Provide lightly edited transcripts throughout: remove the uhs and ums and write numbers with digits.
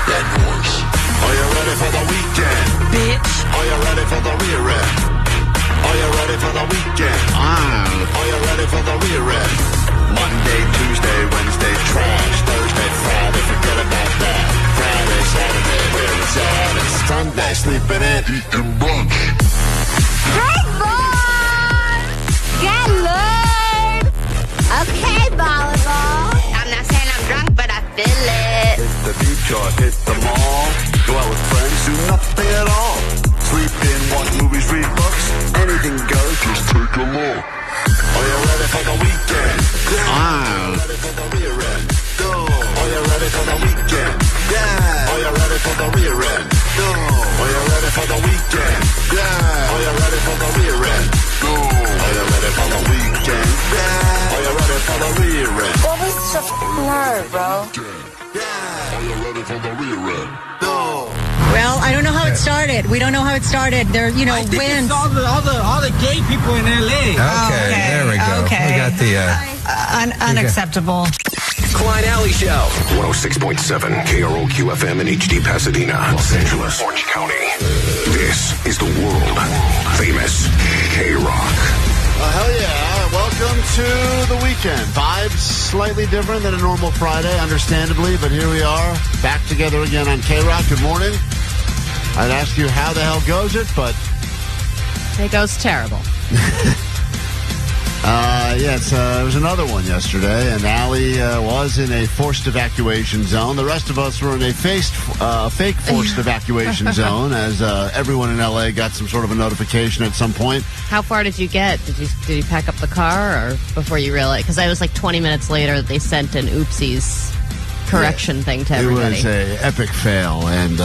that noise. Are you ready for the weekend? Bitch. Are you ready for the rear end? Are you ready for the weekend? Are you ready for the rear end? Monday, Tuesday, Wednesday, trash. Thursday, Friday, forget about that. Friday, Saturday, where it's at. It's Sunday, sleeping in, eating brunch. Hey, boys! Get lured! Okay, volleyball. I'm not saying I'm drunk, but I feel it. Hit the beach or hit the mall. Go out with friends, do nothing at all. Sleep in, watch movies, read books. Anything goes, just take a look. Are you ready for the weekend? Yeah. Are you ready for the rear end? Go. Are you ready for the weekend? Yeah. Are you ready for the rear end? Go. Are you ready for the weekend? Yeah. Are you ready for the rear end? Go. Are you ready for the weekend? Yeah. Are you ready for the rear end? That was such a nerd, bro. Yeah. Are you ready for the rear end? No. Well, I don't know how it started. We don't know how it started. There, you know, I think winds. it's all the gay people in L.A. Okay, there we go. Okay. We got the... Unacceptable. Klein Alley Show. 106.7 KROQ FM in HD Pasadena, Los Angeles, Orange County. This is the world famous KROQ. Hell yeah. Welcome to the weekend. Vibes slightly different than a normal Friday, understandably, but here we are, back together again on KROQ. Good morning. I'd ask you how the hell goes it, but... It goes terrible. It was another one yesterday, and Allie was in a forced evacuation zone. The rest of us were in a fake forced evacuation zone, as everyone in L.A. got some sort of a notification at some point. How far did you get? Did you pack up the car, or before you realized? Because I was like 20 minutes later, they sent an oopsies correction thing to everybody. It was an epic fail, and...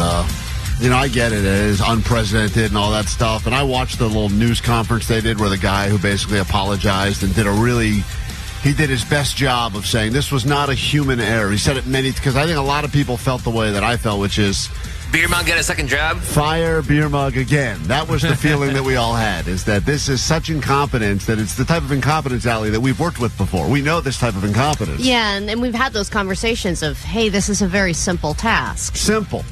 I get it. It is unprecedented and all that stuff. And I watched the little news conference they did where the guy who basically apologized and he did his best job of saying this was not a human error. He said it because I think a lot of people felt the way that I felt, which is... Beer mug get a second job? Fire beer mug again. That was the feeling that we all had, is that this is such incompetence that it's the type of incompetence, Allie, that we've worked with before. We know this type of incompetence. Yeah, and we've had those conversations of, hey, this is a very simple task. Simple.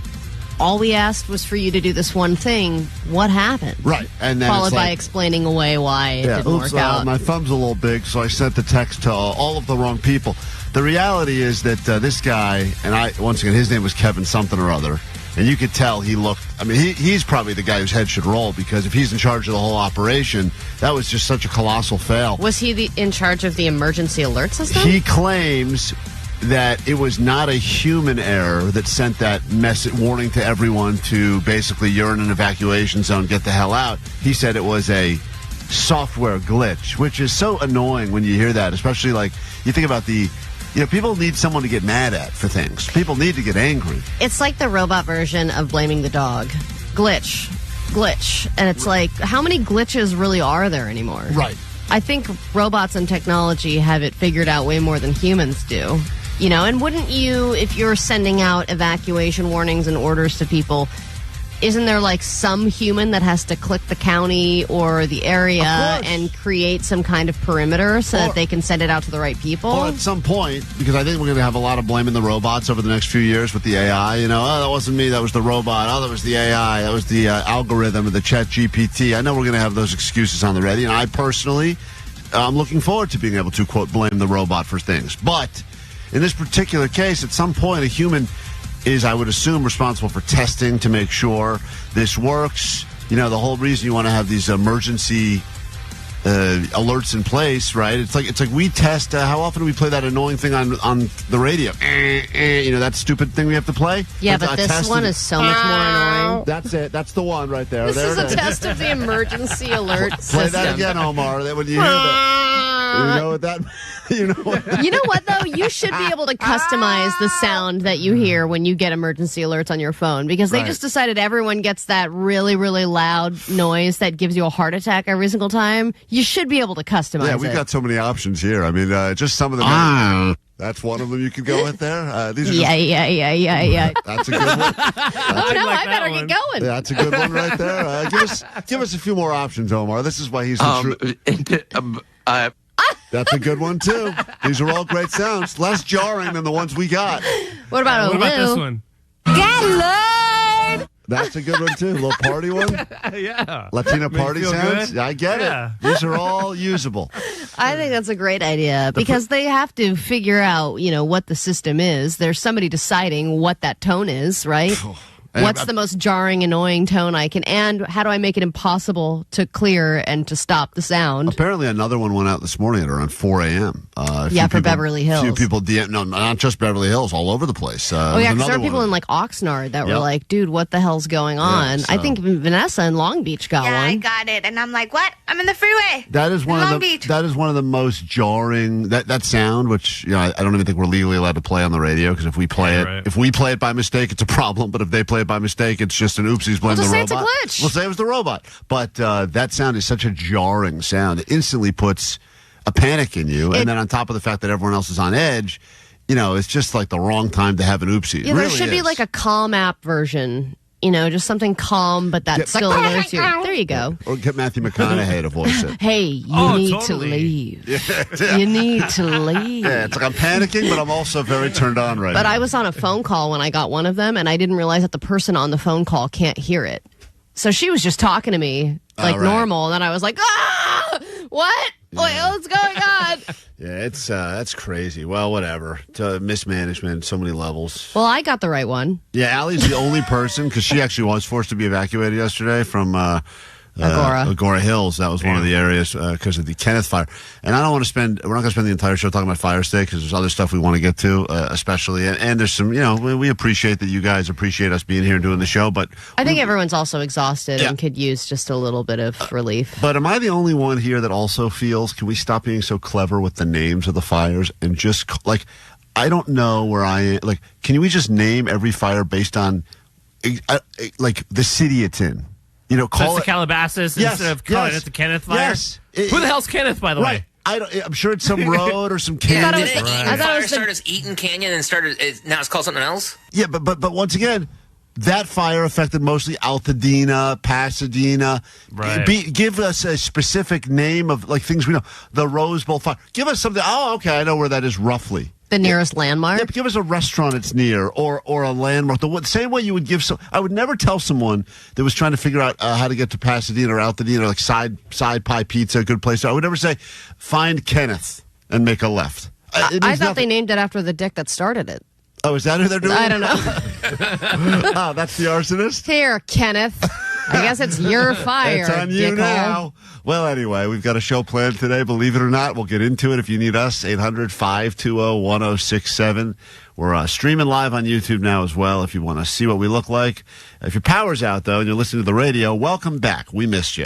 All we asked was for you to do this one thing. What happened? Right. And then followed by explaining away why it didn't work out. My thumb's a little big, so I sent the text to all of the wrong people. The reality is that this guy, and once again, his name was Kevin something or other, and you could tell he looked, he's probably the guy whose head should roll, because if he's in charge of the whole operation, that was just such a colossal fail. Was he in charge of the emergency alert system? He claims that it was not a human error that sent that message warning to everyone to basically, you're in an evacuation zone, get the hell out. He said it was a software glitch, which is so annoying when you hear that, especially like you think about people need someone to get mad at for things. People need to get angry. It's like the robot version of blaming the dog. Glitch. And it's like, how many glitches really are there anymore? Right. I think robots and technology have it figured out way more than humans do. And wouldn't you, if you're sending out evacuation warnings and orders to people, isn't there like some human that has to click the county or the area and create some kind of perimeter so that they can send it out to the right people? Or at some point, because I think we're going to have a lot of blaming the robots over the next few years with the AI. That wasn't me, that was the robot. Oh, that was the AI, that was the algorithm of the Chat GPT. I know we're going to have those excuses on the ready, and I personally, I'm looking forward to being able to, quote, blame the robot for things. But in this particular case, at some point, a human is, I would assume, responsible for testing to make sure this works. The whole reason you want to have these emergency alerts in place, right? It's like we test. How often do we play that annoying thing on the radio? That stupid thing we have to play. Yeah, but this one is so much more annoying. That's it. That's the one right there. This is a test of the emergency alert system. Play that again, Omar. When you hear that, you know what that. You know what, though? You should be able to customize the sound that you hear when you get emergency alerts on your phone, because they just decided everyone gets that really, really loud noise that gives you a heart attack every single time. You should be able to customize it. Yeah, we've got so many options here. Just some of them. That's one of them you could go with there. These are yeah. That's a good one. I better get going. That's a good one right there. Give us a few more options, Omar. This is why he's the truth. That's a good one, too. These are all great sounds. Less jarring than the ones we got. What about this one? Get That's a good one, too. A little party one. Yeah. Latino Make you party feel sounds. good? I get Yeah. it. These are all usable. I think that's a great idea because they have to figure out, what the system is. There's somebody deciding what that tone is, right? What's the most jarring, annoying tone and how do I make it impossible to clear and to stop the sound? Apparently, another one went out this morning at around 4 a.m. For Beverly Hills. A few people, no, not just Beverly Hills, all over the place. Because there are people in like Oxnard that were like, dude, what the hell's going on? Yeah, so. I think Vanessa in Long Beach got one. I got it. And I'm like, what? I'm in the freeway. That is one of the most jarring that sound, which I don't even think we're legally allowed to play on the radio because if we play it by mistake, it's a problem. But if they play it by mistake, it's just an oopsies. Blame the robot. It's a glitch. We'll say it was the robot. But that sound is such a jarring sound. It instantly puts a panic in you, and then on top of the fact that everyone else is on edge, it's just like the wrong time to have an oopsie. Yeah, there should be like a calm app version. Just something calm, but that still alerts you. There you go. Or get Matthew McConaughey to voice it. Hey, you need to leave. You need to leave. Yeah, it's like I'm panicking, but I'm also very turned on right now. But I was on a phone call when I got one of them, and I didn't realize that the person on the phone call can't hear it. So she was just talking to me like normal, and then I was like, what? Yeah. What's going on? Yeah, that's crazy. Well, whatever. Mismanagement, so many levels. Well, I got the right one. Yeah, Allie's the only person, because she actually was forced to be evacuated yesterday from Agora Hills. That was one of the areas because of the Kenneth fire. And we're not going to spend the entire show talking about fire state because there's other stuff we want to get to, especially. And there's some, we appreciate that you guys appreciate us being here and doing the show. But I think everyone's also exhausted and could use just a little bit of relief. But am I the only one here that also feels, can we stop being so clever with the names of the fires and just, I don't know where I am. Can we just name every fire based on, the city it's in? Call it Calabasas instead of calling it the Kenneth fire. Yes. Who the hell's Kenneth, by the way? I'm sure it's some road or some canyon. I thought it started as Eaton Canyon and now it's called something else. Yeah, but once again, that fire affected mostly Altadena, Pasadena. Right. Give us a specific name of things we know. The Rose Bowl fire. Give us something. Oh, okay, I know where that is roughly. The nearest landmark? Yeah, give us a restaurant it's near or a landmark. The same way you would give I would never tell someone that was trying to figure out how to get to Pasadena or Altadena, side pie pizza, a good place. I would never say, find Kenneth and make a left. I thought they named it after the dick that started it. Oh, is that who they're doing? I don't know. Oh, that's the arsonist? Here, Kenneth. I guess it's your fire. It's on you now. Well, anyway, we've got a show planned today. Believe it or not, we'll get into it if you need us. 800-520-1067. We're streaming live on YouTube now as well if you want to see what we look like. If your power's out, though, and you're listening to the radio, welcome back. We missed you.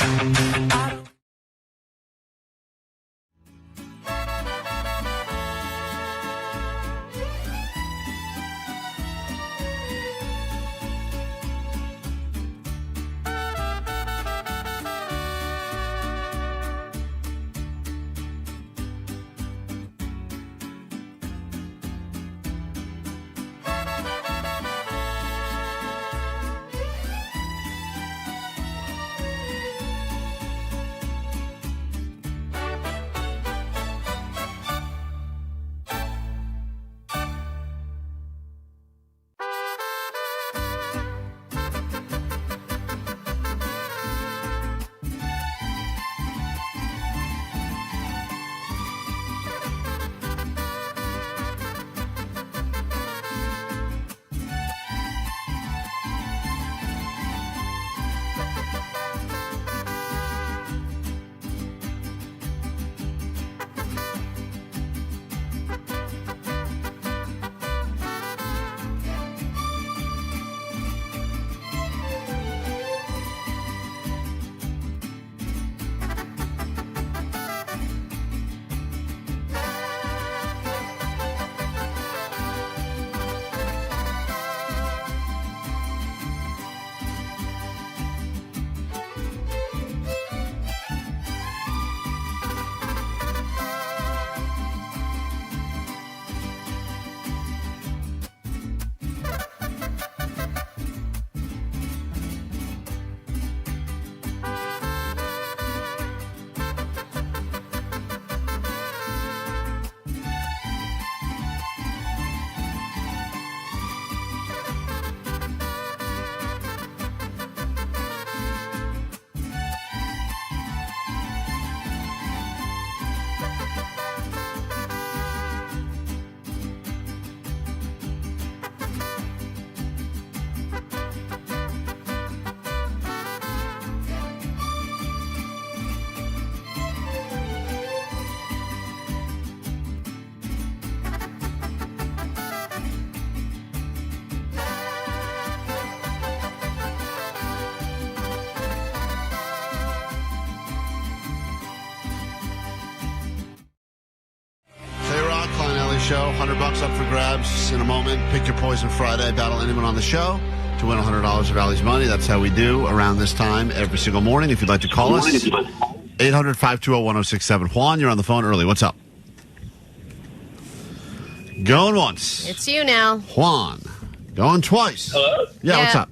show. $100 up for grabs in a moment. Pick your poison Friday. Battle anyone on the show to win $100 of Allie's money. That's how we do around this time every single morning. If you'd like to call us, 800-520-1067. Juan, you're on the phone early. What's up? Going once. It's you now. Juan. Going twice. Hello? Yeah, what's up?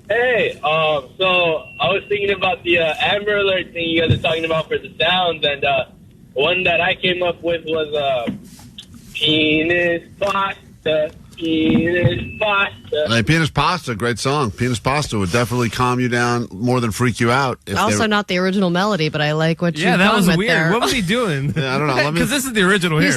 Hey, so I was thinking about the Amber Alert thing you guys are talking about for the sounds, and one that I came up with was penis pasta, penis pasta. Hey, Penis Pasta, great song. Penis Pasta would definitely calm you down more than freak you out. Also not the original melody, but I like what you've that was with weird. there. What was he doing? Yeah, I don't know. Because this is the original here.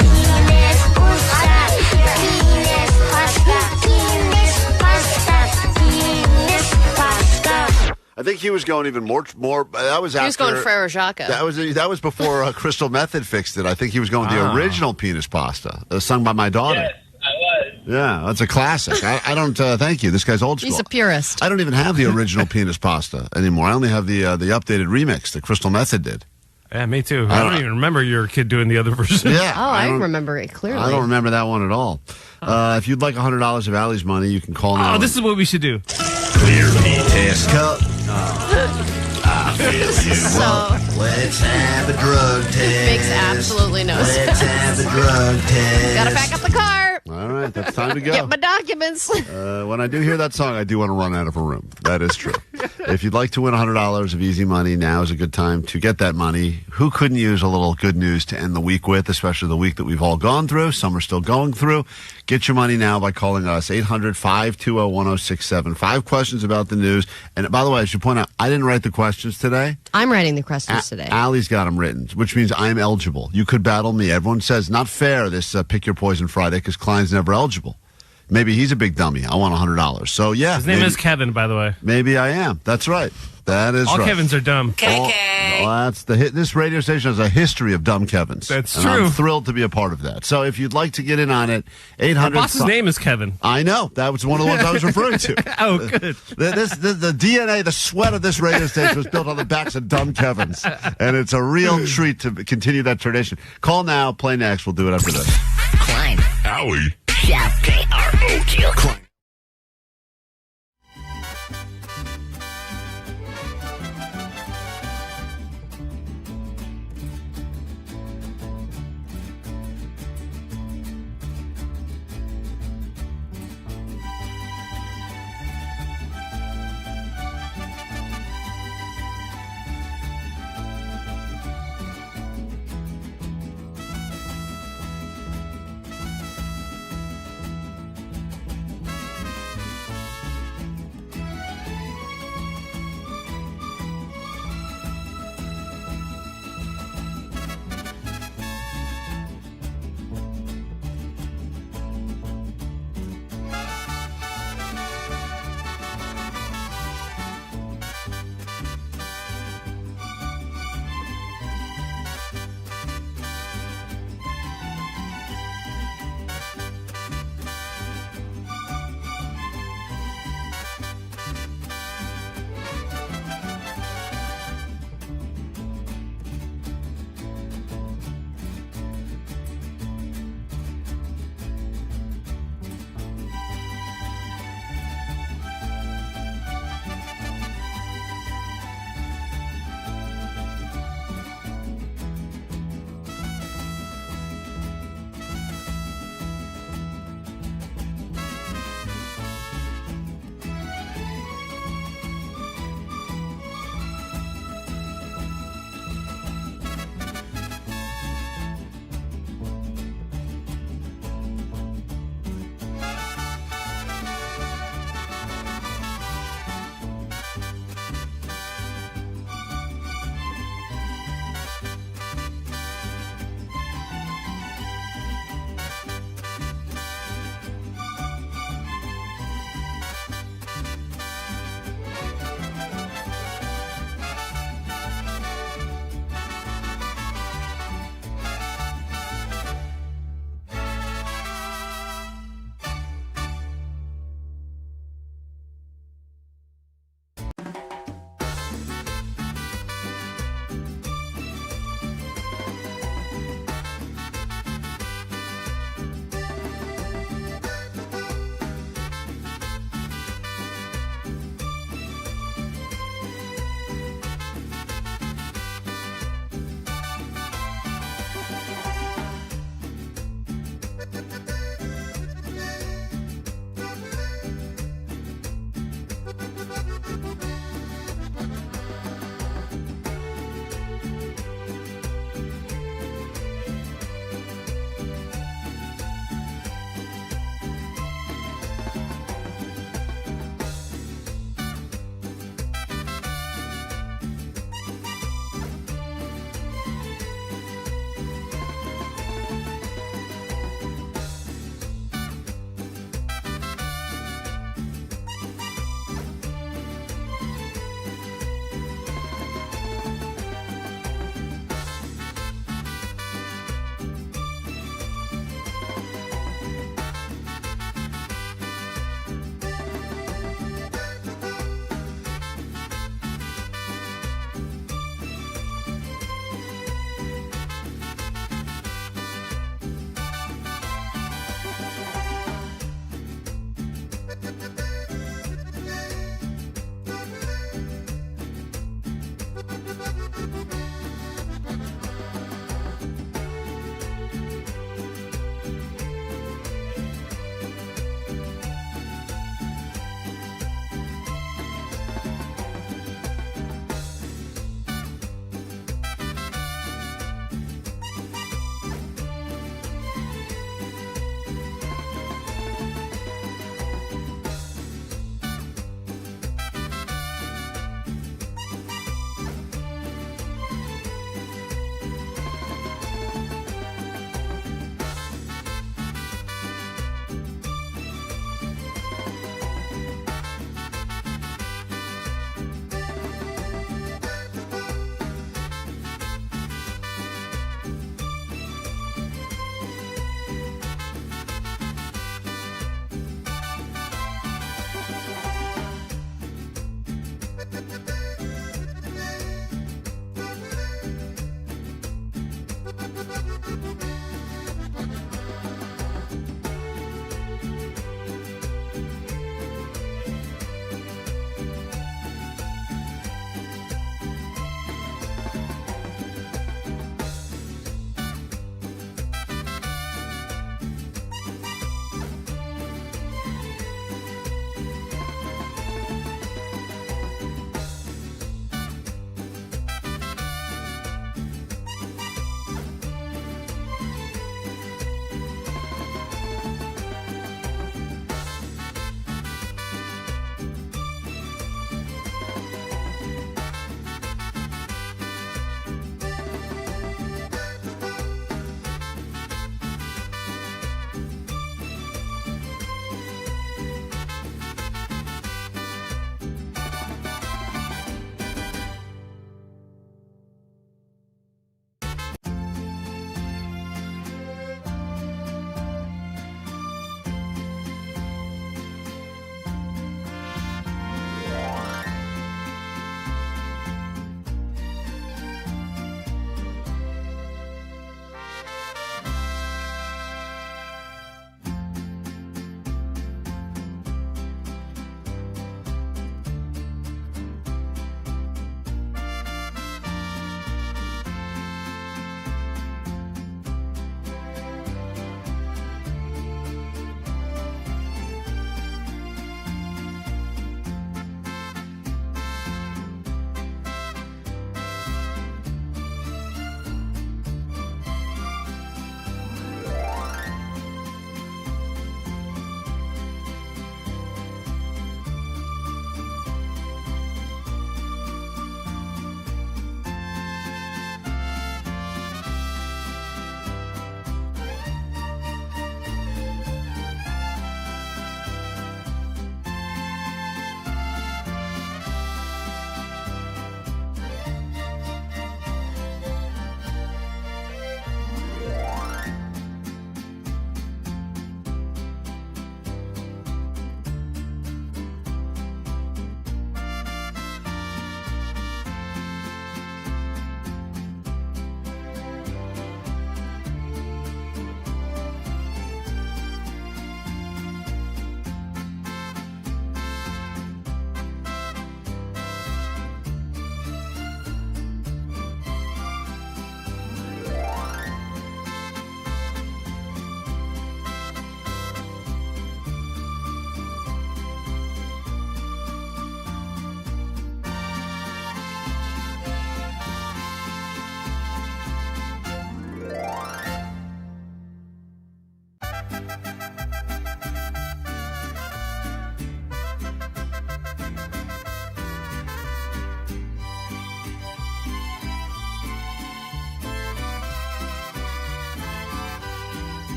I think he was going even more. That was after. He was going Frere Jacques. That was before Crystal Method fixed it. I think he was going the original Penis Pasta, sung by my daughter. Yes, I was. Yeah, that's a classic. I don't. Thank you. This guy's old school. He's a purist. I don't even have the original Penis Pasta anymore. I only have the updated remix that Crystal Method did. Yeah, me too. I don't even remember your kid doing the other version. Yeah. Oh, I remember it clearly. I don't remember that one at all. If you'd like $100 of Allie's money, you can call now. Oh, this is what we should do. Clear me test cup. I feel you So- up. Let's have a drug test. Makes absolutely no Let's sense. have a drug test. Gotta pack up the car. All right, that's time to go. Get my documents. When I do hear that song, I do want to run out of a room. That is true. If you'd like to win $100 of easy money, now is a good time to get that money. Who couldn't use a little good news to end the week with, especially the week that we've all gone through? Some are still going through. Get your money now by calling us, 800-520-1067. 5 questions about the news. And by the way, I should point out, I didn't write the questions today. I'm writing the questions today. Allie's got them written, which means I'm eligible. You could battle me. Everyone says, not fair, this Pick Your Poison Friday, because Klein's never eligible. Maybe he's a big dummy. I want $100. So, yeah. His name is Kevin, by the way. Maybe I am. That's right. That is All right. Kevins are dumb. That's the hit. This radio station has a history of dumb Kevins. That's and true. I'm thrilled to be a part of that. So if you'd like to get in on it, 800. My boss's name is Kevin. I know. That was one of the ones I was referring to. Oh, good. The DNA, the sweat of this radio station was built on the backs of dumb Kevins. And it's a real treat to continue that tradition. Call now, play next. We'll do it after this. Klein. Allie. Shout KROQ. Klein.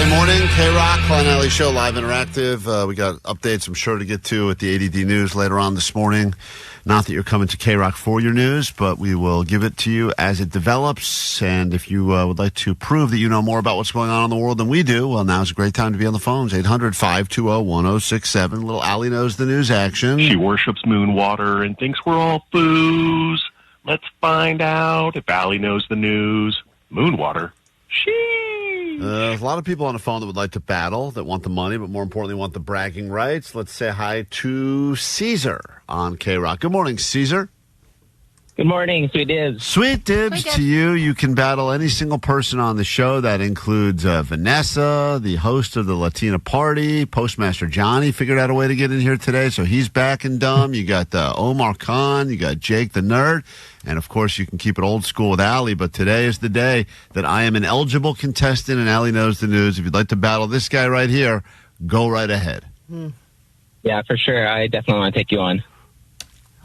Saturday morning, KROQ, Klein Alley Show, live interactive. We got updates I'm sure to get to at the A.D.D News later on this morning. Not that you're coming to KROQ for your news, but we will give it to you as it develops. And if you would like to prove that you know more about what's going on in the world than we do, well, now's a great time to be on the phones. 800-520-1067. Little Allie knows the news action. She worships moon water and thinks we're all booze. Let's find out if Allie knows the news. Moon water. There's a lot of people on the phone that would like to battle, that want the money, but more importantly want the bragging rights. Let's say hi to Caesar on KROQ. Good morning, Caesar. Good morning, Sweet Dibs. Sweet dibs to you. You can battle any single person on the show. That includes Vanessa, the host of the Latina Party. Postmaster Johnny figured out a way to get in here today, so he's back and dumb. You got Omar Khan. You got Jake the Nerd. And, of course, you can keep it old school with Allie, but today is the day that I am an eligible contestant, and Allie knows the news. If you'd like to battle this guy right here, go right ahead. Yeah, for sure. I definitely want to take you on.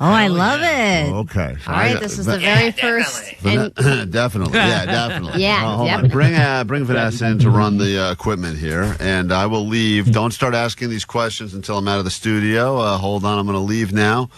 Oh, I love it. Okay. All right, this is the very first. Definitely. Yeah, definitely. Yeah, hold on. Bring Vanessa in to run the equipment here, and I will leave. Don't start asking these questions until I'm out of the studio. Hold on, I'm going to leave now.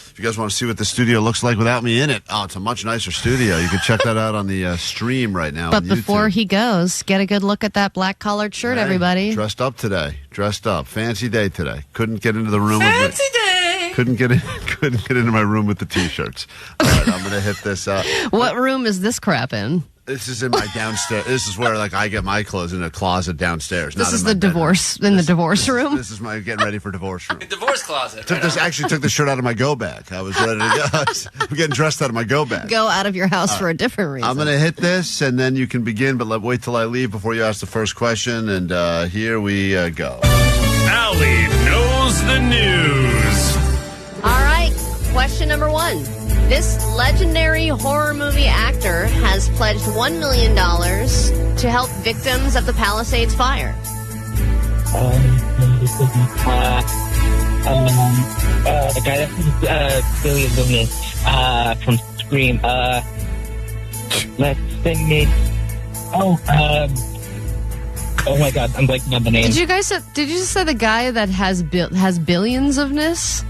If you guys want to see what the studio looks like without me in it, it's a much nicer studio. You can check that out on the stream right now. But on before YouTube. he goes, get a good look at that black-collared shirt, Hey, everybody. Dressed up today. Dressed up. Fancy day today. Couldn't get into the room. Fancy day. Couldn't get into my room with the T-shirts. All right, I'm going to hit this up. What room is this crap in? This is in my downstairs. This is where I get my clothes in a closet downstairs. This is the divorce the divorce room. This is my getting ready for divorce room. Divorce closet. Took the shirt out of my go bag. I was ready to go. I'm getting dressed out of my go bag. Go out of your house for a different reason. I'm going to hit this, and then you can begin, but wait till I leave before you ask the first question, and here we go. Allie knows the news. All right, question number 1. This legendary horror movie actor has pledged $1 million to help victims of the Palisades fire. The guy that Billy Loomis from Scream. Let's say. Oh my God, I'm blanking on the name. Did you just say the guy that has billions-ofness?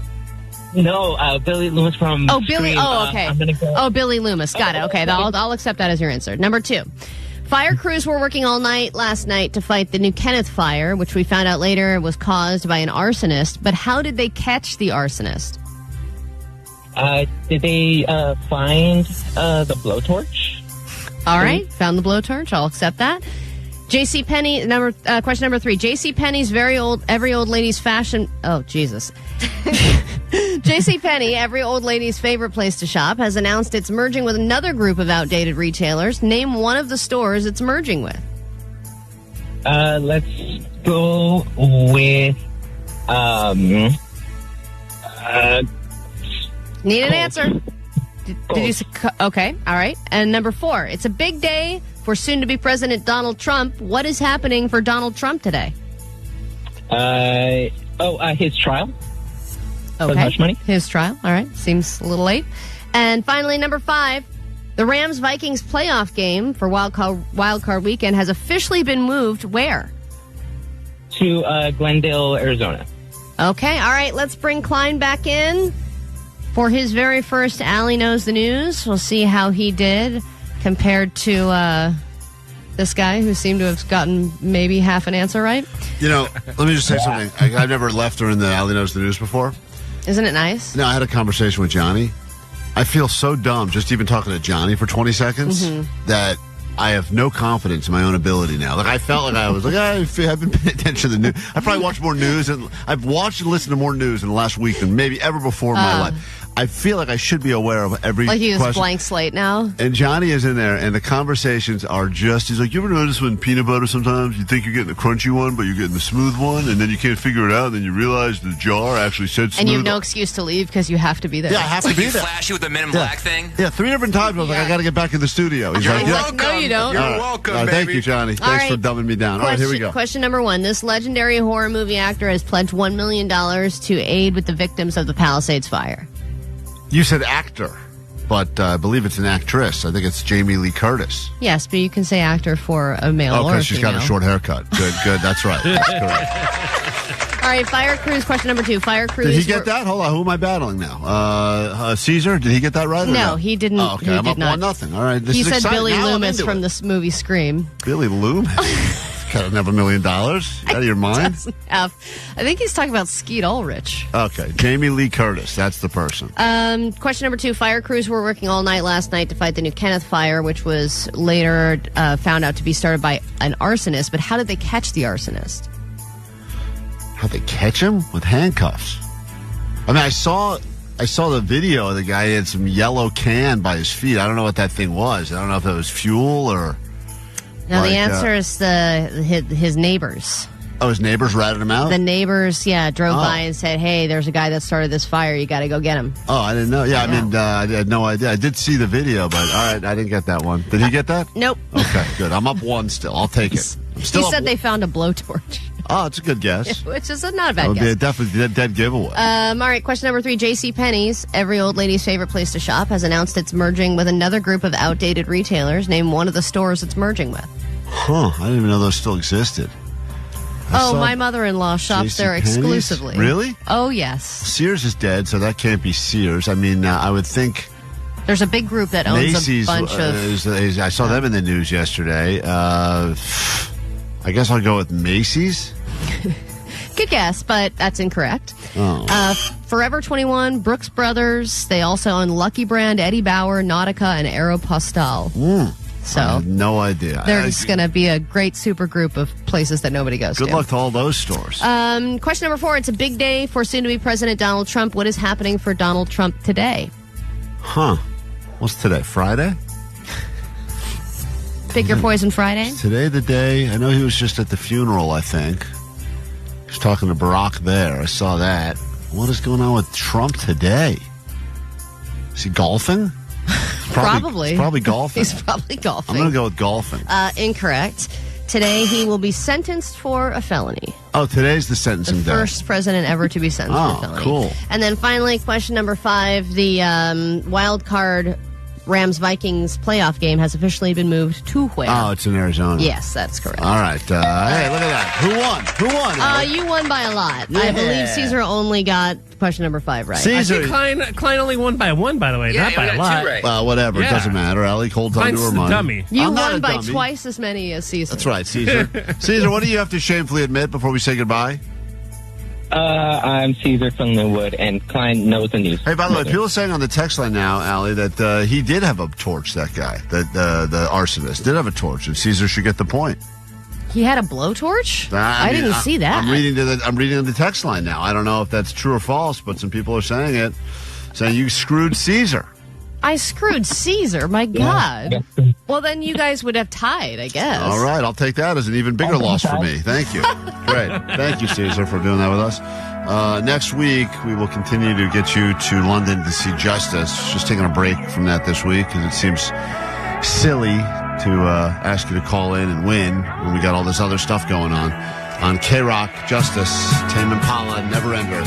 No, Billy Loomis from Billy. Scream. Okay. Billy Loomis. Got it. Okay, I'll accept that as your answer. Number 2. Fire crews were working all night last night to fight the New Kenneth fire, which we found out later was caused by an arsonist. But how did they catch the arsonist? Did they find the blowtorch? All right, found the blowtorch. I'll accept that. J.C. Penney. Question number 3. J.C. Penney's every old lady's fashion. Oh Jesus. J.C. Penney, every old lady's favorite place to shop, has announced it's merging with another group of outdated retailers. Name one of the stores it's merging with. Let's go with Need an answer. Did you say, okay, all right. And number 4, it's a big day for soon-to-be President Donald Trump. What is happening for Donald Trump today? His trial. Okay, much money? His trial. All right, seems a little late. And finally, number 5, the Rams-Vikings playoff game for Wild Card Weekend has officially been moved where? To Glendale, Arizona. Okay, all right, let's bring Klein back in for his very first Allie Knows the News. We'll see how he did compared to this guy who seemed to have gotten maybe half an answer right. Let me just say something. I've never left her in the Allie Knows the News before. Isn't it nice? No, I had a conversation with Johnny. I feel so dumb just even talking to Johnny for 20 seconds that I have no confidence in my own ability now. I felt like I was I've been paying attention to the news. I probably watched more news, and I've watched and listened to more news in the last week than maybe ever before in my life. I feel like I should be aware of every like he was question. Blank slate now. And Johnny is in there, and the conversations are just, he's like, you ever notice when peanut butter sometimes you think you're getting the crunchy one, but you're getting the smooth one, and then you can't figure it out, and then you realize the jar actually said smooth. And you have no excuse to leave because you have to be there. Yeah, I have to be there. Flashy with the Men in Black thing? Yeah, 3 different times I was like, I got to get back in the studio. He's like, welcome. No, you don't. You're welcome, baby. Thank you, Johnny. Thanks for dumbing me down. All right, here we go. Question number 1. This legendary horror movie actor has pledged $1 million to aid with the victims of the Palisades fire. You said actor. but I believe it's an actress. I think it's Jamie Lee Curtis. Yes, but you can say actor for a male or a female. Okay, she's got a short haircut. Good. That's right. That's correct. All right, fire crews, question number 2. Fire crews. Did he get that? Hold on, who am I battling now? Caesar, did he get that right? No, he didn't. Oh, okay, he I'm did up not. 1-0. All right, this he is said exciting. Billy Now Loomis from the movie Scream. Billy Loomis? Can't have $1 million? Out of your mind? I think he's talking about Skeet Ulrich. Okay, Jamie Lee Curtis, that's the person. Question number 2. Fire crews were working all night last night to fight the New Kenneth fire, which was later found out to be started by an arsonist. But how did they catch the arsonist? How'd they catch him? With handcuffs. I mean, I saw the video of the guy. He had some yellow can by his feet. I don't know what that thing was. I don't know if it was fuel or... No, the answer is his neighbors. Oh, his neighbors ratted him out? The neighbors, drove by and said, hey, there's a guy that started this fire. You got to go get him. Oh, I didn't know. Yeah, I mean, I had no idea. I did see the video, but all right, I didn't get that one. Did he get that? Nope. Okay, good. I'm up 1 still. I'll take it. He said they found a blowtorch. Oh, it's a good guess. Which is not a bad That would guess. be definitely a dead giveaway. All right, question number 3. JCPenney's, every old lady's favorite place to shop, has announced it's merging with another group of outdated retailers. Name one of the stores it's merging with. Huh, I didn't even know those still existed. My mother-in-law shops there exclusively. Really? Oh, yes. Sears is dead, so that can't be Sears. I mean, I would think... There's a big group that owns Macy's, a bunch of... I saw them in the news yesterday. I guess I'll go with Macy's. Good guess, but that's incorrect. Oh. Forever 21, Brooks Brothers. They also own Lucky Brand, Eddie Bauer, Nautica, and Aeropostale. So I have no idea. There's going to be a great super group of places that nobody goes to. Good luck to all those stores. Question number 4. It's a big day for soon-to-be President Donald Trump. What is happening for Donald Trump today? Huh. What's today? Friday? Pick Your Poison Friday? Is today the day? I know he was just at the funeral, I think. He was talking to Barack there. I saw that. What is going on with Trump today? Is he golfing? Probably. He's probably golfing. He's probably golfing. I'm going to go with golfing. Incorrect. Today he will be sentenced for a felony. Oh, today's the sentencing day. The first president ever to be sentenced for a felony. Cool. And then finally, question number 5. The wild card Rams-Vikings playoff game has officially been moved to where? Oh, it's in Arizona. Yes, that's correct. All right. Hey, look at that. Who won? You won by a lot. Yeah. I believe Caesar only got question number 5 right. Caesar. I think Klein only won by 1, by the way, not by a lot. Right. Well, whatever. It Yeah. doesn't matter. Allie holds on to Klein's her the money. dummy. You I'm not won a by dummy. twice as many as Caesar. That's right, Caesar. Caesar, what do you have to shamefully admit before we say goodbye? I'm Caesar from Linwood, and Klein knows the news. Hey, by the way, people are saying on the text line now, Allie, that he did have a torch, that guy, the arsonist did have a torch, and Caesar should get the point. He had a blowtorch? I mean, didn't see that. I'm reading on the text line now. I don't know if that's true or false, but some people are saying it, saying you screwed Caesar. I screwed Caesar? My God. Well, then you guys would have tied, I guess. All right, I'll take that as an even bigger loss for me. Thank you. Great. Thank you, Caesar, for doing that with us. Next week, we will continue to get you to London to see Justice. Just taking a break from that this week because it seems silly to ask you to call in and win when we got all this other stuff going on. On KROQ, Justice, Tame Impala, Never Ender.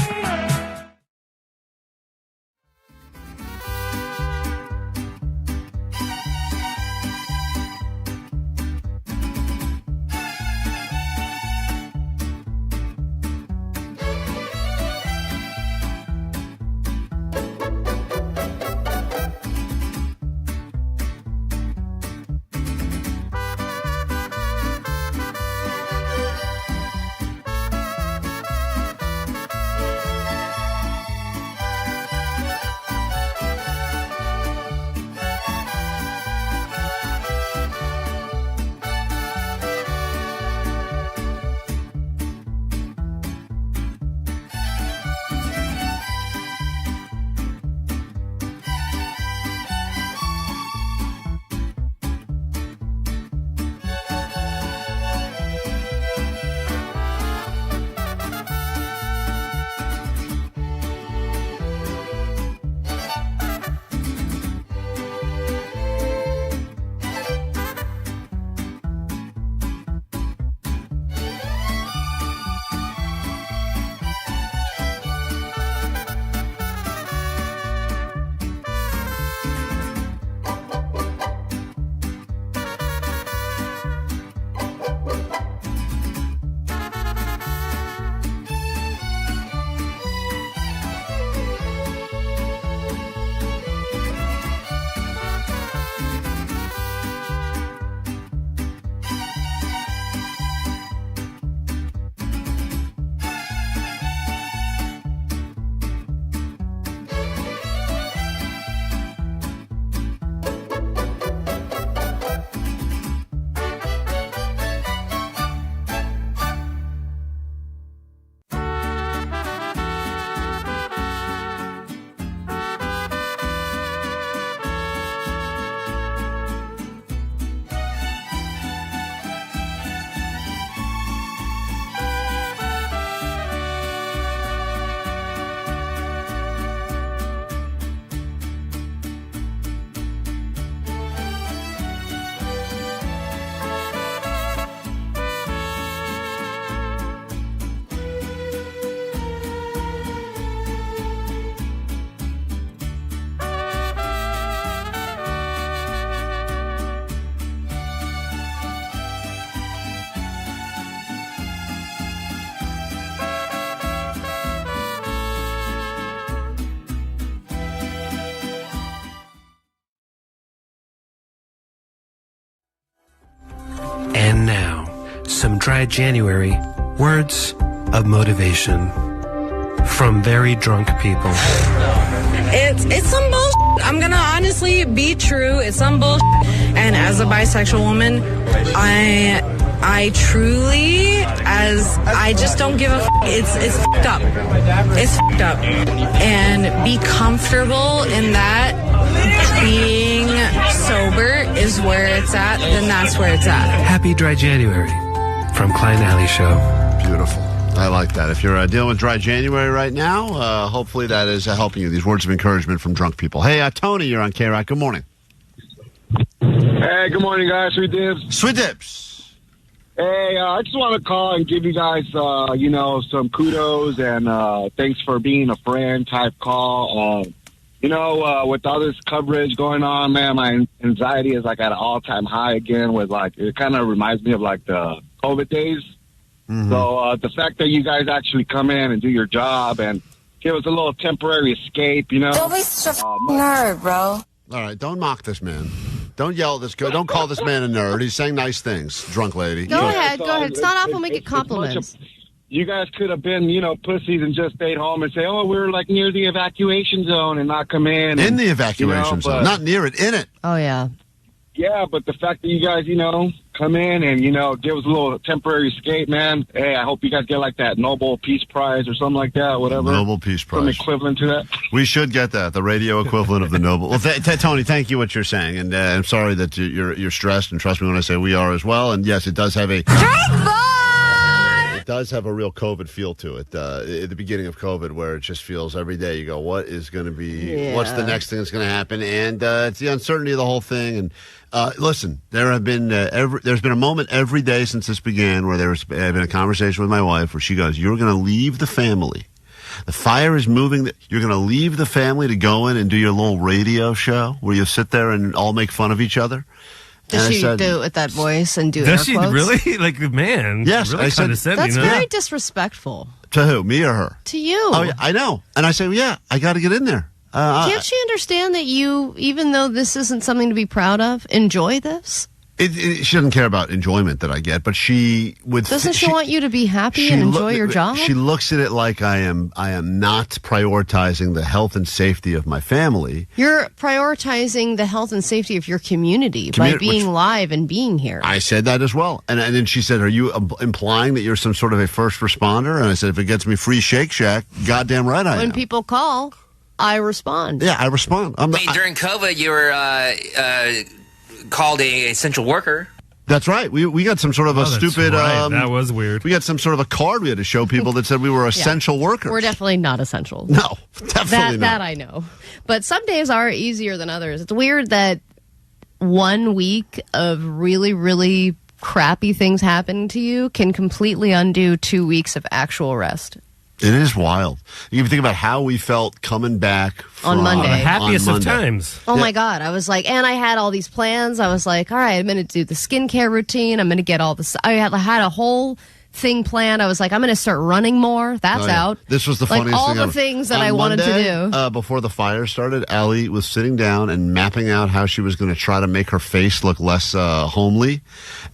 some dry January words of motivation from very drunk people. It's some bullshit. I'm gonna honestly be true. It's some bullshit. And as a bisexual woman, I truly, I just don't give a f***. It's f***ed up. It's f***ed up. And be comfortable in that. Being sober is where it's at, then that's where it's at. Happy Dry January from Klein Alley Show. Beautiful. I like that. If you're dealing with dry January right now, hopefully that is helping you. These words of encouragement from drunk people. Hey, Tony, you're on KROQ. Good morning. Hey, good morning, guys. Sweet Dibs. Sweet Dibs. Hey, I just want to call and give you guys, some kudos and thanks for being a friend type call. With all this coverage going on, man, my anxiety is like at an all-time high again with it kind of reminds me of like the COVID days. Mm-hmm. So the fact that you guys actually come in and do your job and give us a little temporary escape, Don't be such a nerd, bro. All right, don't mock this man. Don't yell at this guy. Don't call this man a nerd. He's saying nice things, drunk lady. Go ahead. It's not often we get compliments. You guys could have been, pussies and just stayed home and say, oh, we're like near the evacuation zone and not come in. In the evacuation zone. Not near it, in it. Oh, yeah. Yeah, but the fact that you guys, come in and, give us a little temporary escape, man. Hey, I hope you guys get like that Nobel Peace Prize or something like that, whatever. Nobel Peace Prize. Some equivalent to that. We should get that, the radio equivalent of the Nobel. Well, Tony, thank you what you're saying. And I'm sorry that you're stressed, and trust me when I say we are as well. And yes, it does have a... It does have a real COVID feel to it. At the beginning of COVID, where it just feels every day you go, what is going to be, what's the next thing that's going to happen? And it's the uncertainty of the whole thing. And listen, there's been a moment every day since this began where there's been a conversation with my wife where she goes, you're going to leave the family. The fire is moving. You're going to leave the family to go in and do your little radio show where you sit there and all make fun of each other. Does she do it with that voice and do air quotes? Does she really? Like, man. Yes. Really condescending. That's very disrespectful. To who? Me or her? To you. Oh, yeah, I know. And I say, well, yeah, I got to get in there. Can't she understand that you, even though this isn't something to be proud of, enjoy this? She doesn't care about enjoyment that I get, but she would. Doesn't she want you to be happy and enjoy your job? She looks at it like I am not prioritizing the health and safety of my family. You're prioritizing the health and safety of your community by being live and being here. I said that as well. And then she said, are you implying that you're some sort of a first responder? And I said, if it gets me free Shake Shack, goddamn right I am. When people call, I respond. Yeah, I respond. During COVID, you were called a essential worker. That's right. We got some sort of a stupid... Right. That was weird. We got some sort of a card we had to show people that said we were essential workers. We're definitely not essential. No, definitely not. That I know. But some days are easier than others. It's weird that 1 week of really, really crappy things happening to you can completely undo 2 weeks of actual rest. It is wild. You think about how we felt coming back on Monday. The happiest of times. Oh, my God. I was like, and I had all these plans. I was like, all right, I'm going to do the skincare routine. I'm going to get all this. I had a whole thing planned. I was like, I'm going to start running more. That's out. This was the funniest thing all the things that I wanted to do. Before the fire started, Allie was sitting down and mapping out how she was going to try to make her face look less homely.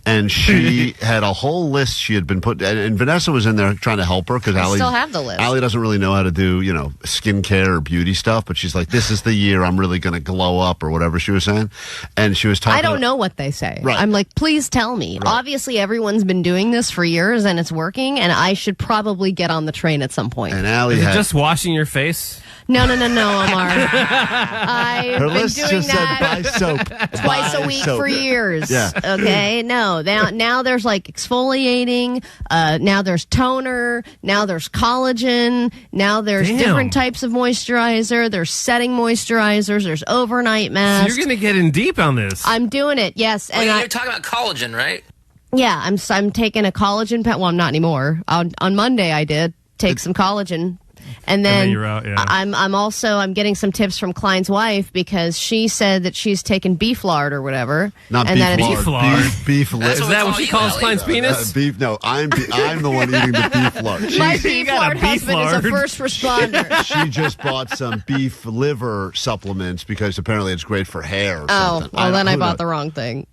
And she had a whole list she had been put, and Vanessa was in there trying to help her because Allie still have the list. Allie doesn't really know how to do, skincare or beauty stuff, but she's like, this is the year I'm really going to glow up or whatever she was saying. And she was talking. I don't know what they say. Right. I'm like, please tell me. Right. Obviously, everyone's been doing this for years and it's working, and I should probably get on the train at some point. And Allie is it just washing your face? No, Omar. I've been doing that buy soap. twice a week for years. Yeah. Okay? No. Now there's like exfoliating. Now there's toner. Now there's collagen. Now there's different types of moisturizer. There's setting moisturizers. There's overnight masks. So you're going to get in deep on this. I'm doing it, yes. And you're talking about collagen, right? Yeah, I'm taking a collagen pen. Well, I'm not anymore. On Monday I did take some collagen. And then you're out, yeah. I'm getting some tips from Klein's wife because she said that she's taken beef lard or whatever. Not beef lard. Beef lard. Is that what she calls Klein's penis? Beef. No, I'm the one eating the beef lard. My beef lard husband is a first responder. She just bought some beef liver supplements because apparently it's great for hair or something. Oh, well then I bought the wrong thing.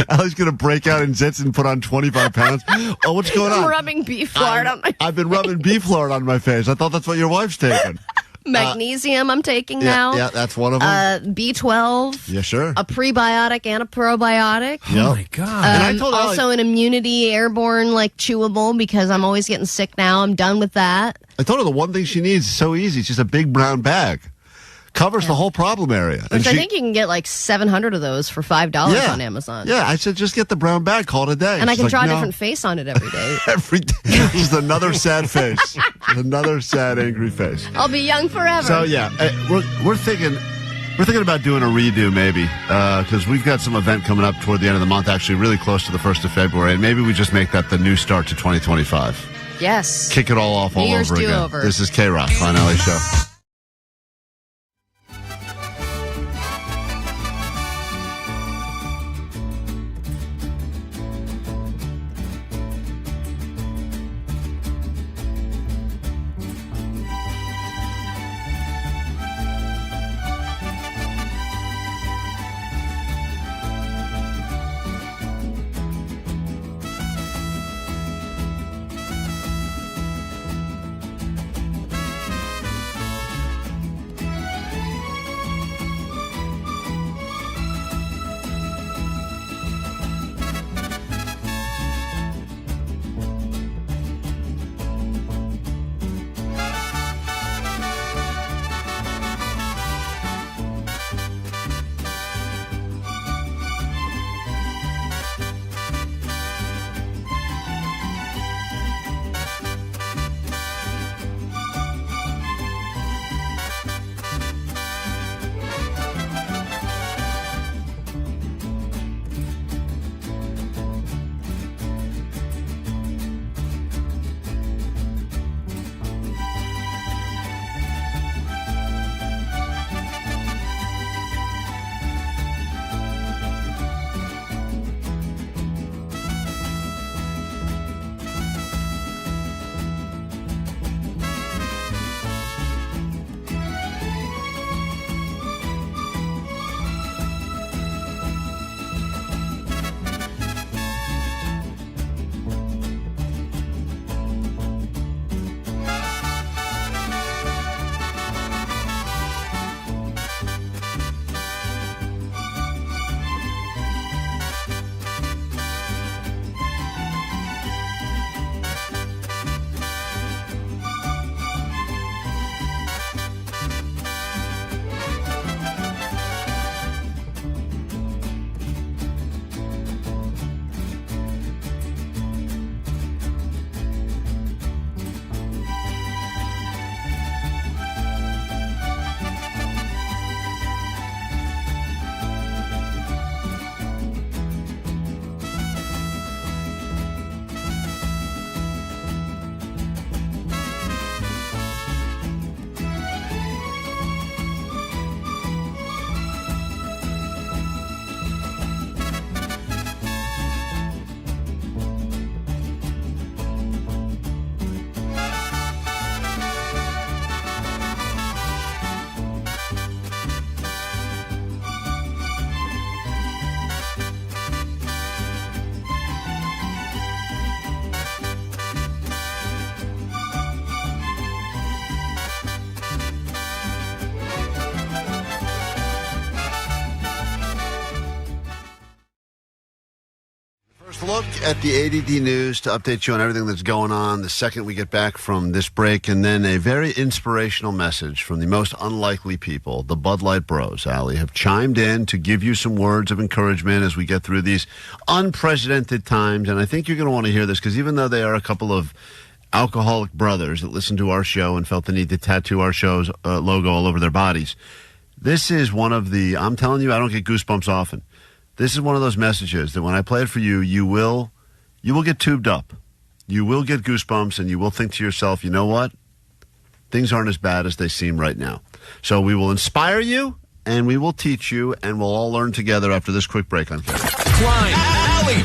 Allie's gonna break out in zits and put on 25 pounds. Oh, what's going on? I'm rubbing beef lard on my I've been rubbing beef lard on my face. I thought that's what your wife's taking. Magnesium I'm taking now. Yeah, that's one of them. B12. Yeah, sure. A prebiotic and a probiotic. Oh, my God. And I told also an immunity airborne, like, chewable, because I'm always getting sick now. I'm done with that. I told her the one thing she needs is so easy. It's just a big brown bag. Covers the whole problem area. Which I think you can get like 700 of those for $5 on Amazon. Yeah, I said just get the brown bag, call it a day. And I She's can like, draw a no. different face on it every day. Every day. Just another sad face. Another sad, angry face. I'll be young forever. So, yeah, we're thinking about doing a redo maybe because we've got some event coming up toward the end of the month, actually really close to the 1st of February, and maybe we just make that the new start to 2025. Yes. Kick it all off New all Year's over again. do-over. This is KROQ, Klein Alley Show. Look at the A.D.D news to update you on everything that's going on the second we get back from this break, and then a very inspirational message from the most unlikely people, the Bud Light Bros, Allie, have chimed in to give you some words of encouragement as we get through these unprecedented times. And I think you're going to want to hear this because even though they are a couple of alcoholic brothers that listened to our show and felt the need to tattoo our show's logo all over their bodies, this is one of the, I'm telling you, I don't get goosebumps often. This is one of those messages that when I play it for you, you will get tubed up. You will get goosebumps, and you will think to yourself, you know what? Things aren't as bad as they seem right now. So we will inspire you, and we will teach you, and we'll all learn together after this quick break on KROQ. Klein, Alley.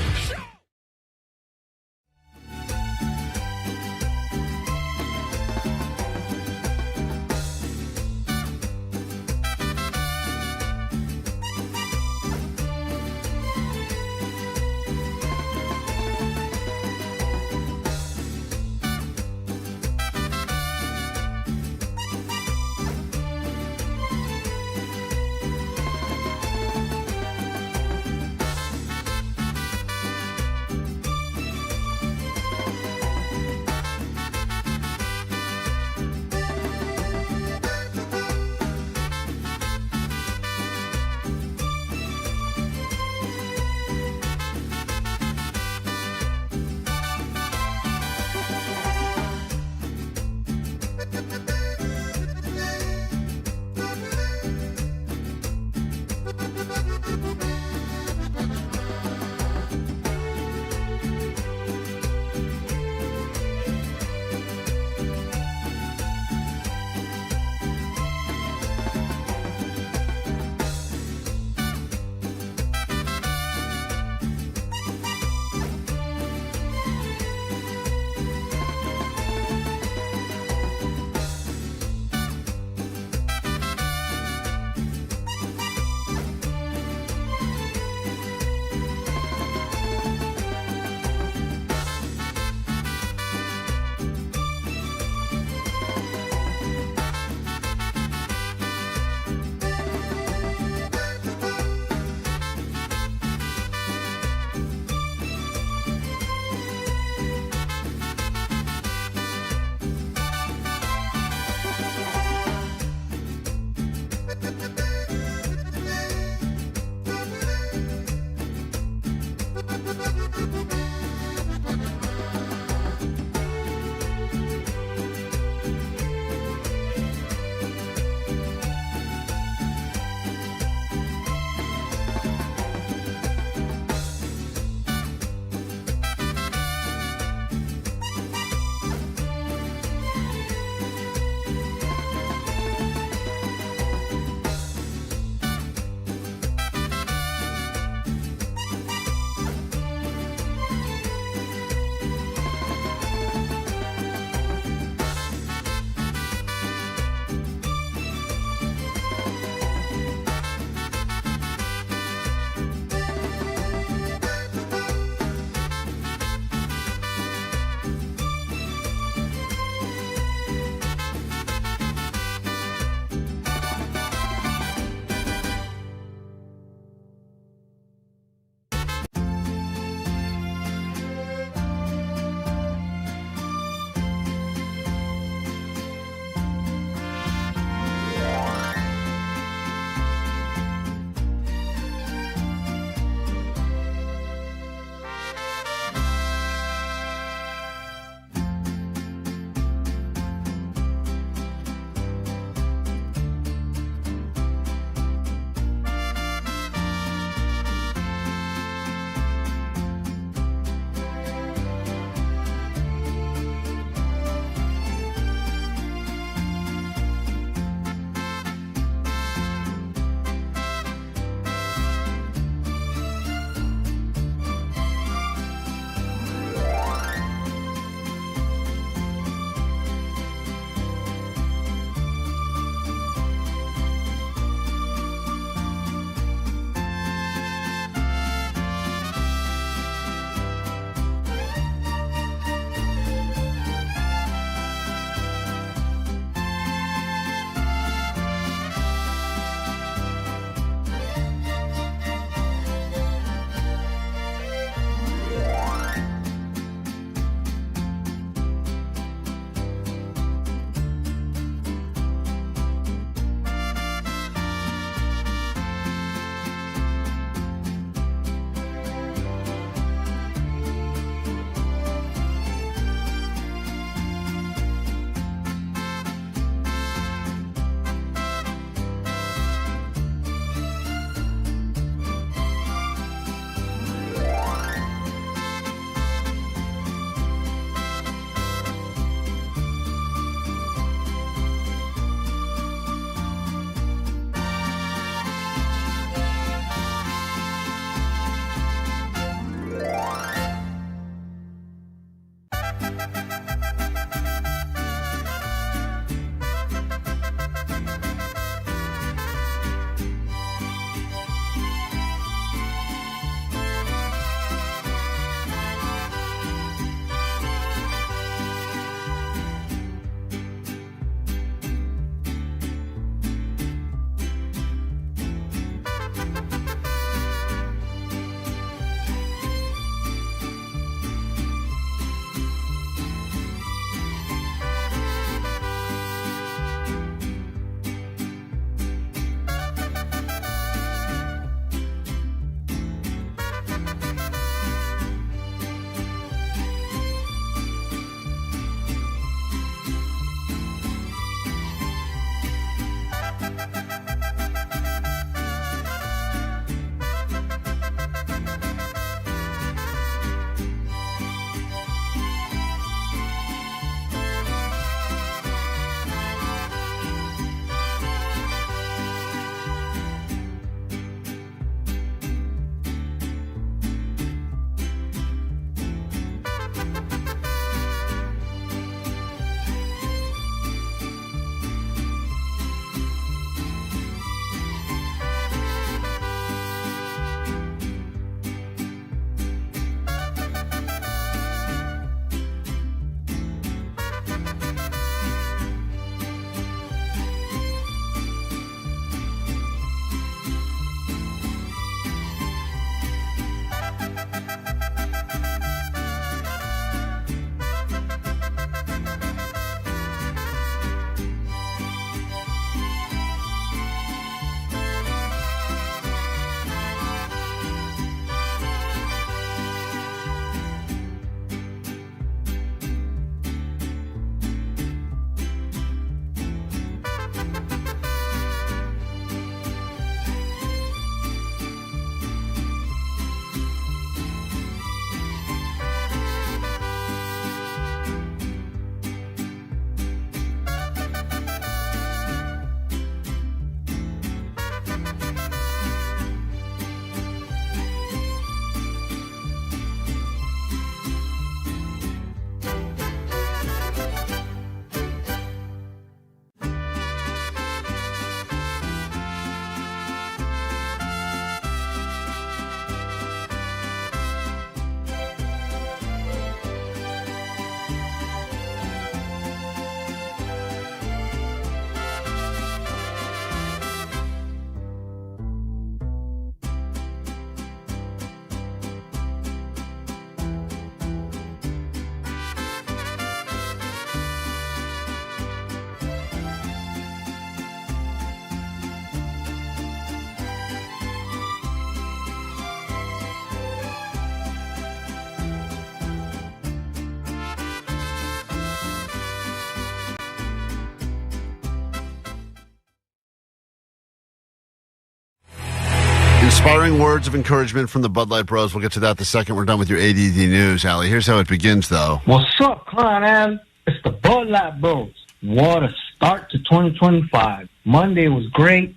Inspiring words of encouragement from the Bud Light Bros. We'll get to that the second we're done with your ADD news, Allie. Here's how it begins, though. What's up, Klein, Allie? It's the Bud Light Bros. What a start to 2025. Monday was great.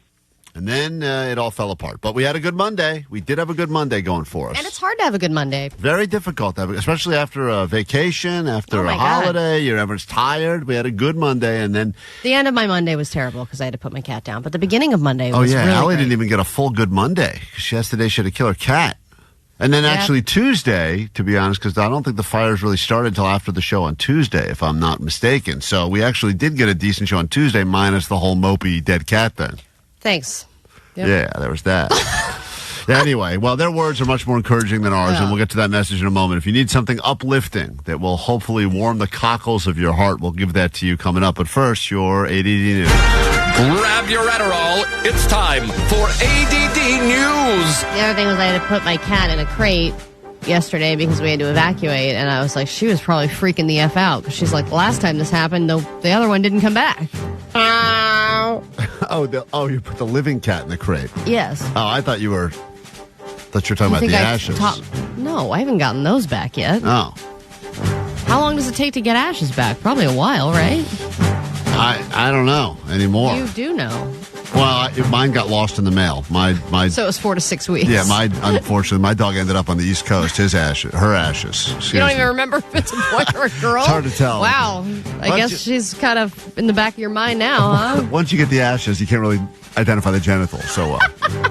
And then it all fell apart. But we had a good Monday. We did have a good Monday going for us. And it's hard to have a good Monday. Very difficult, especially after a vacation, after a holiday. Everyone's tired. We had a good Monday, and then... The end of my Monday was terrible because I had to put my cat down. But the beginning of Monday was really Allie great. didn't even get a full good Monday. Yesterday she had to kill her cat. And then actually Tuesday, to be honest, because I don't think the fires really started until after the show on Tuesday, if I'm not mistaken. So we actually did get a decent show on Tuesday, minus the whole mopey dead cat thing. Thanks. Yep. Yeah, there was that. Anyway, well, their words are much more encouraging than ours, and we'll get to that message in a moment. If you need something uplifting that will hopefully warm the cockles of your heart, we'll give that to you coming up. But first, your ADD news. Grab your Adderall. It's time for ADD News. The other thing was I had to put my cat in a crate yesterday because we had to evacuate, and I was like, she was probably freaking the F out because she's like, last time this happened, the other one didn't come back. You put the living cat in the crate. Yes. Oh, I thought you were talking about the ashes. No, I haven't gotten those back yet. Oh. How long does it take to get ashes back? Probably a while, right? I don't know anymore. You do know. Well, mine got lost in the mail. So it was 4 to 6 weeks. Yeah, unfortunately, my dog ended up on the East Coast. Her ashes. You don't even remember if it's a boy or a girl? It's hard to tell. Wow. I guess she's kind of in the back of your mind now, huh? Once you get the ashes, you can't really identify the genitals. So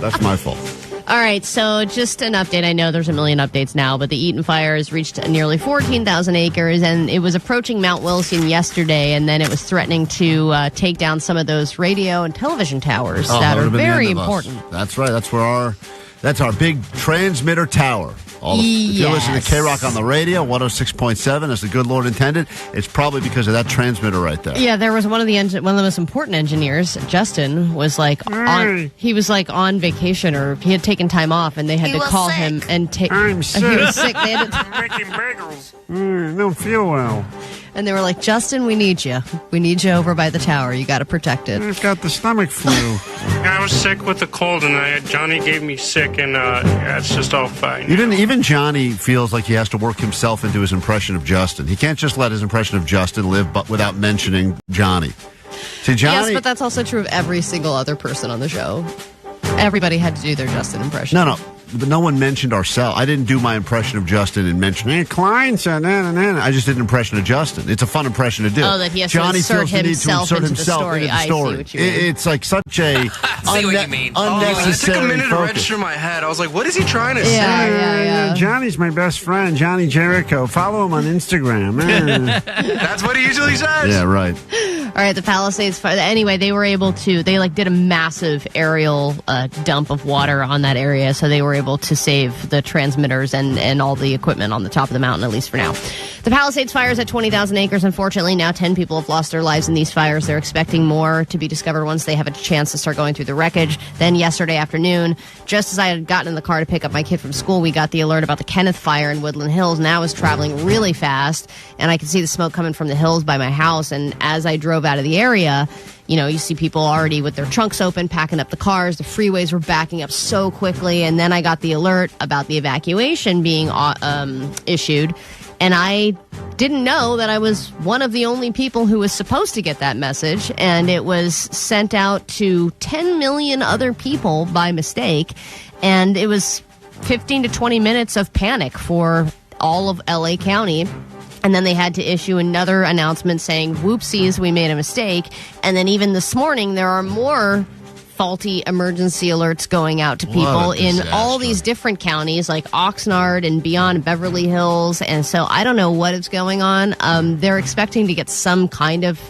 that's my fault. All right, so just an update. I know there's a million updates now, but the Eaton fire has reached nearly 14,000 acres, and it was approaching Mount Wilson yesterday, and then it was threatening to take down some of those radio and television towers that are very important. That's right. That's our big transmitter tower. If you listen to KROQ on the radio, 106.7, as the good Lord intended, it's probably because of that transmitter right there. Yeah, there was one of the most important engineers, Justin, was like he was like on vacation, or he had taken time off, and they had to call him and take. I'm sick. He was sick. They had to I'm making bagels. Don't feel well. And they were like, Justin, we need you. We need you over by the tower. You got to protect it. I've got the stomach flu. I was sick with a cold, and Johnny gave me sick, and it's just all fine. Even Johnny feels like he has to work himself into his impression of Justin. He can't just let his impression of Justin live without mentioning Johnny. See, Johnny. Yes, but that's also true of every single other person on the show. Everybody had to do their Justin impression. No. But no one mentioned ourselves. I didn't do my impression of Justin and mention, hey, Klein said that. I just did an impression of Justin. It's a fun impression to do. Oh, that he has Johnny to insert feels the need to insert himself into the story. I see what you mean. It's like such a see what you mean. unnecessary It took a minute to focus. register in my head. I was like, what is he trying to say? Yeah. Johnny's my best friend, Johnny Jericho. Follow him on Instagram. That's what he usually says. Yeah, right. All right, the Palisades fire. Anyway, they were able to, did a massive aerial dump of water on that area, so they were able to save the transmitters and all the equipment on the top of the mountain, at least for now. The Palisades fire is at 20,000 acres. Unfortunately, now 10 people have lost their lives in these fires. They're expecting more to be discovered once they have a chance to start going through the wreckage. Then yesterday afternoon, just as I had gotten in the car to pick up my kid from school, we got the alert about the Kenneth fire in Woodland Hills. Now it's traveling really fast, and I could see the smoke coming from the hills by my house. And as I drove out of the area, you see people already with their trunks open, packing up the cars. The freeways were backing up so quickly. And then I got the alert about the evacuation being issued. And I didn't know that I was one of the only people who was supposed to get that message. And it was sent out to 10 million other people by mistake. And it was 15 to 20 minutes of panic for all of LA County. And then they had to issue another announcement saying, whoopsies, we made a mistake. And then even this morning, there are more faulty emergency alerts going out to people in all these different counties like Oxnard and beyond, Beverly Hills. And so I don't know what is going on. They're expecting to get some kind of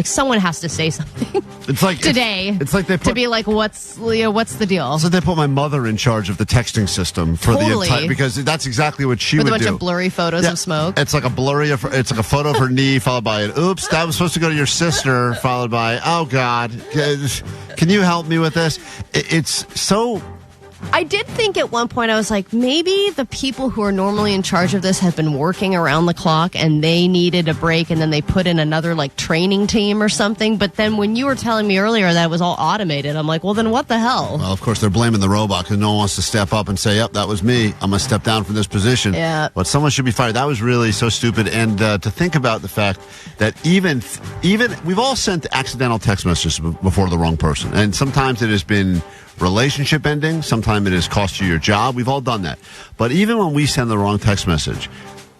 someone has to say something. It's like today. It's like they put, to be like, what's the deal? So they put my mother in charge of the texting system for the entire, because that's exactly what she would do. With a bunch of blurry photos of smoke. It's like it's like a photo of her knee followed by an oops, that was supposed to go to your sister, followed by, oh God, can you help me with this? It's so I did think at one point, I was like, maybe the people who are normally in charge of this have been working around the clock and they needed a break and then they put in another like training team or something. But then when you were telling me earlier that it was all automated, I'm like, well, then what the hell? Well, of course, they're blaming the robot because no one wants to step up and say, yep, that was me. I'm going to step down from this position. Yeah. But someone should be fired. That was really so stupid. And to think about the fact that even we've all sent accidental text messages before the wrong person. And sometimes it has been relationship ending. Sometimes it has cost you your job. We've all done that. But even when we send the wrong text message,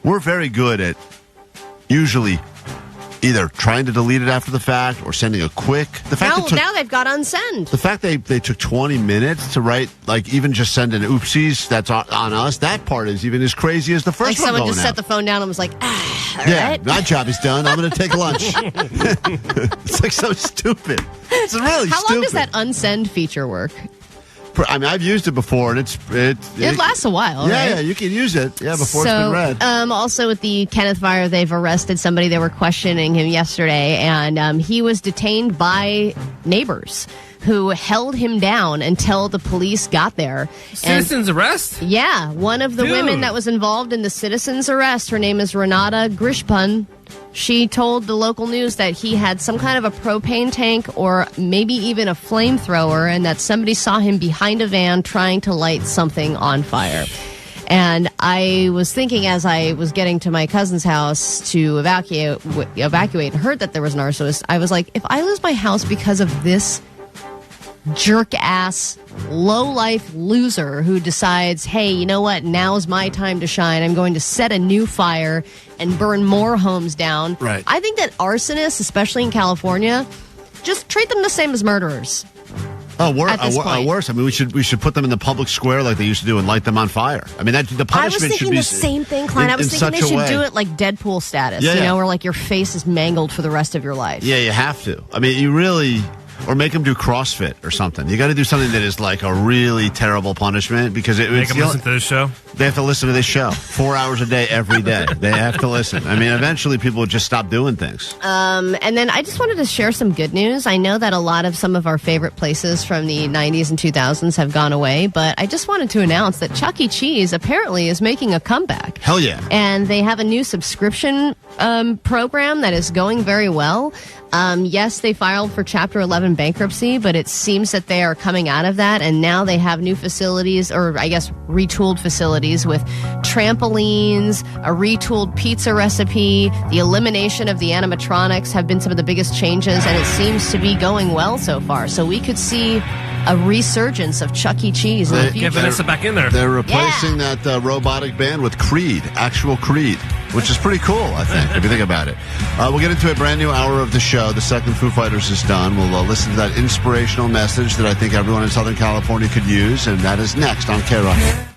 we're very good at usually either trying to delete it after the fact or sending a quick. Now they've got unsend. The fact they took 20 minutes to write, like even just send an oopsies, that's on us. That part is even as crazy as the first like one. Someone just out. set the phone down and was like, all right. My job is done. I'm going to take lunch. It's like so stupid. It's really How stupid. long does that unsend feature work? I mean, I've used it before, and it lasts a while. Yeah, right? yeah, you can use it. Yeah, before it's been read. Also with the Kenneth fire, they've arrested somebody. They were questioning him yesterday, and he was detained by neighbors who held him down until the police got there. Citizens arrest? Yeah, one of the women that was involved in the citizens arrest, her name is Renata Grishpun. She told the local news that he had some kind of a propane tank or maybe even a flamethrower, and that somebody saw him behind a van trying to light something on fire. And I was thinking as I was getting to my cousin's house to evacuate and heard that there was an arsonist, I was like, if I lose my house because of this jerk-ass, low-life loser who decides, hey, you know what, now's my time to shine. I'm going to set a new fire and burn more homes down. Right. I think that arsonists, especially in California, just treat them the same as murderers. Worse. I mean, we should put them in the public square like they used to do and light them on fire. I mean, the punishment should be... I was thinking the same thing, Klein. I was thinking they should do it like Deadpool status, where like your face is mangled for the rest of your life. Yeah, you have to. I mean, you really... Or make them do CrossFit or something. You got to do something that is like a really terrible punishment because make them listen to this show. They have to listen to this show 4 hours a day, every day. They have to listen. I mean, eventually people will just stop doing things. And then I just wanted to share some good news. I know that a lot of some of our favorite places from the 90s and 2000s have gone away, but I just wanted to announce that Chuck E. Cheese apparently is making a comeback. Hell yeah. And they have a new subscription program that is going very well. Yes, they filed for Chapter 11 bankruptcy, but it seems that they are coming out of that, and now they have new facilities, or I guess retooled facilities with trampolines, a retooled pizza recipe, the elimination of the animatronics have been some of the biggest changes, and it seems to be going well so far. So we could see a resurgence of Chuck E. Cheese in the future. Get Vanessa back in there. They're replacing that robotic band with Creed, actual Creed, which is pretty cool, I think, if you think about it. We'll get into a brand new hour of the show. The second Foo Fighters is done. We'll listen to that inspirational message that I think everyone in Southern California could use, and that is next on KROQ.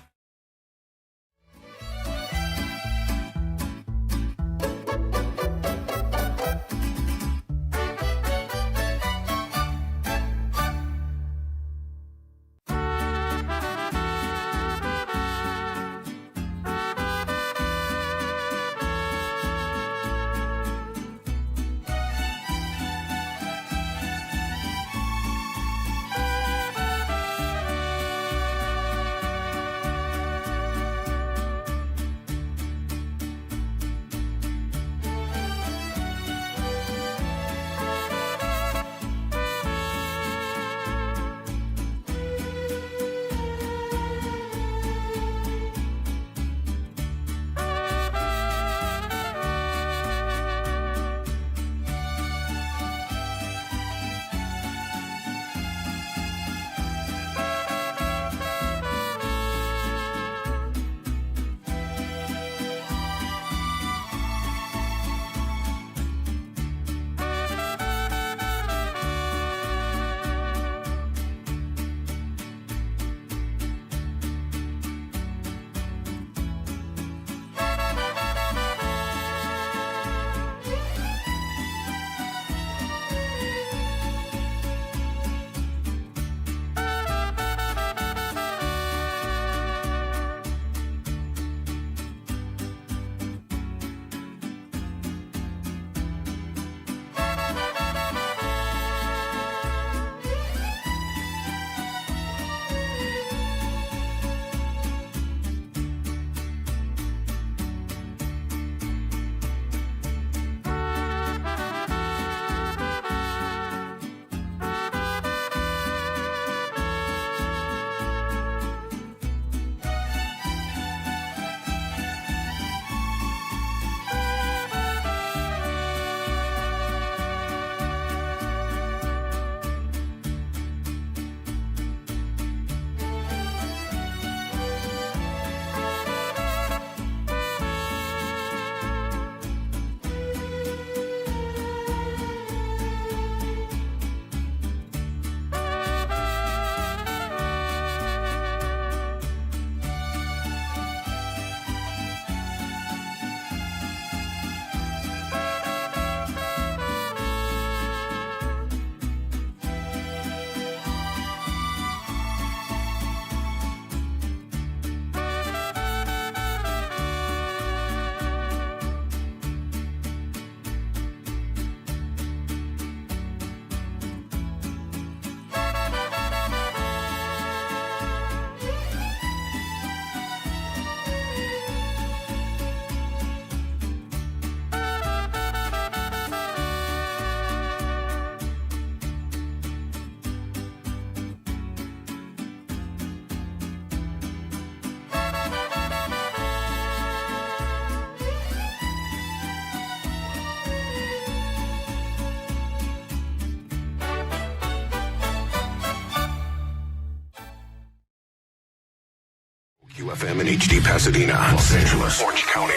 QFM and HD Pasadena, Los Angeles, Orange County.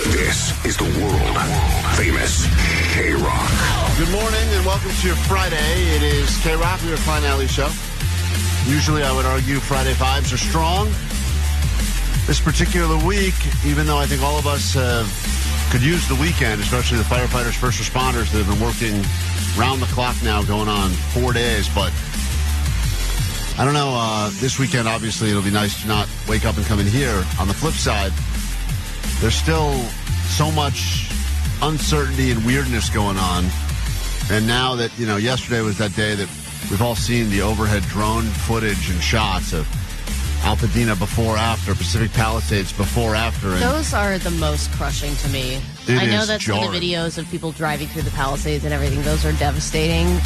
This is the world famous KROQ. Good morning and welcome to your Friday. It is KROQ, your Klein Alley show. Usually I would argue Friday vibes are strong. This particular week, even though I think all of us could use the weekend, especially the firefighters, first responders that have been working round the clock now, going on 4 days, but I don't know, this weekend, obviously, it'll be nice to not wake up and come in here. On the flip side, there's still so much uncertainty and weirdness going on. And now that, yesterday was that day that we've all seen the overhead drone footage and shots of Pasadena before, after, Pacific Palisades before, after. And those are the most crushing to me. I know that some of the videos of people driving through the Palisades and everything, those are devastating.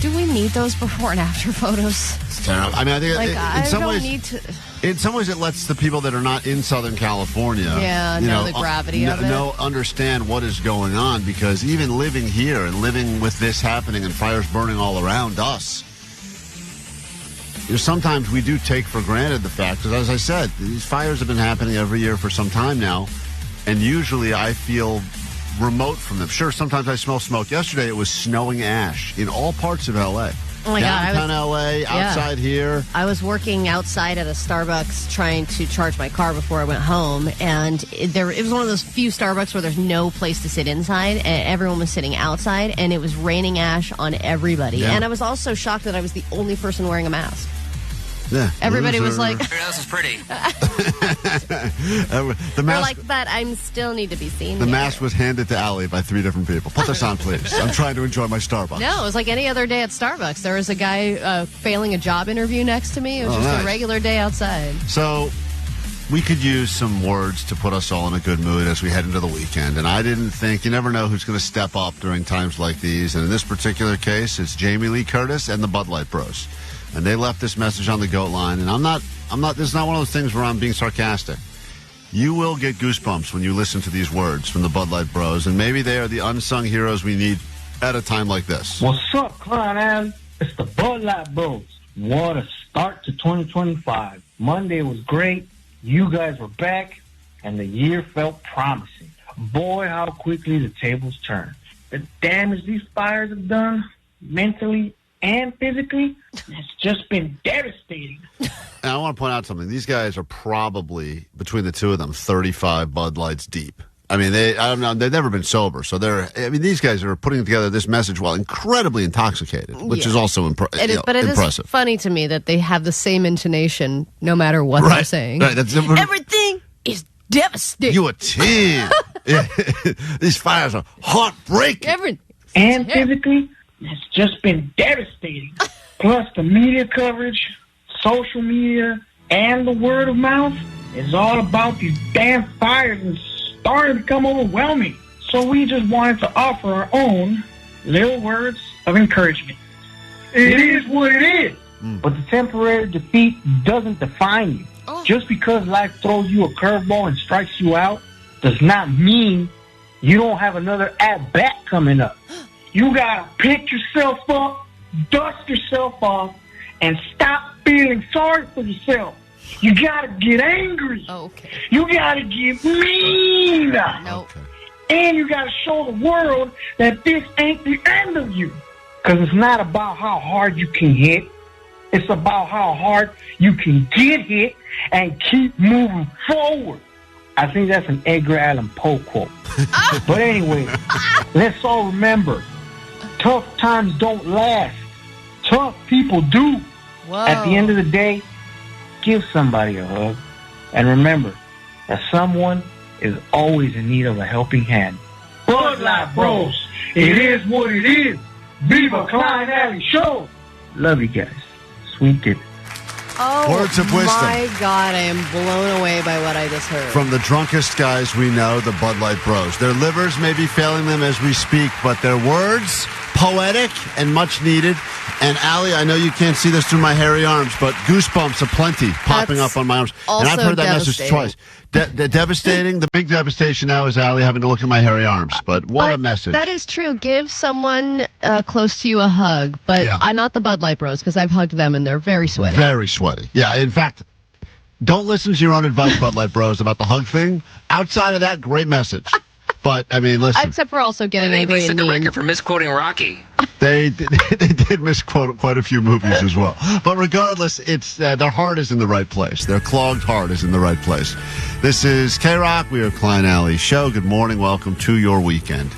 Do we need those before and after photos? It's terrible. I mean, I think in some ways it lets the people that are not in Southern California know the gravity of it. Understand what is going on, because even living here and living with this happening and fires burning all around us, sometimes we do take for granted the fact, because as I said, these fires have been happening every year for some time now, and usually I feel remote from them. Sure, sometimes I smell smoke. Yesterday it was snowing ash in all parts of L.A. Oh my Downtown L.A., outside here. I was working outside at a Starbucks trying to charge my car before I went home, and it was one of those few Starbucks where there's no place to sit inside, and everyone was sitting outside, and it was raining ash on everybody. Yeah. And I was also shocked that I was the only person wearing a mask. Yeah, everybody was like, everyone else is pretty. The mask, but I still need to be seen. The here. mask was handed to Allie by 3 different people. Put this on, please. I'm trying to enjoy my Starbucks. No, it was like any other day at Starbucks. There was a guy failing a job interview next to me. It was just a regular day outside. So we could use some words to put us all in a good mood as we head into the weekend. And I didn't think, you never know who's going to step up during times like these. And in this particular case, it's Jamie Lee Curtis and the Bud Light Bros. And they left this message on the GOAT line. And I'm not, this is not one of those things where I'm being sarcastic. You will get goosebumps when you listen to these words from the Bud Light Bros. And maybe they are the unsung heroes we need at a time like this. What's up, Klein? It's the Bud Light Bros. What a start to 2025. Monday was great. You guys were back. And the year felt promising. Boy, how quickly the tables turn. The damage these fires have done, mentally and physically, it's just been devastating. And I want to point out something. These guys are probably, between the two of them, 35 Bud Lights deep. I mean, I don't know, they've never been sober. So these guys are putting together this message while incredibly intoxicated, which is also impressive. But it is funny to me that they have the same intonation no matter what they're saying. Right. Everything is devastating. You a team. These fires are heartbreaking. Everything. And physically, it's just been devastating. Plus the media coverage, social media, and the word of mouth is all about these damn fires and starting to become overwhelming. So we just wanted to offer our own little words of encouragement. It is what it is. But the temporary defeat doesn't define you. Just because life throws you a curveball and strikes you out does not mean you don't have another at-bat coming up. You gotta pick yourself up, dust yourself off, and stop feeling sorry for yourself. You gotta get angry. You gotta get mean. And you gotta show the world that this ain't the end of you. Because it's not about how hard you can hit. It's about how hard you can get hit and keep moving forward. I think that's an Edgar Allan Poe quote. But anyway, let's all remember, tough times don't last. Tough people do. Whoa. At the end of the day, give somebody a hug. And remember that someone is always in need of a helping hand. Bud Light Bros. It is what it is. Viva Klein Alley Show. Love you guys. Sweet dip. Oh, Words of wisdom. My God, I am blown away by what I just heard. From the drunkest guys we know, the Bud Light Bros. Their livers may be failing them as we speak, but their words, poetic and much needed. And Allie, I know you can't see this through my hairy arms, but goosebumps aplenty popping up on my arms. And I've heard that message twice. Devastating. The big devastation now is Allie having to look at my hairy arms. But what a message. That is true. Give someone close to you a hug. But I'm not the Bud Light Bros, because I've hugged them and they're very sweaty. Very sweaty. Yeah, in fact, Don't listen to your own advice, Bud Light Bros, about the hug thing. Outside of that, great message. But, I mean, listen. Except for also getting angry and They mean. a record for misquoting Rocky. They did misquote quite a few movies as well. But regardless, it's their heart is in the right place. Their clogged heart is in the right place. This is KROQ. We are Klein Alley's show. Good morning. Welcome to your weekend.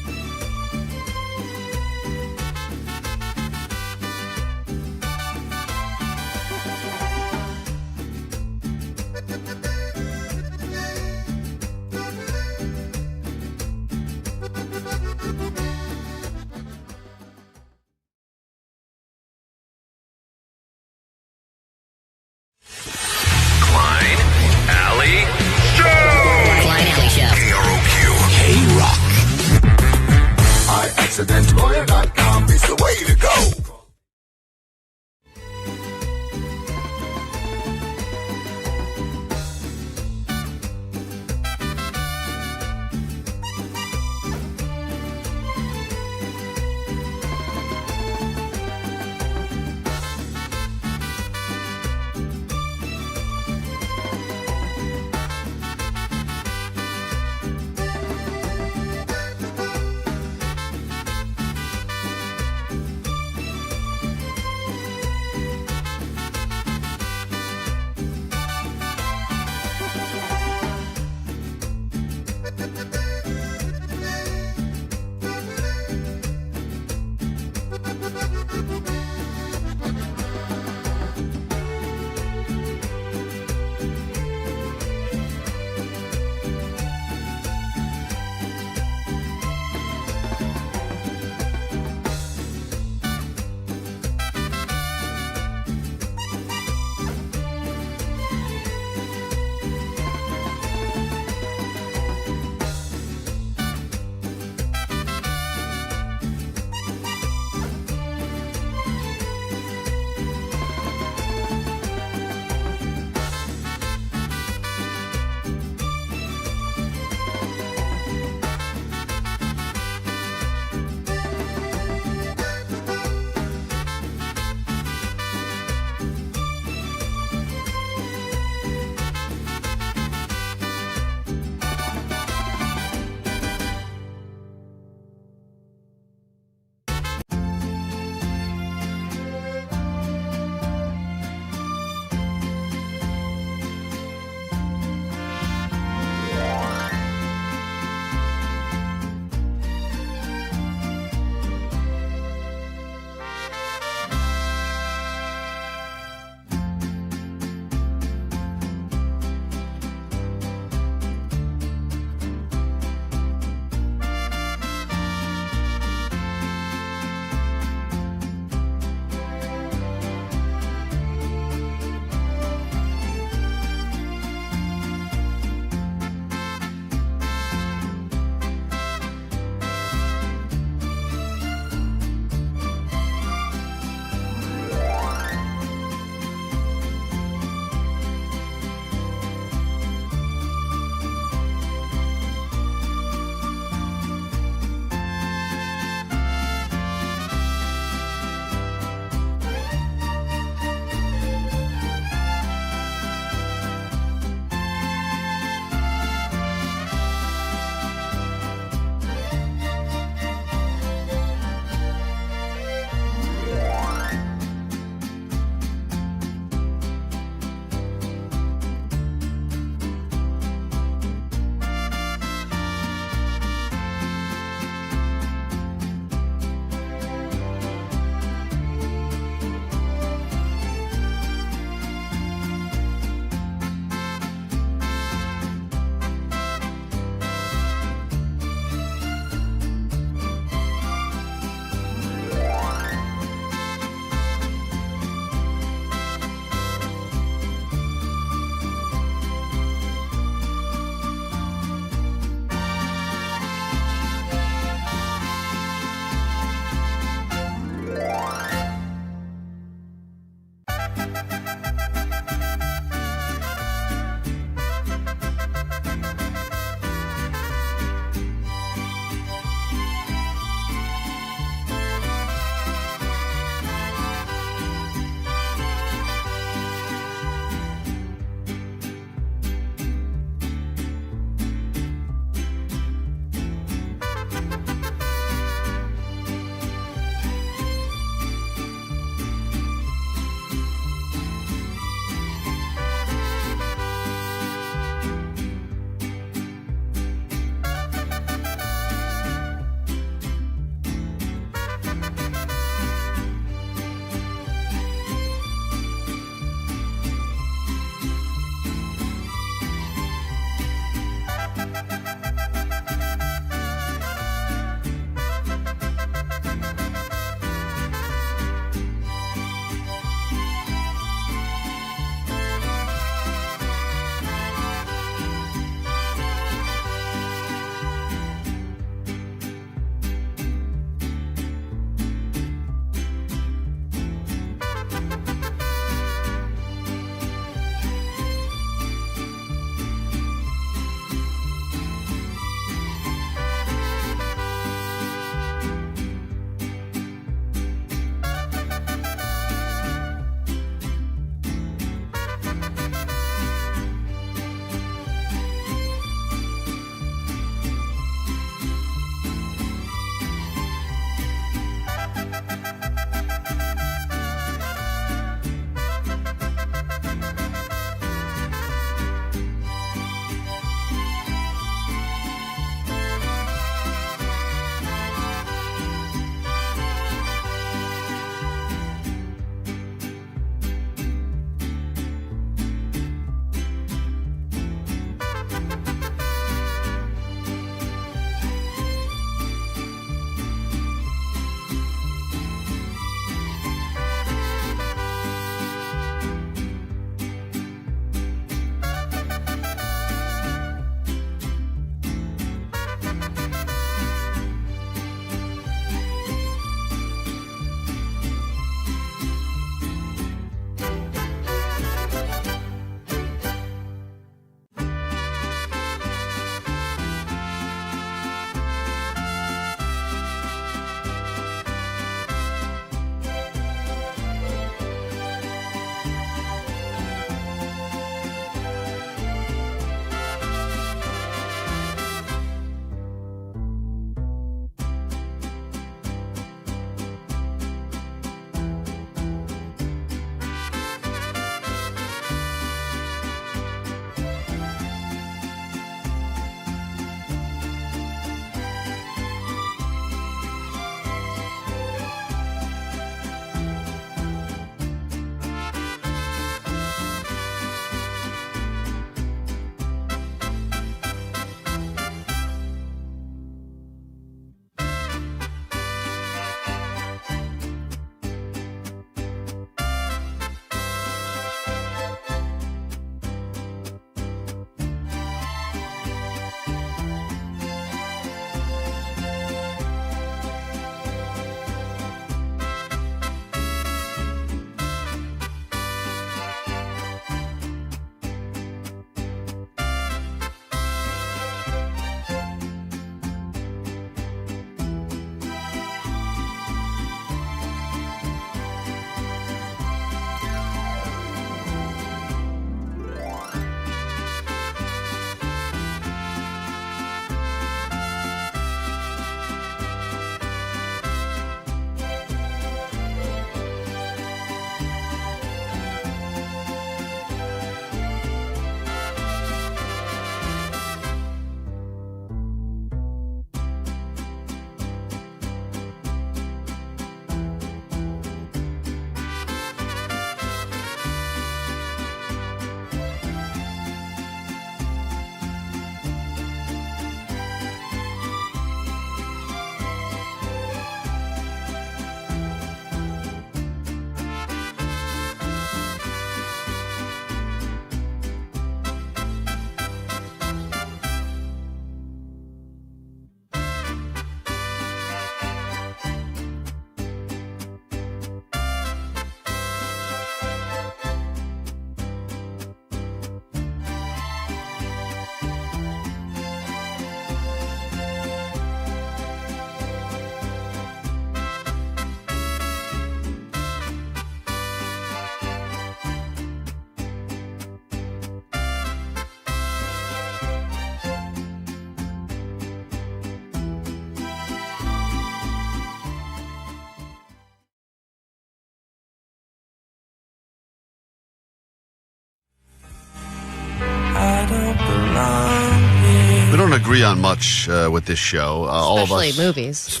We don't agree on much with this show. All of us. Especially movies.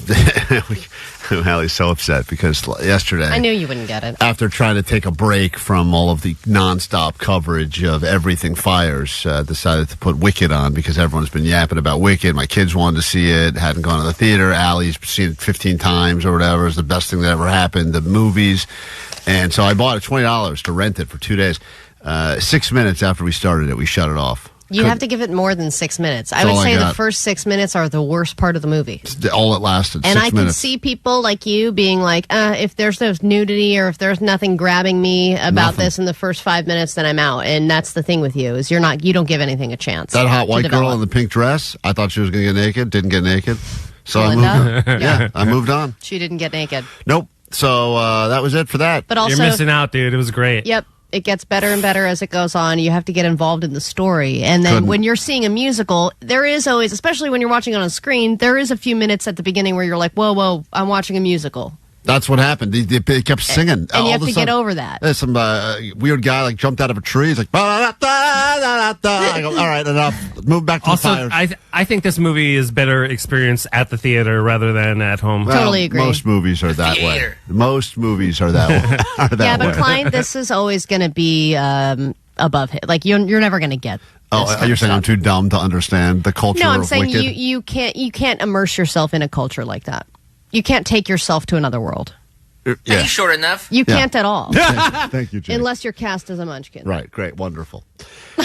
Allie's so upset because yesterday... I knew you wouldn't get it. After trying to take a break from all of the nonstop coverage of everything fires, decided to put Wicked on because everyone's been yapping about Wicked. My kids wanted to see it, hadn't gone to the theater. Allie's seen it 15 times or whatever. It's the best thing that ever happened. The movies. And so I bought it $20 to rent it for 2 days. 6 minutes after we started it, we shut it off. You have to give it more than 6 minutes. I would say the first 6 minutes are the worst part of the movie. All it lasted, 6 minutes. And I can see people like you being like, if there's no nudity or if there's nothing grabbing me about this in the first 5 minutes, then I'm out. And that's the thing with you, is you don't give anything a chance. That hot white girl in the pink dress, I thought she was going to get naked, didn't get naked. So I moved on. Yeah, I moved on. She didn't get naked. Nope. So that was it for that. But also, you're missing out, dude. It was great. Yep. It gets better and better as it goes on. You have to get involved in the story. And then when you're seeing a musical, there is always, especially when you're watching it on a screen, there is a few minutes at the beginning where you're like, whoa, I'm watching a musical. That's what happened. They kept singing. And you have to get over that. There's some weird guy jumped out of a tree. He's like, I go, all right, enough. Move back to the fires. I think this movie is better experienced at the theater rather than at home. Well, totally agree. Most movies are that way. Most movies are that way. Yeah, but Klein, this is always going to be above it. Like, you're never going to get. Oh, you're saying I'm too dumb to understand the culture of Wicked? No, I'm saying you can't immerse yourself in a culture like that. You can't take yourself to another world. Yeah. Are you short enough? You can't at all. Thank you, Jay. Unless you're cast as a munchkin. Right, great, wonderful.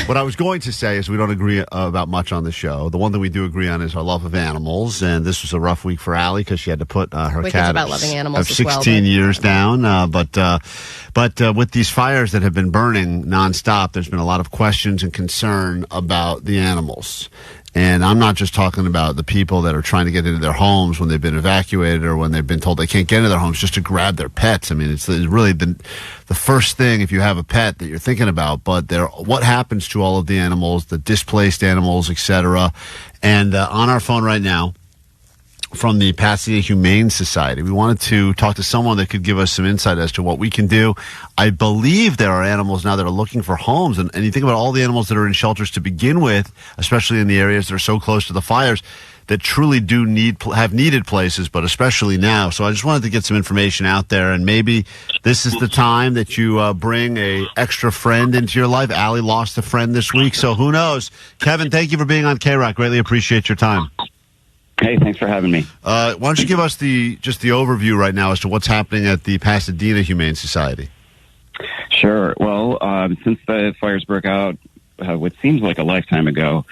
What I was going to say is we don't agree about much on the show. The one that we do agree on is our love of animals, and this was a rough week for Allie because she had to put her cat about loving animals of 16 years down. But with these fires that have been burning nonstop, there's been a lot of questions and concern about the animals. And I'm not just talking about the people that are trying to get into their homes when they've been evacuated or when they've been told they can't get into their homes just to grab their pets. I mean, it's really the first thing if you have a pet that you're thinking about. But what happens to all of the animals, the displaced animals, etc. And on our phone right now, from the Pasadena Humane Society, we wanted to talk to someone that could give us some insight as to what we can do. I believe there are animals now that are looking for homes, and you think about all the animals that are in shelters to begin with, especially in the areas that are so close to the fires, that truly do have needed places, but especially now. So I just wanted to get some information out there, and maybe this is the time that you bring a extra friend into your life. Allie lost a friend this week, so who knows? Kevin, thank you for being on KROQ. Greatly appreciate your time. Hey, thanks for having me. Why don't you give us the overview right now as to what's happening at the Pasadena Humane Society? Sure. Well, since the fires broke out, what seems like a lifetime ago,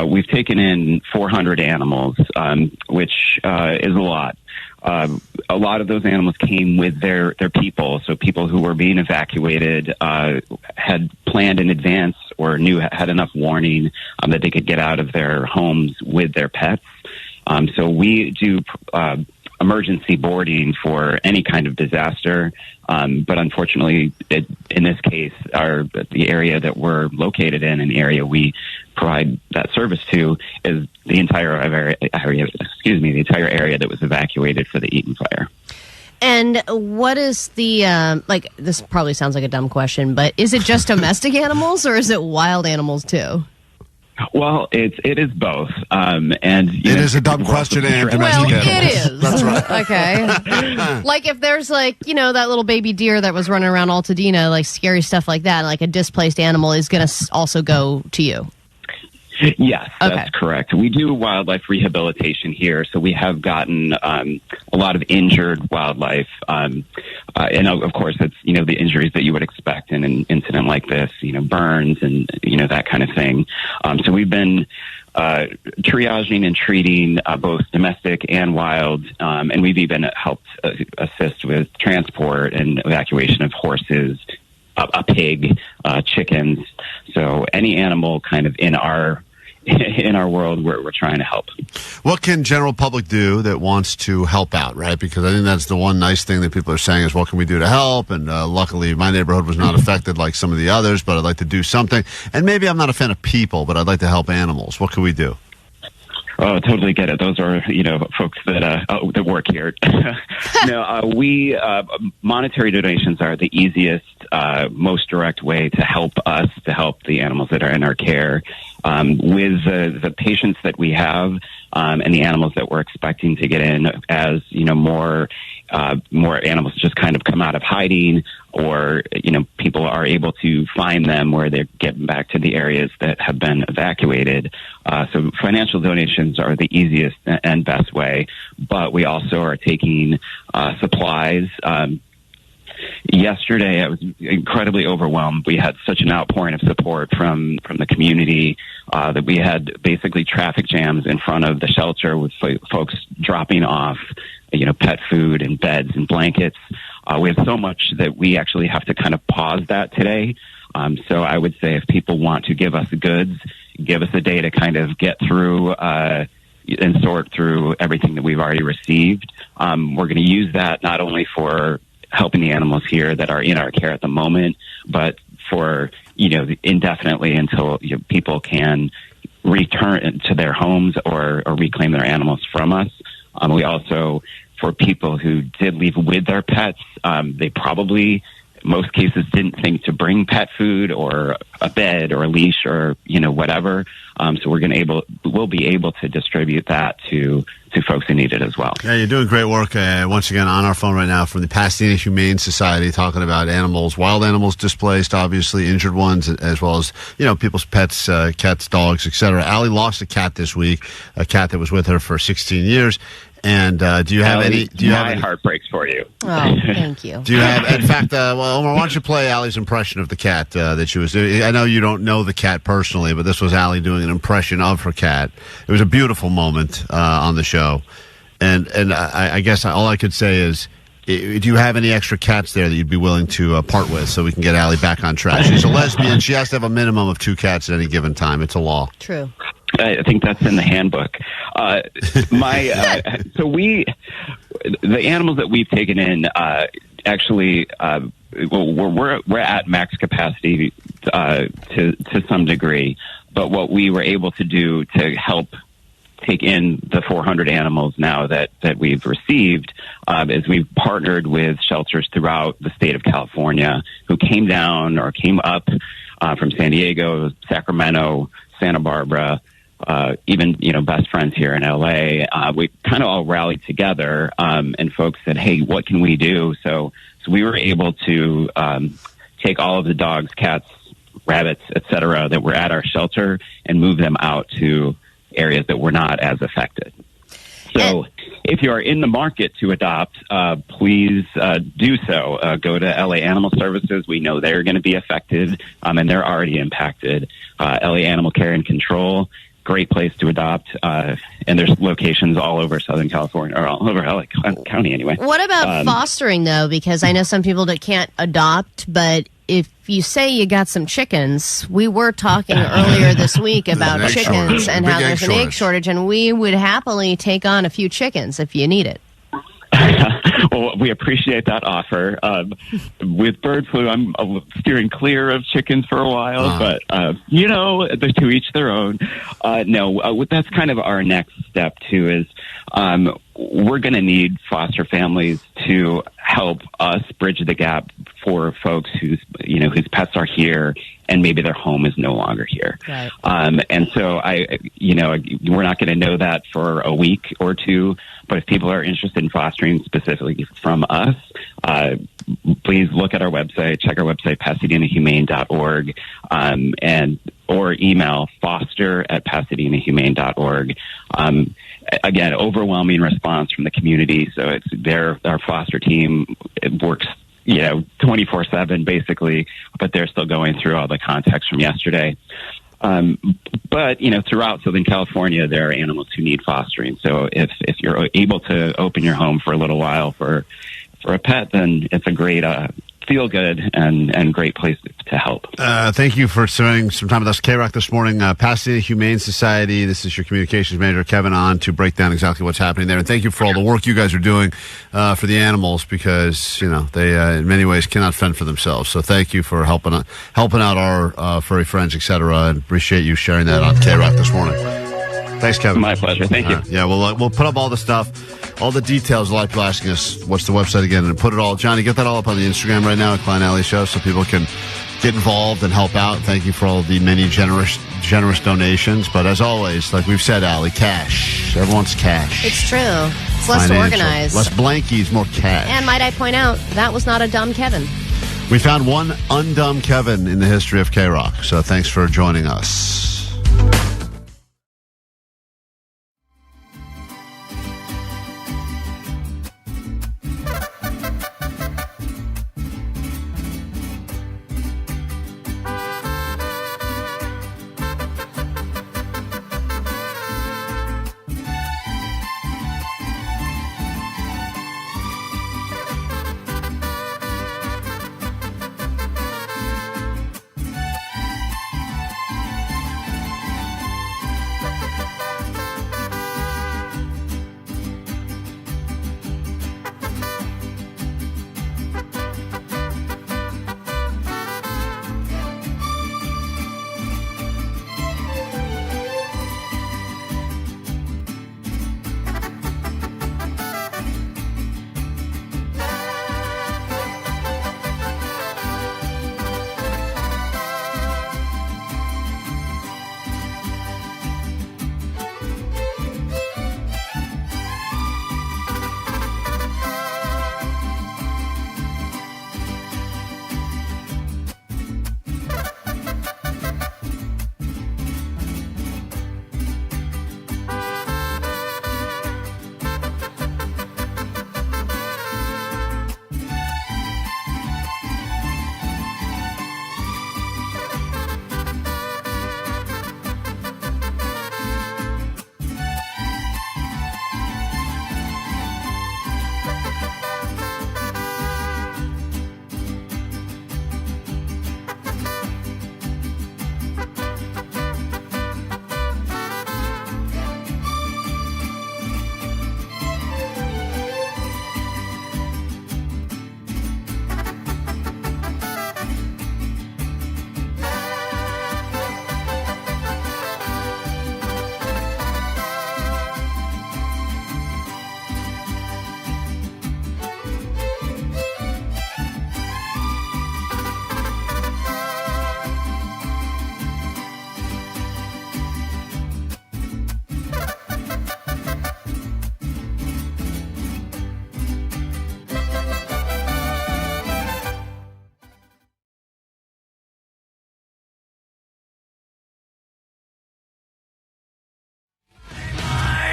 we've taken in 400 animals, which is a lot. A lot of those animals came with their people, so people who were being evacuated had planned in advance or had enough warning that they could get out of their homes with their pets. So we do emergency boarding for any kind of disaster, but unfortunately, in this case, the area that we're located in and the area we provide that service to is the entire area. The entire area that was evacuated for the Eaton fire. And what is the this probably sounds like a dumb question, but is it just domestic animals or is it wild animals too? Well, it is both, and it is a dumb question and domestic animals. It is. That's right. Okay. Like if there's that little baby deer that was running around Pasadena, like scary stuff like that, like a displaced animal is going to also go to you. Yes, that's correct. We do wildlife rehabilitation here, so we have gotten a lot of injured wildlife, and of course, it's the injuries that you would expect in an incident like this, burns and that kind of thing. So we've been triaging and treating both domestic and wild, and we've even helped assist with transport and evacuation of horses, a pig, chickens. So any animal kind of in our world, we're trying to help. What can general public do that wants to help out, right? Because I think that's the one nice thing that people are saying is, what can we do to help? And luckily, my neighborhood was not affected like some of the others, but I'd like to do something. And maybe I'm not a fan of people, but I'd like to help animals. What can we do? Oh, totally get it. Those are, folks that work here. We monetary donations are the easiest, most direct way to help us, to help the animals that are in our care. With the patients that we have and the animals that we're expecting to get in, as more animals just kind of come out of hiding, or people are able to find them where they're getting back to the areas that have been evacuated. So financial donations are the easiest and best way, but we also are taking supplies. Yesterday, I was incredibly overwhelmed. We had such an outpouring of support from the community that we had basically traffic jams in front of the shelter with folks dropping off, pet food and beds and blankets. We have so much that we actually have to kind of pause that today. So I would say if people want to give us goods, give us a day to kind of get through and sort through everything that we've already received. We're going to use that not only for helping the animals here that are in our care at the moment, but for, indefinitely until people can return to their homes or reclaim their animals from us. We also, for people who did leave with their pets, they probably, most cases, didn't think to bring pet food or a bed or a leash or, whatever. So we'll be able to distribute that to folks who need it as well. Yeah, you're doing great work. Once again, on our phone right now from the Pasadena Humane Society, talking about animals, wild animals displaced, obviously injured ones, as well as, people's pets, cats, dogs, etc. Allie lost a cat this week, a cat that was with her for 16 years. And do you have any? Do you have any heart breaks for you? Oh, thank you. Do you have? In fact, Omar, why don't you play Allie's impression of the cat that she was doing? I know you don't know the cat personally, but this was Allie doing an impression of her cat. It was a beautiful moment on the show, and I guess all I could say is, do you have any extra cats there that you'd be willing to part with so we can get Allie back on track? She's a lesbian. She has to have a minimum of 2 cats at any given time. It's a law. True. I think that's in the handbook. The animals that we've taken in, we're at max capacity to some degree. But what we were able to do to help take in the 400 animals now that we've received is we've partnered with shelters throughout the state of California who came down or came up from San Diego, Sacramento, Santa Barbara, even, best friends here in LA. We kind of all rallied together, and folks said, hey, what can we do? So we were able to take all of the dogs, cats, rabbits, etc., that were at our shelter and move them out to areas that were not as affected. So if you are in the market to adopt, please do so. Go to LA Animal Services. We know they're going to be affected, and they're already impacted. LA Animal Care and Control, great place to adopt, and there's locations all over Southern California, or all over LA County anyway. What about fostering, though? Because I know some people that can't adopt, but if you say you got some chickens, we were talking earlier this week about chickens and how there's an egg shortage, and we would happily take on a few chickens if you need it. Well, we appreciate that offer. With bird flu, I'm steering clear of chickens for a while, but, they're to each their own. That's kind of our next step, too, is we're going to need foster families to help us bridge the gap for folks whose pets are here and maybe their home is no longer here. Right. And so we're not going to know that for a week or two, but if people are interested in fostering specifically from us, please look at our website, check our website, pasadenahumane.org, or email foster@pasadenahumane.org. Again, overwhelming response from the community. So it's our foster team. It works, 24/7 basically, but they're still going through all the context from yesterday. But throughout Southern California, there are animals who need fostering. So if you're able to open your home for a little while for a pet, then it's a great feel good and great place to help. Thank you for spending some time with us, KROQ, this morning. Pasadena Humane Society, this is your communications manager, Kevin, on to break down exactly what's happening there. And thank you for all the work you guys are doing for the animals, because, they in many ways cannot fend for themselves. So thank you for helping out our furry friends, etc., and appreciate you sharing that on KROQ this morning. Thanks, Kevin. My pleasure. Thank you. Yeah, we'll put up all the stuff, all the details. A lot of people asking us, what's the website again? And put it all, Johnny, get that all up on the Instagram right now at Klein Alley Show so people can get involved and help out. Thank you for all the many generous donations. But as always, like we've said, Allie, cash. Everyone's cash. It's true. It's less Financial. organized. Less blankies, more cash. And might I point out, that was not a dumb Kevin. We found one undumb Kevin in the history of KROQ. So thanks for joining us.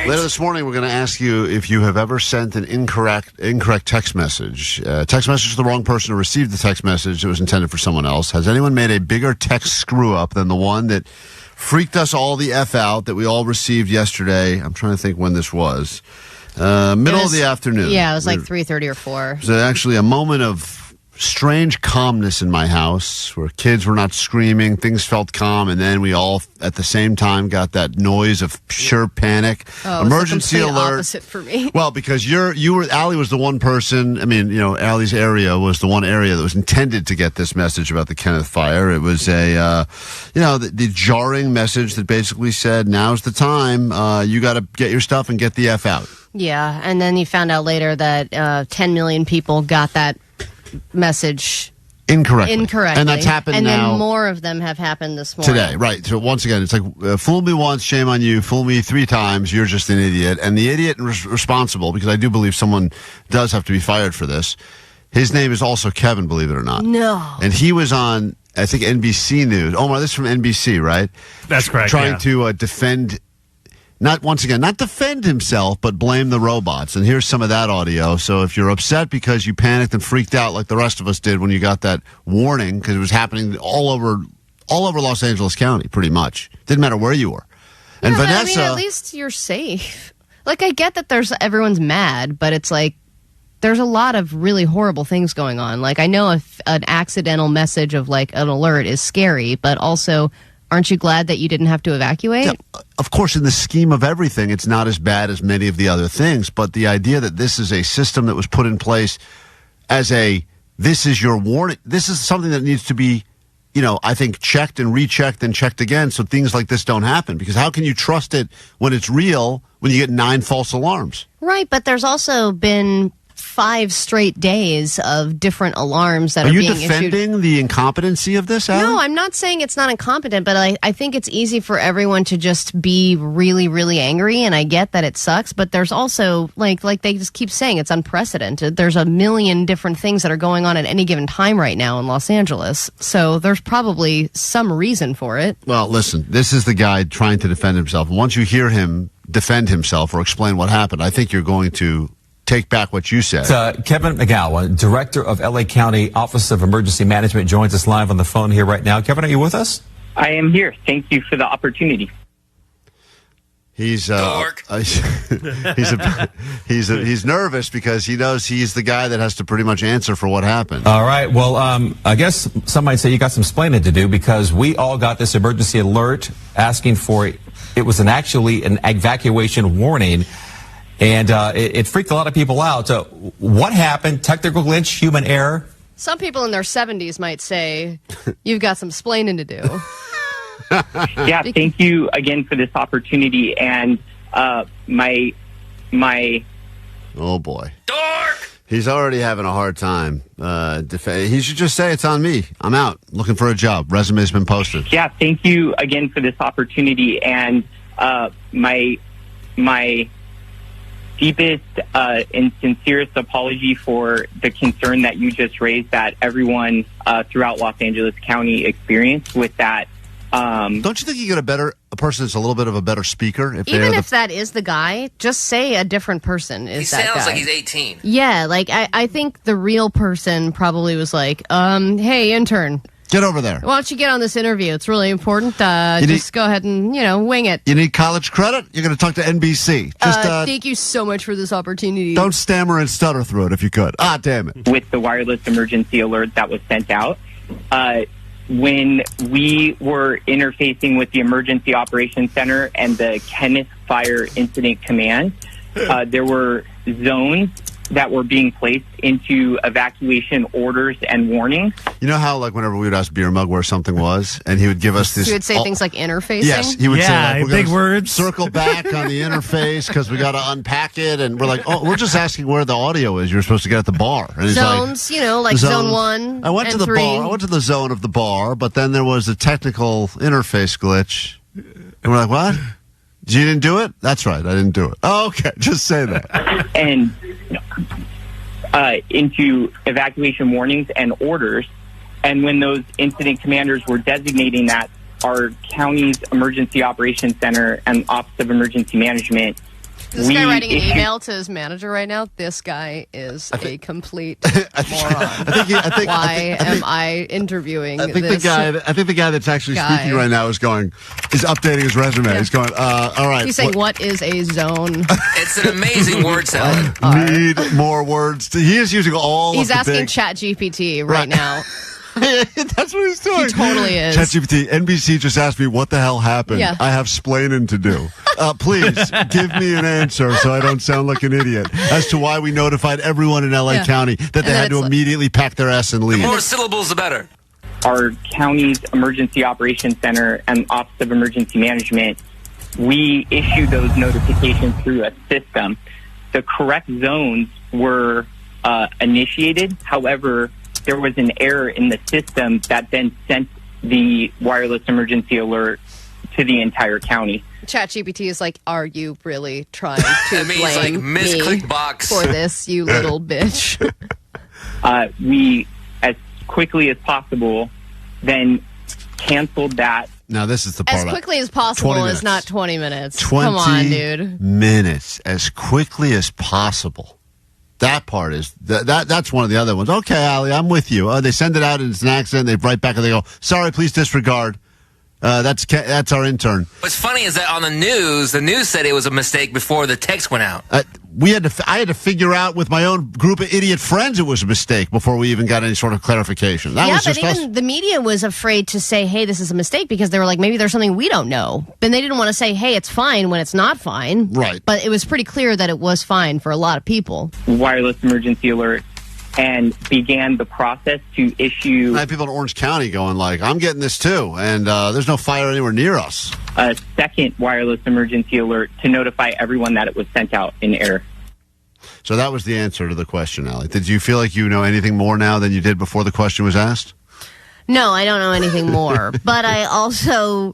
Later this morning, we're going to ask you if you have ever sent an incorrect text message. Text message to the wrong person who received the text message that was intended for someone else. Has anyone made a bigger text screw-up than the one that freaked us all the F out that we all received yesterday? I'm trying to think when this was. Middle of the afternoon. Yeah, it was like 3:30 or 4. It was actually a moment of strange calmness in my house where kids were not screaming, things felt calm, and then we all at the same time got that noise of pure panic. Oh, emergency it's the complete alert. opposite for me. Well, because Allie was the one person, Allie's area was the one area that was intended to get this message about the Kenneth fire. It was the jarring message that basically said, now's the time, you got to get your stuff and get the F out. Yeah, and then you found out later that 10 million people got that message incorrectly. And that's happened and now. And then more of them have happened this morning. Today, right. So once again, it's like, fool me once, shame on you. Fool me 3 times, you're just an idiot. And the idiot responsible, because I do believe someone does have to be fired for this, his name is also Kevin, believe it or not. No. And he was on, I think, NBC News. Omar, this is from NBC, right? That's correct, Trying to defend... Not defend himself, but blame the robots. And here's some of that audio. So if you're upset because you panicked and freaked out like the rest of us did when you got that warning, because it was happening all over Los Angeles County, pretty much. Didn't matter where you were. And yeah, Vanessa... at least you're safe. Like, I get that everyone's mad, but it's like, there's a lot of really horrible things going on. Like, I know if an accidental message of, like, an alert is scary, but also... Aren't you glad that you didn't have to evacuate? Yeah, of course, in the scheme of everything, it's not as bad as many of the other things. But the idea that this is a system that was put in place as this is your warning, this is something that needs to be I think checked and rechecked and checked again so things like this don't happen. Because how can you trust it when it's real when you get 9 false alarms? Right, but there's also been 5 straight days of different alarms that are being issued. Are you defending the incompetency of this, Alan? No, I'm not saying it's not incompetent, but I think it's easy for everyone to just be really, really angry, and I get that it sucks, but there's also, like they just keep saying, it's unprecedented. There's a million different things that are going on at any given time right now in Los Angeles, so there's probably some reason for it. Well, listen, this is the guy trying to defend himself. Once you hear him defend himself or explain what happened, I think you're going to take back what you said. Kevin McGowan, Director of LA County Office of Emergency Management, joins us live on the phone here right now. Kevin, are you with us? I am here. Thank you for the opportunity. He's he's nervous because he knows he's the guy that has to pretty much answer for what happened. All right. Well, I guess some might say you got some explaining to do because we all got this emergency alert asking for it was actually an evacuation warning. And it freaked a lot of people out. What happened? Technical glitch, human error? Some people in their 70s might say, you've got some splaining to do. Yeah, thank you again for this opportunity. And my... Oh, boy. Dork! He's already having a hard time. He should just say, it's on me. I'm out. Looking for a job. Resume's been posted. Yeah, thank you again for this opportunity. And my deepest and sincerest apology for the concern that you just raised that everyone throughout Los Angeles County experienced with that. Don't you think you get a person that's a little bit of a better speaker? Even if that is the guy, just say a different person is that guy. He sounds like he's 18. Yeah, like I think the real person probably was like, hey, intern. Get over there. Why don't you get on this interview? It's really important. Just go ahead and, wing it. You need college credit? You're going to talk to NBC. Thank you so much for this opportunity. Don't stammer and stutter through it if you could. Ah, damn it. With the wireless emergency alert that was sent out, when we were interfacing with the Emergency Operations Center and the Kenneth Fire Incident Command, there were zones that were being placed into evacuation orders and warnings. You know how, like, whenever we would ask Beer Mug where something was, and he would give us this... He would say things like interfacing? Yes, he would say, like, big words. Circle back on the interface because we got to unpack it, and we're like, we're just asking where the audio is you're supposed to get at the bar. And zones, like zone 1 I went to the 3. bar. I went to the zone of the bar, but then there was a technical interface glitch. And we're like, what? You didn't do it? That's right, I didn't do it. Oh, okay, just say that. And into evacuation warnings and orders. And when those incident commanders were designating that, our county's Emergency Operations Center and Office of Emergency Management, This guy writing an email to his manager right now. This guy is a complete moron. Why am I interviewing this I think the guy that's actually speaking right now is updating his resume. Yeah. He's going, all right. He's saying, what is a zone? It's an amazing word salad. Need more words. He is using all He's of the asking ChatGPT right now. That's what he's doing. He totally is. ChatGPT, NBC just asked me what the hell happened. Yeah. I have splaining to do. Please give me an answer so I don't sound like an idiot as to why we notified everyone in LA County that they had to immediately pack their ass and leave. The more syllables, the better. Our county's Emergency Operations Center and Office of Emergency Management, we issue those notifications through a system. The correct zones were initiated. However, there was an error in the system that then sent the wireless emergency alert to the entire county. ChatGPT is like, are you really trying to blame me for this, you little bitch? We, as quickly as possible, then canceled that. Now, this is the part. As quickly as possible is not 20 minutes. 20 Come on, dude. minutes. As quickly as possible. That part is that's one of the other ones. Okay, Allie, I'm with you. They send it out and it's an accident. They write back and they go, "Sorry, please disregard." That's our intern. What's funny is that on the news said it was a mistake before the text went out. I had to figure out with my own group of idiot friends it was a mistake before we even got any sort of clarification. That was even the media was afraid to say, hey, this is a mistake, because they were like, maybe there's something we don't know. And they didn't want to say, hey, it's fine when it's not fine. Right. But it was pretty clear that it was fine for a lot of people. Wireless emergency alert and began the process to issue I have people in Orange County going like, I'm getting this too, and there's no fire anywhere near us. a second wireless emergency alert to notify everyone that it was sent out in error. So that was the answer to the question, Allie. Did you feel like you know anything more now than you did before the question was asked? No, I don't know anything more. But I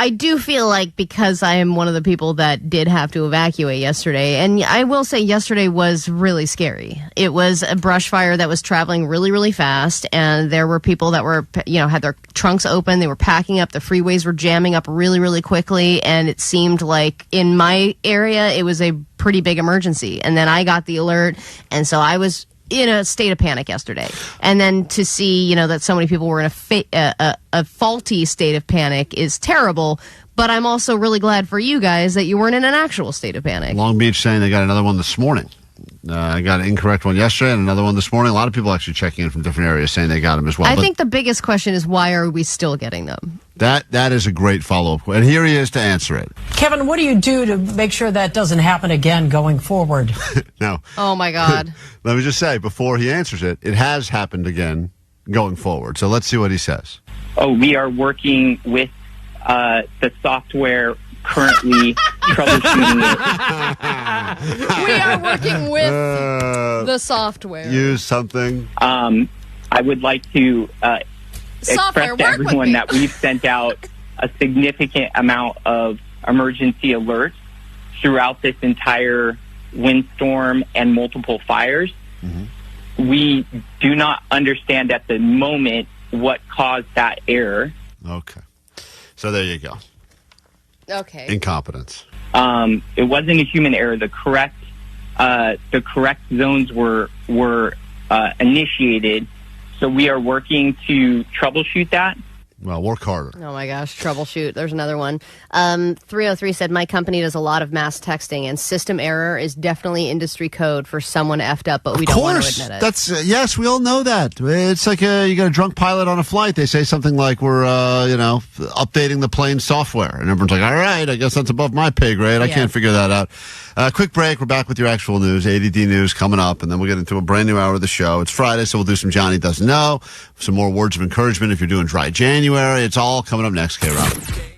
do feel like, because I am one of the people that did have to evacuate yesterday, and I will say yesterday was really scary. It was a brush fire that was traveling really, really fast, and there were people that were, had their trunks open. They were packing up. The freeways were jamming up really, really quickly, and it seemed like in my area it was a pretty big emergency. And then I got the alert, and so I was in a state of panic yesterday. And then to see, that so many people were in a faulty state of panic is terrible. But I'm also really glad for you guys that you weren't in an actual state of panic. Long Beach saying they got another one this morning. I got an incorrect one yesterday and another one this morning. A lot of people actually checking in from different areas saying they got them as well. I think the biggest question is, why are we still getting them? That is a great follow-up. And here he is to answer it. Kevin, what do you do to make sure that doesn't happen again going forward? No. Oh, my God. Let me just say, before he answers it, it has happened again going forward. So let's see what he says. Oh, we are working with the software currently troubleshooting it. We are working with the software. Use something. I would like to express to everyone that we've sent out a significant amount of emergency alerts throughout this entire windstorm and multiple fires. Mm-hmm. We do not understand at the moment what caused that error. Okay. So there you go. Okay. Incompetence. It wasn't a human error. The correct zones were initiated. So we are working to troubleshoot that. Well, work harder. Oh, my gosh. Troubleshoot. There's another one. 303 said, my company does a lot of mass texting, and system error is definitely industry code for someone effed up, but we don't want to admit it. That's yes, we all know that. It's like you got a drunk pilot on a flight. They say something like, we're, updating the plane software. And everyone's like, all right, I guess that's above my pay grade. I can't figure that out. Quick break. We're back with your actual news. A.D.D news coming up, and then we'll get into a brand new hour of the show. It's Friday, so we'll do some Johnny Doesn't Know, some more words of encouragement if you're doing dry January. It's all coming up next, KROQ.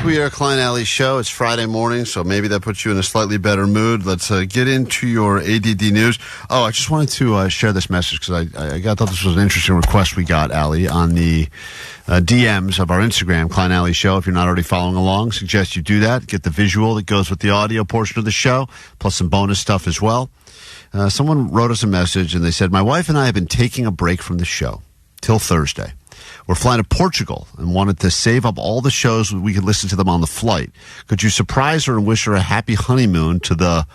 We are Klein Alley Show. It's Friday morning, so maybe that puts you in a slightly better mood. Let's get into your ADD news. Oh, I just wanted to share this message because I thought this was an interesting request we got, Allie, on the DMs of our Instagram, Klein Alley Show. If you're not already following along, suggest you do that. Get the visual that goes with the audio portion of the show, plus some bonus stuff as well. Someone wrote us a message, and they said, my wife and I have been taking a break from the show till Thursday. We're flying to Portugal and wanted to save up all the shows so we could listen to them on the flight. Could you surprise her and wish her a happy honeymoon to the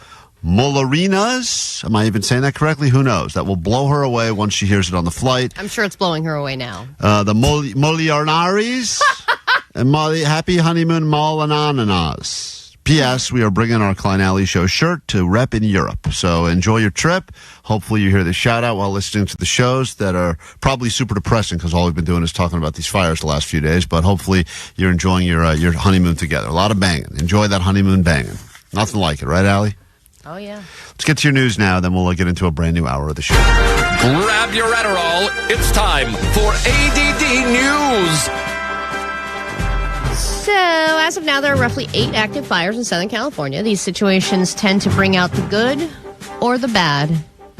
Molarinas? Am I even saying that correctly? Who knows? That will blow her away once she hears it on the flight. I'm sure it's blowing her away now. The Moliarnaris and happy honeymoon Molananas. P.S. We are bringing our Klein Alley Show shirt to rep in Europe. So enjoy your trip. Hopefully you hear the shout out while listening to the shows that are probably super depressing because all we've been doing is talking about these fires the last few days. But hopefully you're enjoying your honeymoon together. A lot of banging. Enjoy that honeymoon banging. Nothing like it, right, Allie? Oh, yeah. Let's get to your news now, then we'll get into a brand new hour of the show. Grab your Adderall. It's time for ADD News. So, as of now, there are roughly 8 active fires in Southern California. These situations tend to bring out the good or the bad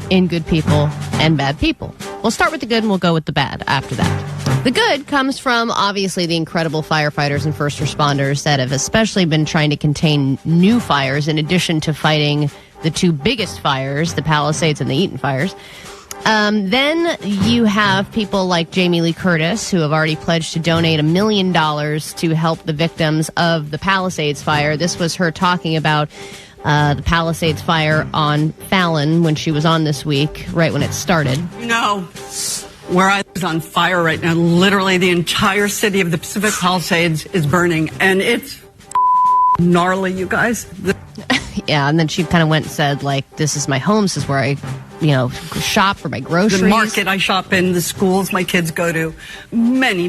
in good people and bad people. We'll start with the good and we'll go with the bad after that. The good comes from, obviously, the incredible firefighters and first responders that have especially been trying to contain new fires in addition to fighting the 2 biggest fires, the Palisades and the Eaton fires. Then you have people like Jamie Lee Curtis, who have already pledged to donate $1 million to help the victims of the Palisades fire. This was her talking about the Palisades fire on Fallon when she was on this week, right when it started. You know, where I was on fire right now, literally the entire city of the Pacific Palisades is burning, and it's gnarly, you guys. Yeah, and then she kind of went and said, like, this is my home, this is where I shop for my groceries. The market I shop in, the schools my kids go to. Many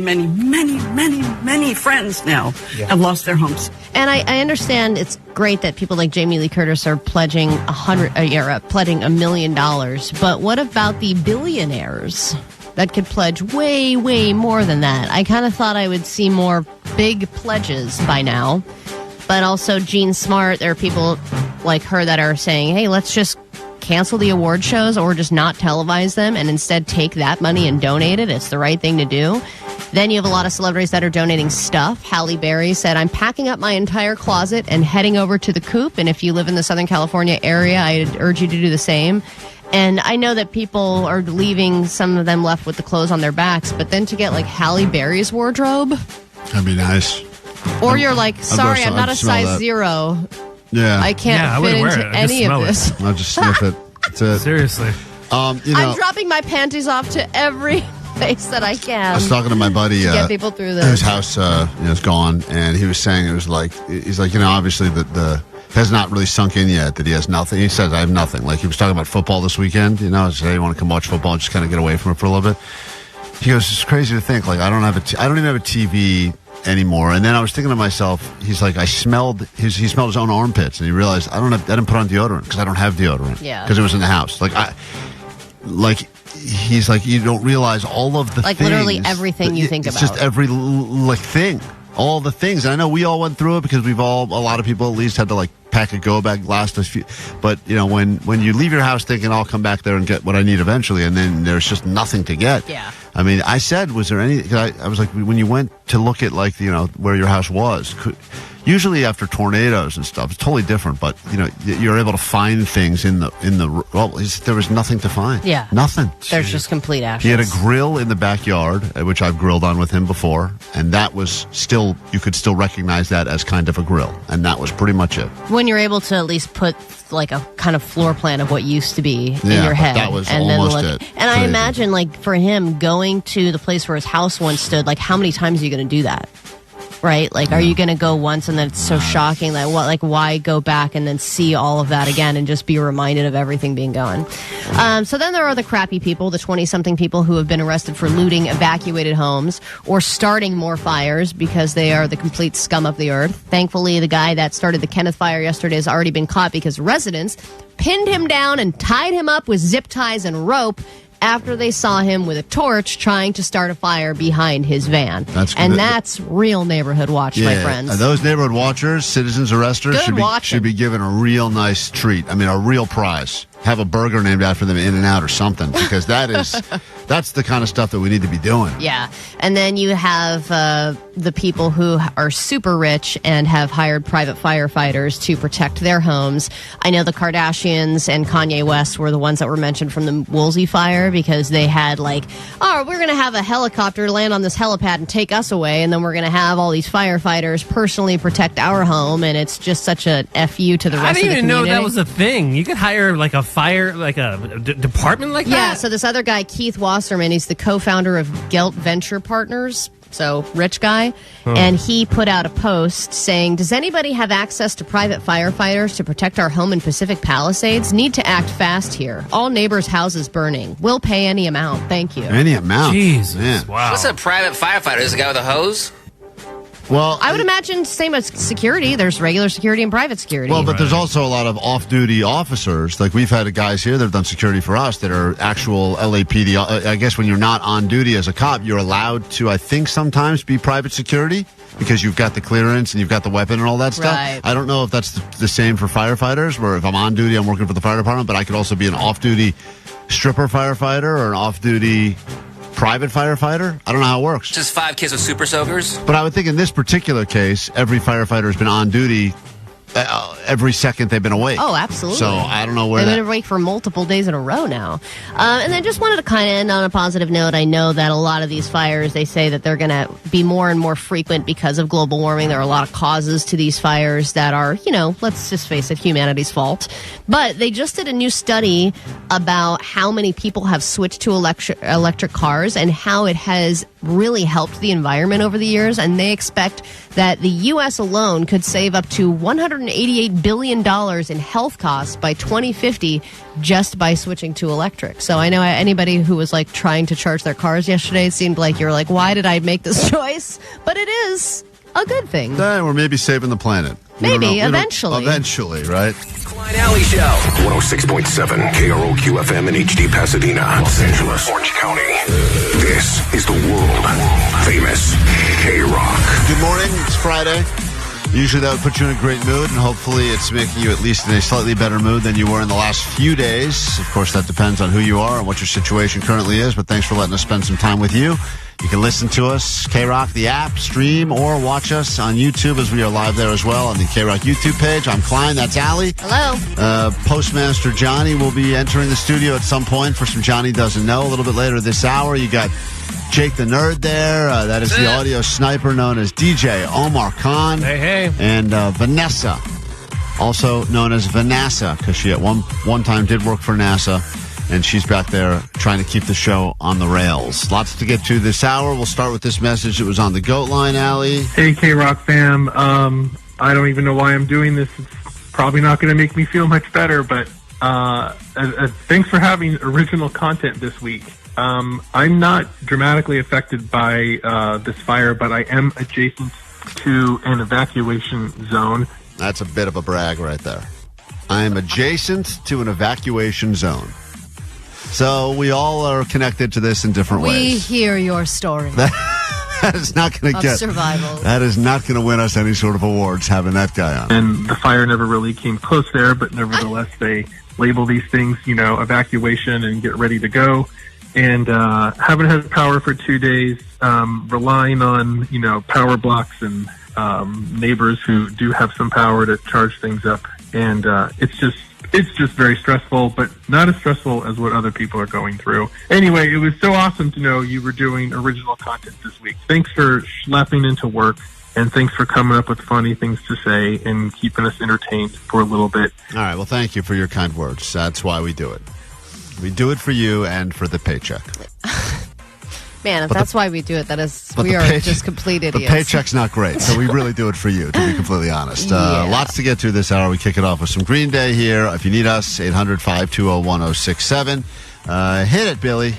friends now have lost their homes. And I understand it's great that people like Jamie Lee Curtis are pledging $1 million. But what about the billionaires that could pledge way, way more than that? I kind of thought I would see more big pledges by now. But also Jean Smart, there are people like her that are saying, hey, let's just cancel the award shows or just not televise them and instead take that money and donate it. It's the right thing to do. Then you have a lot of celebrities that are donating stuff. Halle Berry said, I'm packing up my entire closet and heading over to the Coop. And if you live in the Southern California area, I urge you to do the same. And I know that people are leaving, some of them left with the clothes on their backs, but then to get like Halle Berry's wardrobe. That'd be nice. Or you're like, sorry, I'm not a size 0. Yeah. I can't fit into any of this. I'll just sniff it. That's it. Seriously. I'm dropping my panties off to every place that I can. I was talking to my buddy. To get people through this. His house is gone, and he was saying it was like, he's like, obviously the has not really sunk in yet that he has nothing. He says, I have nothing. Like he was talking about football this weekend. He said, hey, you want to come watch football and just kind of get away from it for a little bit? He goes, it's crazy to think. Like I don't even have a TV anymore. And then I was thinking to myself, he's like, he smelled his own armpits, and he realized I didn't put on deodorant because I don't have deodorant. Yeah. Because it was in the house. He's like, you don't realize all of the like things. literally everything you think it's about. It's just every thing. All the things. And I know we all went through it because a lot of people at least had to pack a go bag last a few. But when you leave your house thinking I'll come back there and get what I need eventually, and then there's just nothing to get. Yeah. I mean, I said, was there any? Cause I was like, when you went to look at where your house was, usually after tornadoes and stuff, it's totally different. But you're able to find things in the. Well, there was nothing to find. Yeah. Nothing. There's just complete ashes. He had a grill in the backyard, which I've grilled on with him before, and that was still, you could still recognize that as kind of a grill, and that was pretty much it. When you're able to at least put like a kind of floor plan of what used to be in your head. That was and almost then look, it. And I imagine for him going to the place where his house once stood, how many times are you going to do that? Right? Are you going to go once and then it's so shocking that why go back and then see all of that again and just be reminded of everything being gone? So then there are the crappy people, the 20-something people who have been arrested for looting evacuated homes or starting more fires because they are the complete scum of the earth. Thankfully, the guy that started the Kenneth fire yesterday has already been caught because residents pinned him down and tied him up with zip ties and rope after they saw him with a torch trying to start a fire behind his van. That's real neighborhood watch, my friends. And those neighborhood watchers, citizens arresters, should be given a real nice treat. I mean, a real prize. Have a burger named after them, In-N-Out or something, because that's the kind of stuff that we need to be doing. Yeah. And then you have the people who are super rich and have hired private firefighters to protect their homes. I know the Kardashians and Kanye West were the ones that were mentioned from the Woolsey fire, because they had we're going to have a helicopter land on this helipad and take us away, and then we're going to have all these firefighters personally protect our home, and it's just such a FU to the rest of the community. I didn't even know that was a thing. You could hire a fire, a department like that? Yeah, so this other guy, Keith Wasserman, he's the co-founder of Gelt Venture Partners, so rich guy, and he put out a post saying, does anybody have access to private firefighters to protect our home in Pacific Palisades? Need to act fast here. All neighbors' houses burning. We'll pay any amount. Thank you. Any amount? Jesus. Man. Wow. What's a private firefighter? Is the guy with a hose? Well, I would imagine same as security. There's regular security and private security. Well, but there's also a lot of off-duty officers. Like we've had guys here that have done security for us that are actual LAPD. I guess when you're not on duty as a cop, you're allowed to, I think, sometimes be private security because you've got the clearance and you've got the weapon and all that stuff. Right. I don't know if that's the same for firefighters, where if I'm on duty, I'm working for the fire department, but I could also be an off-duty stripper firefighter or an off-duty private firefighter. I don't know how it works. Just 5 kids with super soakers? But I would think in this particular case, every firefighter has been on duty every second they've been awake. Oh, absolutely. So I don't know where they've been awake for multiple days in a row now. And then just wanted to kind of end on a positive note. I know that a lot of these fires, they say that they're going to be more and more frequent because of global warming. There are a lot of causes to these fires that are, let's just face it, humanity's fault. But they just did a new study about how many people have switched to electric cars and how it has really helped the environment over the years. And they expect that the U.S. alone could save up to $188 billion in health costs by 2050 just by switching to electric. So I know anybody who was trying to charge their cars yesterday, it seemed like you're why did I make this choice? But it is a good thing. We're maybe saving the planet. Maybe, eventually. Eventually, right? Klein Alley Show. 106.7 KROQ FM in HD Pasadena, Los Angeles, Orange County. This is the world famous KROQ. Good morning. It's Friday. Usually that would put you in a great mood, and hopefully it's making you at least in a slightly better mood than you were in the last few days. Of course, that depends on who you are and what your situation currently is, but thanks for letting us spend some time with you. You can listen to us, KROQ, the app, stream, or watch us on YouTube as we are live there as well on the KROQ YouTube page. I'm Klein. That's Allie. Hello. Postmaster Johnny will be entering the studio at some point for some Johnny Doesn't Know a little bit later this hour. You got Jake the Nerd there. That is the audio sniper known as DJ Omar Khan. Hey. And Vanessa, also known as Vanessa, because she at one time did work for NASA. And she's back there trying to keep the show on the rails. Lots to get to this hour. We'll start with this message that was on the GOAT line, Allie. Hey, KROQ fam. I don't even know why I'm doing this. It's probably not going to make me feel much better, but thanks for having original content this week. I'm not dramatically affected by this fire, but I am adjacent to an evacuation zone. That's a bit of a brag right there. I am adjacent to an evacuation zone. So we all are connected to this in different ways. We hear your story. That is not going to get survival. That is not going to win us any sort of awards having that guy on. And the fire never really came close there, but nevertheless they label these things, evacuation and get ready to go. And haven't had power for 2 days, relying on, power blocks and neighbors who do have some power to charge things up. And it's just very stressful, but not as stressful as what other people are going through. Anyway, it was so awesome to know you were doing original content this week. Thanks for schlepping into work, and thanks for coming up with funny things to say and keeping us entertained for a little bit. All right, well, thank you for your kind words. That's why we do it. We do it for you and for the paycheck. Man, if that's why we do it, we are just complete idiots. The paycheck's not great, so we really do it for you, to be completely honest. Yeah. Lots to get to this hour. We kick it off with some Green Day here. If you need us, 800-520-1067. Hit it, Billy.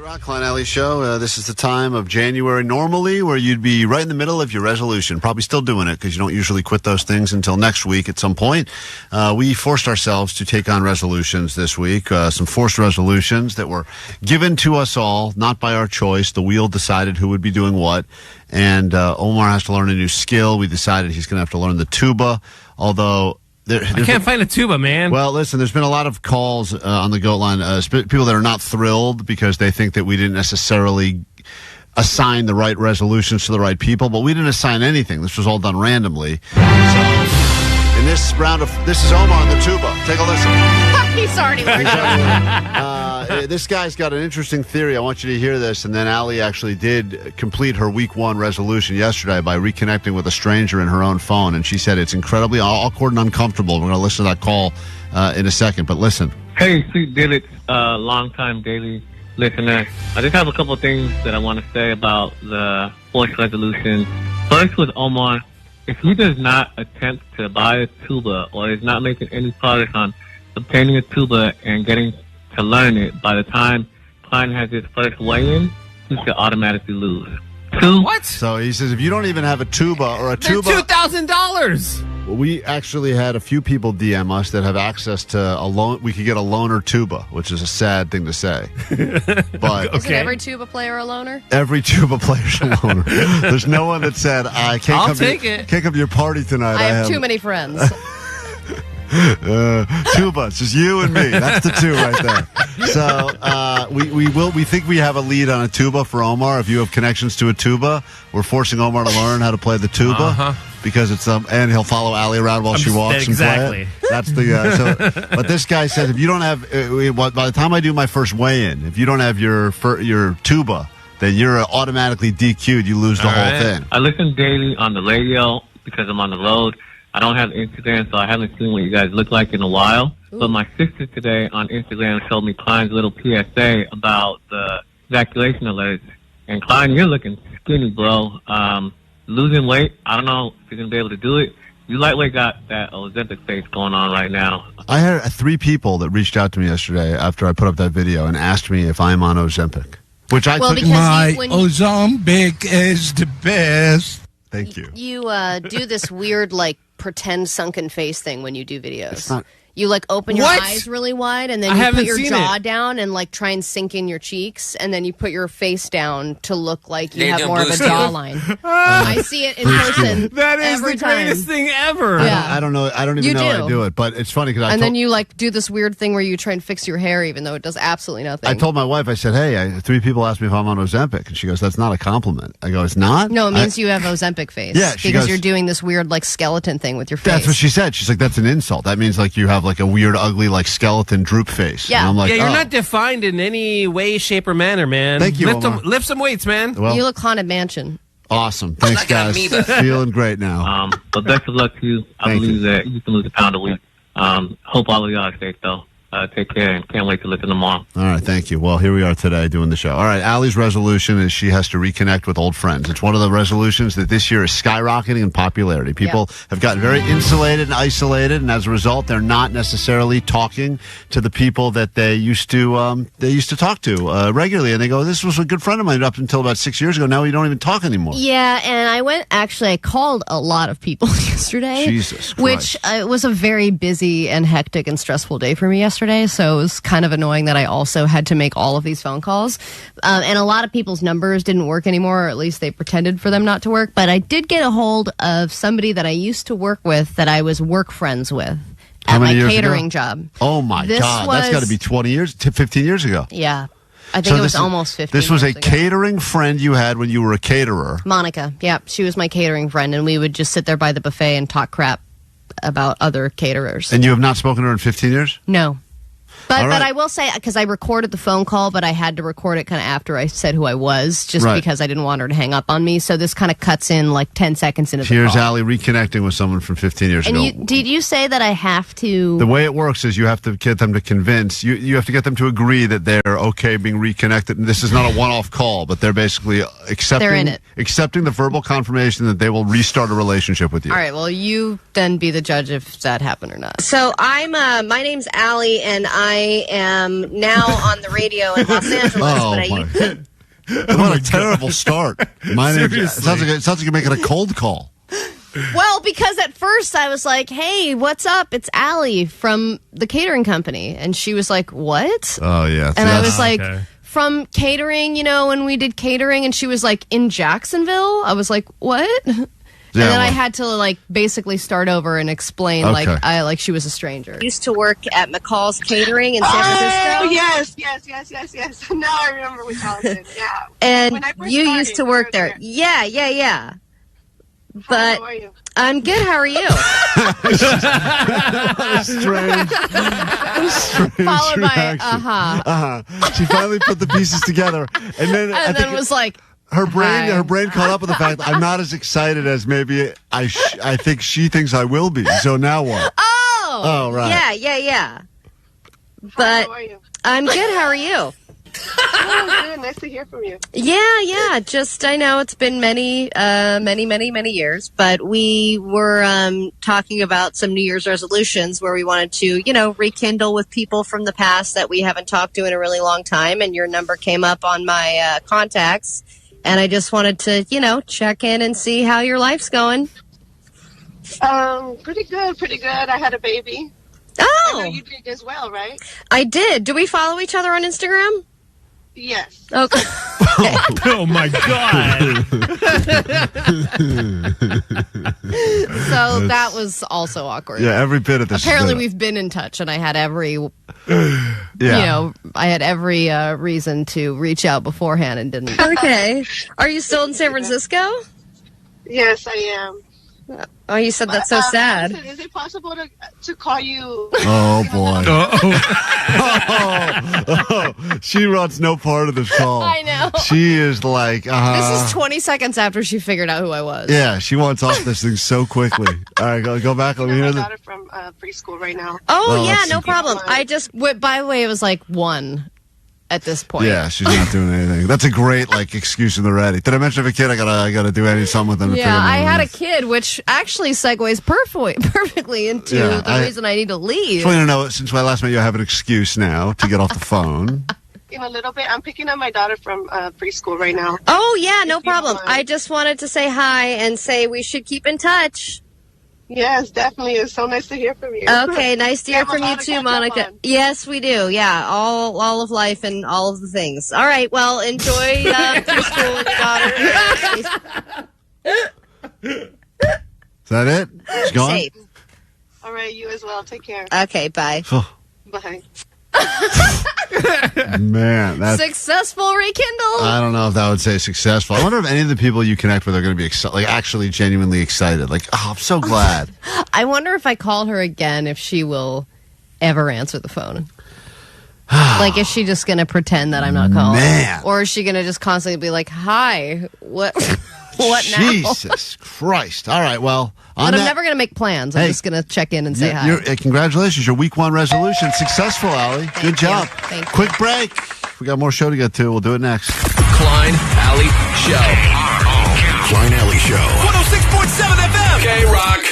KROQ, Klein Alley Show. This is the time of January normally where you'd be right in the middle of your resolution. Probably still doing it because you don't usually quit those things until next week at some point. We forced ourselves to take on resolutions this week, some forced resolutions that were given to us all, not by our choice. The wheel decided who would be doing what. And Omar has to learn a new skill. We decided he's going to have to learn the tuba, although... I can't find a tuba, man. Well, listen, there's been a lot of calls on the GOAT line, people that are not thrilled because they think that we didn't necessarily assign the right resolutions to the right people, but we didn't assign anything. This was all done randomly. So, in this round of, this is Omar on the tuba. Take a listen. He's already learned. This guy's got an interesting theory. I want you to hear this. And then Allie actually did complete her week 1 resolution yesterday by reconnecting with a stranger in her own phone. And she said it's incredibly awkward and uncomfortable. We're going to listen to that call in a second. But listen. Hey, Sweet Dillett, long-time daily listener. I just have a couple of things that I want to say about the forced resolution. First with Omar, if he does not attempt to buy a tuba or is not making any progress on obtaining a tuba and getting to learn it, by the time Klein has his first weigh-in, he should automatically lose. What? So he says if you don't even have a tuba or a tuba... $2,000! Well, we actually had a few people DM us that have access to a loan. We could get a loaner tuba, which is a sad thing to say. But Isn't every tuba player a loner? every tuba player's a loner. There's no one that said, I can't I'll come take to, it. can't come to your party tonight. I have too many friends. Tuba, it's just you and me. That's the two right there. So we think we have a lead on a tuba for Omar. If you have connections to a tuba, we're forcing Omar to learn how to play the tuba because it's and he'll follow Allie around while she walks and play it. That's the. But this guy says if you don't have by the time I do my first weigh-in, if you don't have your tuba, then you're automatically DQ'd. You lose the whole thing. I listen daily on the radio because I'm on the road. I don't have Instagram, so I haven't seen what you guys look like in a while. Ooh. But my sister today on Instagram showed me Klein's little PSA about the evacuation alerts. And Klein, you're looking skinny, bro. Losing weight, I don't know if you're going to be able to do it. You lightweight got that Ozempic face going on right now. I had 3 people that reached out to me yesterday after I put up that video and asked me if I'm on Ozempic. Which I took. My Ozempic is the best. Thank you. You do this weird, pretend sunken face thing when you do videos. It's not. You open your What? eyes really wide, and then I you haven't put your seen jaw it. down and try and sink in your cheeks, and then you put your face down to look like you Nathan have more of a Brewster. jawline. I see it in person. That is every the greatest time. thing ever. I don't know. I don't even You know how do. to do it, but it's funny because And then you do this weird thing where you try and fix your hair, even though it does absolutely nothing. I told my wife, I said, hey, 3 people asked me if I'm on Ozempic. And she goes, that's not a compliment. I go, it's not? No, it means you have Ozempic face. Yeah, she because goes- you're doing this weird skeleton thing with your face. That's what she said. She's like, that's an insult. That means you have a weird, ugly, skeleton droop face. Yeah. And I'm like, Yeah, you're oh. not defined in any way, shape, or manner, man. Thank you, Omar. Lift some weights, man. Well- you look Haunted Mansion. Awesome. Thanks, like an guys. amoeba. Feeling great now. But best of luck to you. I Thank believe that you can lose a pound a week. Hope all of y'all are safe, though. Take care, and can't wait to listen tomorrow. All right, thank you. Well, here we are today doing the show. All right, Allie's resolution is she has to reconnect with old friends. It's one of the resolutions that this year is skyrocketing in popularity. People have gotten very insulated and isolated, and as a result, they're not necessarily talking to the people that they used to talk to regularly. And they go, "This was a good friend of mine up until about 6 years ago. Now we don't even talk anymore." Yeah, and I called a lot of people yesterday. Jesus Christ. Which was a very busy and hectic and stressful day for me yesterday. So it was kind of annoying that I also had to make all of these phone calls. And a lot of people's numbers didn't work anymore, or at least they pretended for them not to work. But I did get a hold of somebody that I used to work with that I was work friends with How at my many years catering ago? job. Oh, my This God. That's got to be 20 years, 15 years ago. Yeah. I think it was almost 15 This was a years ago. catering friend you had when you were a caterer. Monica. Yeah, she was my catering friend, and we would just sit there by the buffet and talk crap about other caterers. And you have not spoken to her in 15 years? No. But All right. but I will say, because I recorded the phone call, but I had to record it kind of after I said who I was, just Right. because I didn't want her to hang up on me. So this kind of cuts in 10 seconds into the Here's call. Allie reconnecting with someone from 15 years And ago. did you say that I have to... The way it works is you have to get them to convince, you have to get them to agree that they're okay being reconnected. And this is not a one-off call, but they're basically accepting, They're in it. accepting the verbal confirmation that they will restart a relationship with you. All right, well, you then be the judge if that happened or not. So my name's Allie, and I I am now on the radio in Los Angeles. What a terrible start. My name sounds like you're making a cold call. Well, because at first I was like, hey, what's up? It's Allie from the catering company. And she was like, what? Oh, yeah. And I was like, from catering, when we did catering. And she was like, in Jacksonville? I was like, what? And then I had to basically start over and explain like she was a stranger. Used to work at McCall's Catering in San Francisco. Oh, yes. Now I remember which Allison. Yeah. And you used to work there. Yeah. But how are you? I'm good. How are you? Strange Followed by reaction. She finally put the pieces together, and then then was like, her brain caught up with the fact I'm not as excited as maybe I think she thinks I will be. So now what? Oh, right. Yeah. But how are you? I'm good. How are you? Oh, good. Nice to hear from you. Yeah. Just, I know it's been many years, but we were talking about some New Year's resolutions where we wanted to, rekindle with people from the past that we haven't talked to in a really long time. And your number came up on my contacts. And I just wanted to, check in and see how your life's going. Pretty good. I had a baby. Oh! I know you did as well, right? I did. Do we follow each other on Instagram? Yes. Okay. Oh my God. So that was also awkward. Yeah, every bit of this. Apparently we've been in touch, and I had every, I had every reason to reach out beforehand and didn't. Okay. Are you still in San Francisco? Yes, I am. Oh, you said that's so sad. Is it possible to call you? Oh, boy. She wants no part of this call. I know. She is like, This is 20 seconds after she figured out who I was. Yeah, she wants off this thing so quickly. All right, go back. Let me hear my the daughter from preschool right now. Oh, yeah, no problem. I just, by the way, it was like 1 at this point. Yeah, she's not doing anything. That's a great excuse in the ready. Did I mention I have a kid? I gotta do something with them. Yeah, I had a kid, which actually segues perfectly into the reason I need to leave. Just want to know, since I last met you, I have an excuse now to get off the phone. In a little bit, I'm picking up my daughter from preschool right now. Oh yeah, no problem. I just wanted to say hi and say we should keep in touch. Yes, definitely. It's so nice to hear from you. Okay, nice to hear from you too, Monica. Yes, we do. Yeah, all of life and all of the things. All right, well, enjoy preschool with your daughter. Is that it? She's gone? Safe. All right, you as well. Take care. Okay, bye. Bye. Man, that's successful rekindle. I don't know if that would say successful. I wonder if any of the people you connect with are going to be actually genuinely excited. I'm so glad. I wonder if I call her again, if she will ever answer the phone. Is she just going to pretend that I'm not calling? Man. Or is she going to just constantly be like, hi, what now? Jesus Christ. All right, well. But I'm never going to make plans. I'm just going to check in and say hi. Congratulations. Your week 1 resolution. Successful, Allie. Good job. Thank you. Quick break. We got more show to get to. We'll do it next. Klein Alley Show. Klein Alley Show. 106.7 FM. KROQ.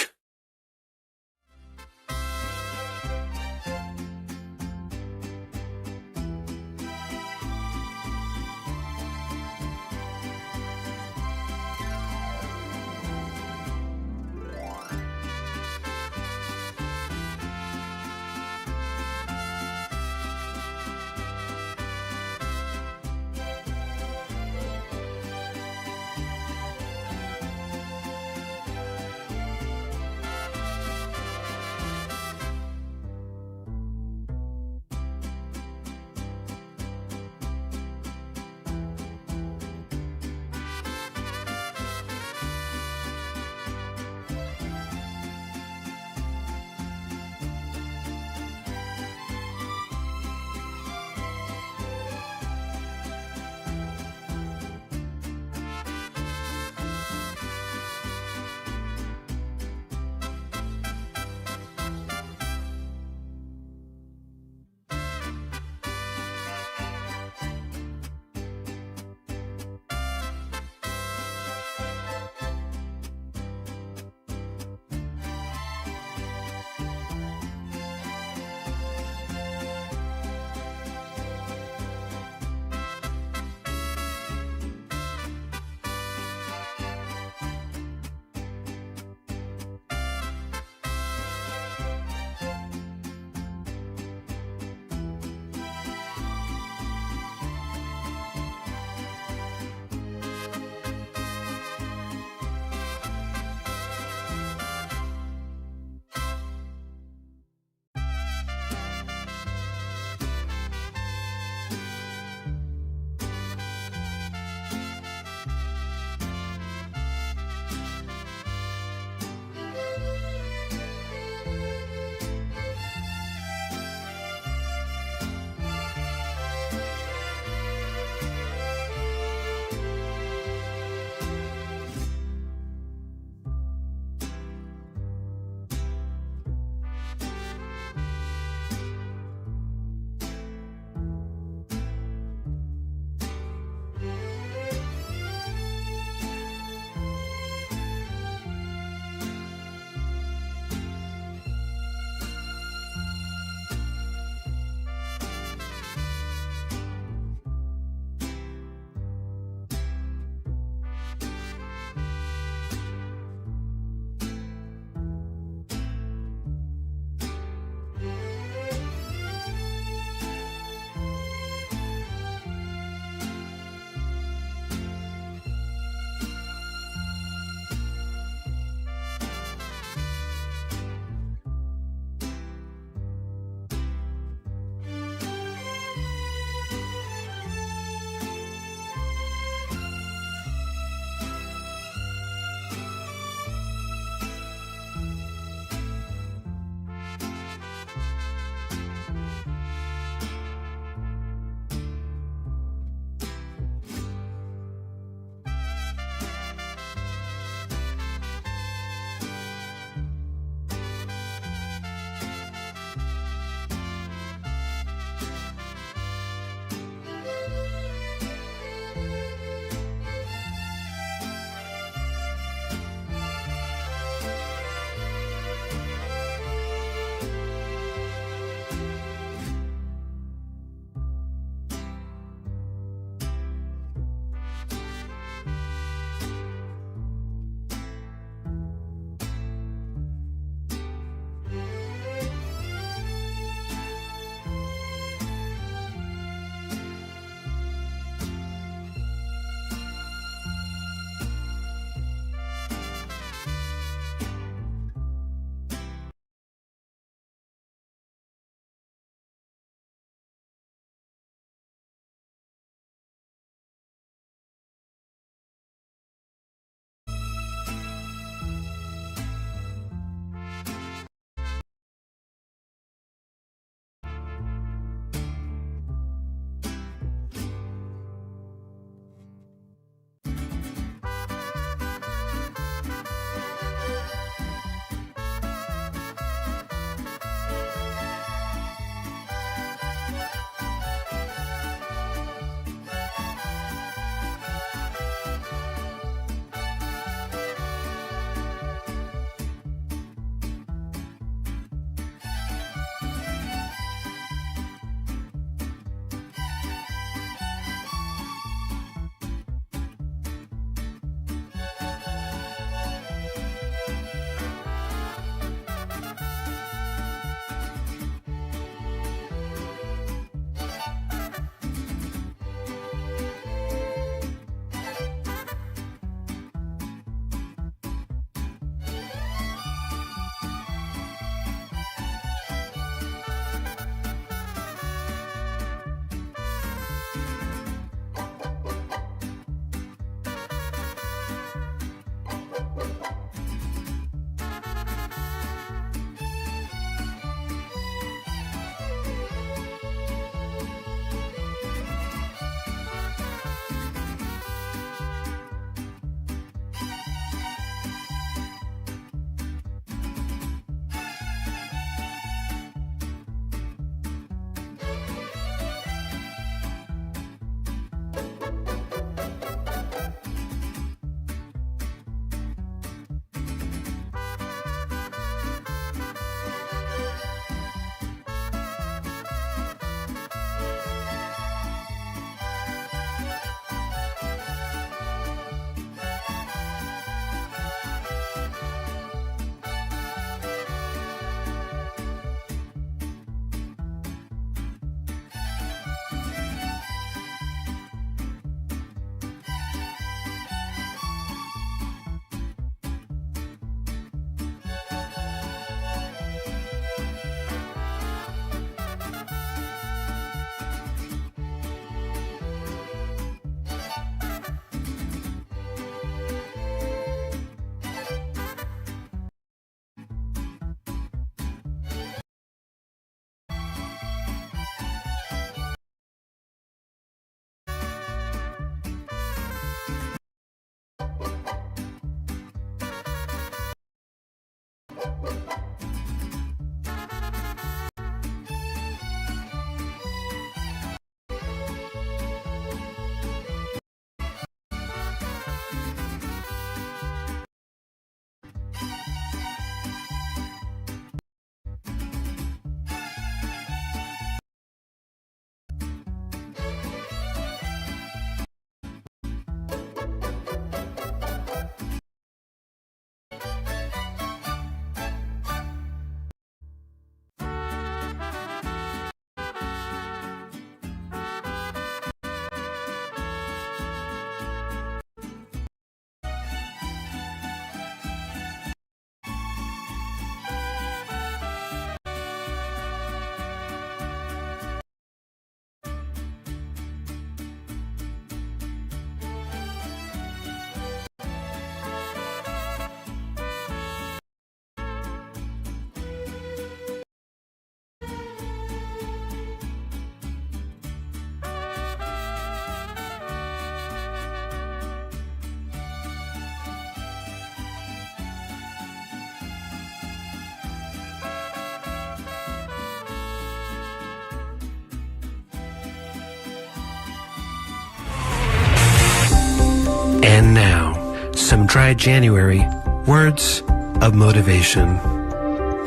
And now, some dry January words of motivation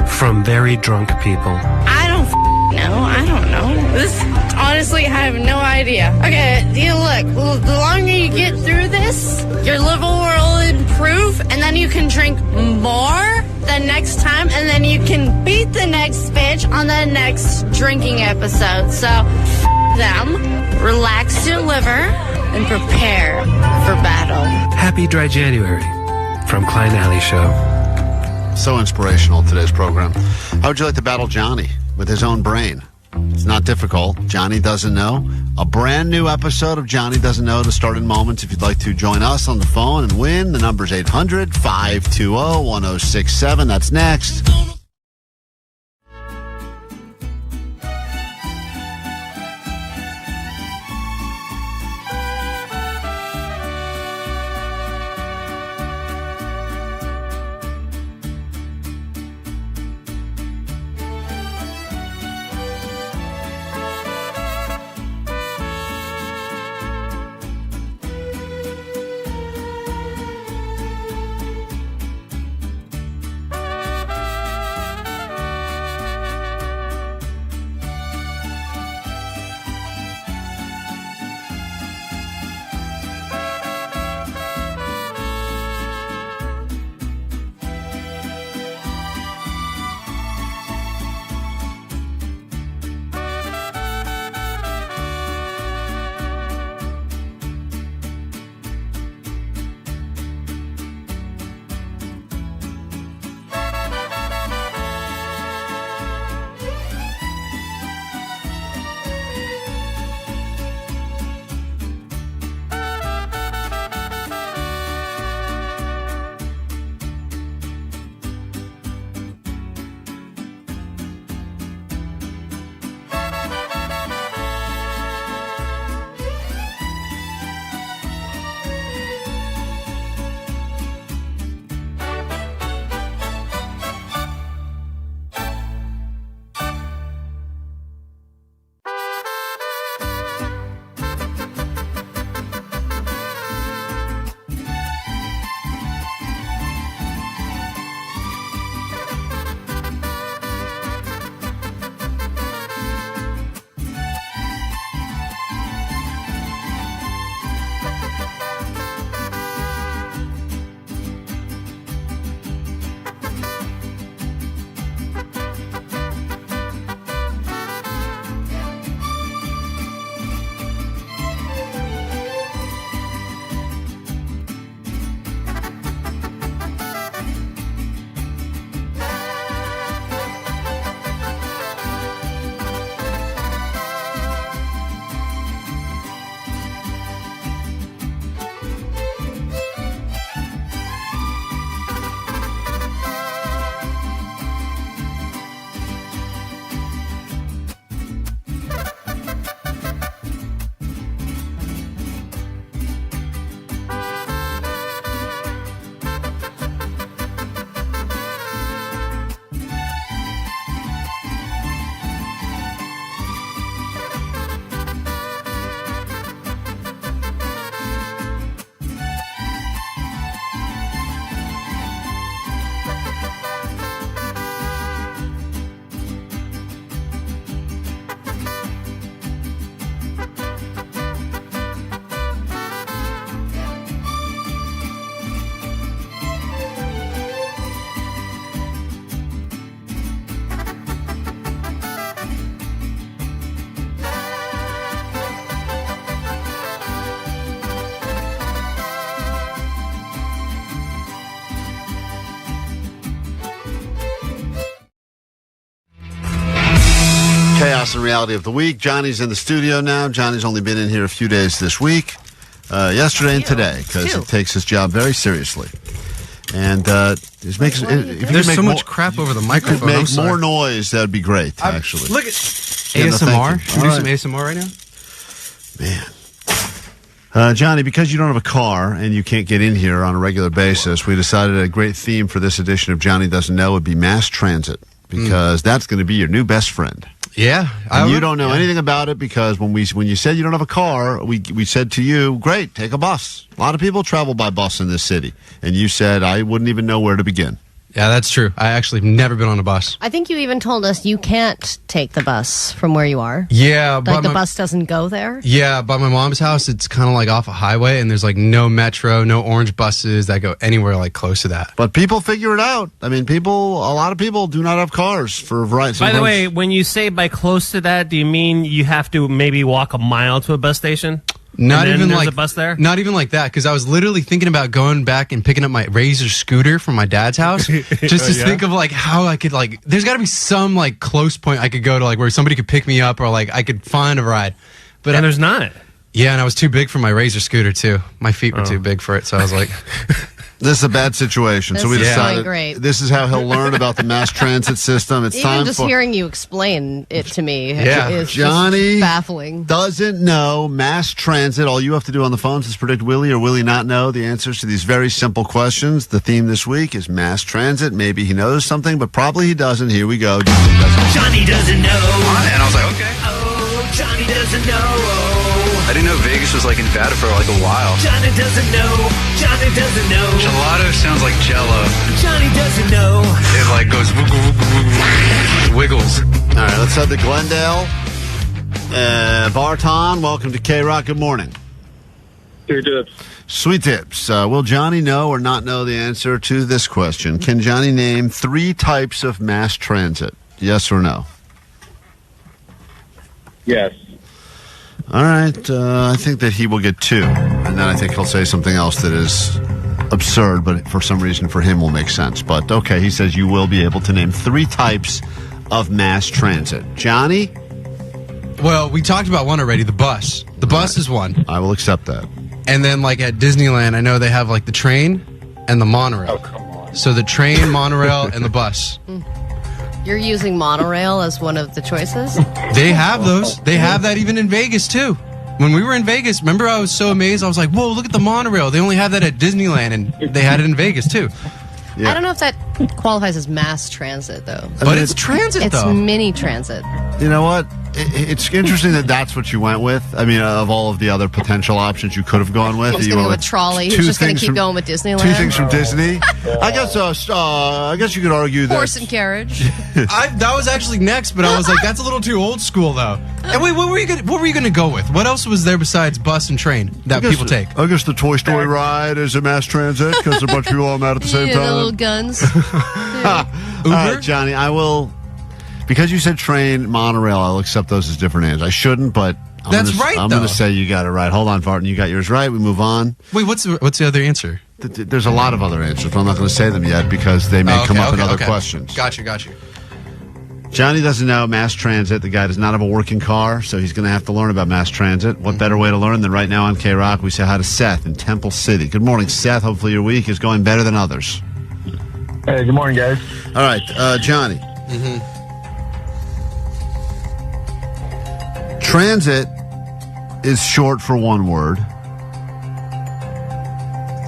from very drunk people. I don't know. I don't know. This, honestly, I have no idea. Okay, look, the longer you get through this, your liver will improve, and then you can drink more the next time, and then you can beat the next bitch on the next drinking episode. So, them, relax your liver, and prepare for battle. Happy Dry January from Klein Alley Show. So inspirational, today's program. How would you like to battle Johnny with his own brain? It's not difficult. Johnny Doesn't Know. A brand new episode of Johnny Doesn't Know to start in moments. If you'd like to join us on the phone and win, the number's 800-520-1067. That's next. Chaos and reality of the week. Johnny's in the studio now. Johnny's only been in here a few days this week, yesterday and today, because he takes his job very seriously. And this makes there's so much crap over the microphone. If you make more noise, that'd be great. Actually, look at ASMR. Should we do some ASMR right now? Man. Johnny, because you don't have a car and you can't get in here on a regular basis, we decided a great theme for this edition of Johnny Doesn't Know would be mass transit, because that's going to be your new best friend. Yeah. And you don't know anything about it, because when you said you don't have a car, we said to you, great, take a bus. A lot of people travel by bus in this city. And you said, I wouldn't even know where to begin. Yeah, that's true. I actually have never been on a bus. I think you even told us you can't take the bus from where you are. Yeah. Like the bus doesn't go there? Yeah, by my mom's house, it's kind of like off a highway, and there's like no metro, no orange buses that go anywhere like close to that. But people figure it out. I mean, a lot of people do not have cars for a variety. By the way, when you say by close to that, do you mean you have to maybe walk a mile to a bus station? Not even there's like a bus there? Not even like that, because I was literally thinking about going back and picking up my Razor scooter from my dad's house, just to think of like how I could like. There's got to be some like close point I could go to, like where somebody could pick me up, or like I could find a ride. But there's not. Yeah, and I was too big for my Razor scooter too. My feet were too big for it, so I was like. This is a bad situation, so we decided this is how he'll learn about the mass transit system. It's Even time just for hearing you explain it to me is Johnny just baffling. Doesn't know mass transit. All you have to do on the phones is predict will he or will he not know the answers to these very simple questions. The theme this week is mass transit. Maybe he knows something, but probably he doesn't. Here we go. Johnny doesn't know. And I was like, okay. Oh, Johnny doesn't know. I didn't know Vegas was like in Nevada for like a while. Johnny doesn't know. Johnny doesn't know. Gelato sounds like Jello. Johnny doesn't know. It like goes wiggles. All right, let's head to Glendale. Barton, welcome to KROQ. Good morning. Sweet tips. Sweet tips. Will Johnny know or not know the answer to this question? Can Johnny name 3 types of mass transit? Yes or no? Yes. All right. I think that he will get 2. And then I think he'll say something else that is absurd, but for some reason for him will make sense. But okay, he says you will be able to name 3 types of mass transit. Johnny? Well, we talked about one already, the bus. The bus is one. I will accept that. And then like at Disneyland, I know they have like the train and the monorail. Oh, come on. So the train, monorail, and the bus. You're using monorail as one of the choices? They have those. They have that even in Vegas, too. When we were in Vegas, remember I was so amazed? I was like, whoa, look at the monorail. They only have that at Disneyland, and they had it in Vegas, too. I don't know if that qualifies as mass transit, though. But it's transit, it's though. It's mini transit. You know what? It's interesting that that's what you went with. I mean, of all of the other potential options you could have gone with. He was going to go with trolley. He was just going to keep going with Disneyland. 2 things from Disney. I guess you could argue that. Horse and carriage. That was actually next, but I was like, that's a little too old school, though. And wait, what were you going to go with? What else was there besides bus and train that people take? I guess the Toy Story ride is a mass transit because a bunch of people all met at the same time. The little guns. All right, Johnny, I will. Because you said train, monorail, I'll accept those as different names. I shouldn't, but I'm going to say you got it right. Hold on, Barton, you got yours right. We move on. Wait, what's the other answer? There's a lot of other answers, but I'm not going to say them yet because they may come up in other questions. Got you. Johnny doesn't know mass transit. The guy does not have a working car, so he's going to have to learn about mass transit. What better way to learn than right now on KROQ? We say hi to Seth in Temple City. Good morning, Seth. Hopefully your week is going better than others. Hey, good morning, guys. All right, Johnny. Transit is short for one word.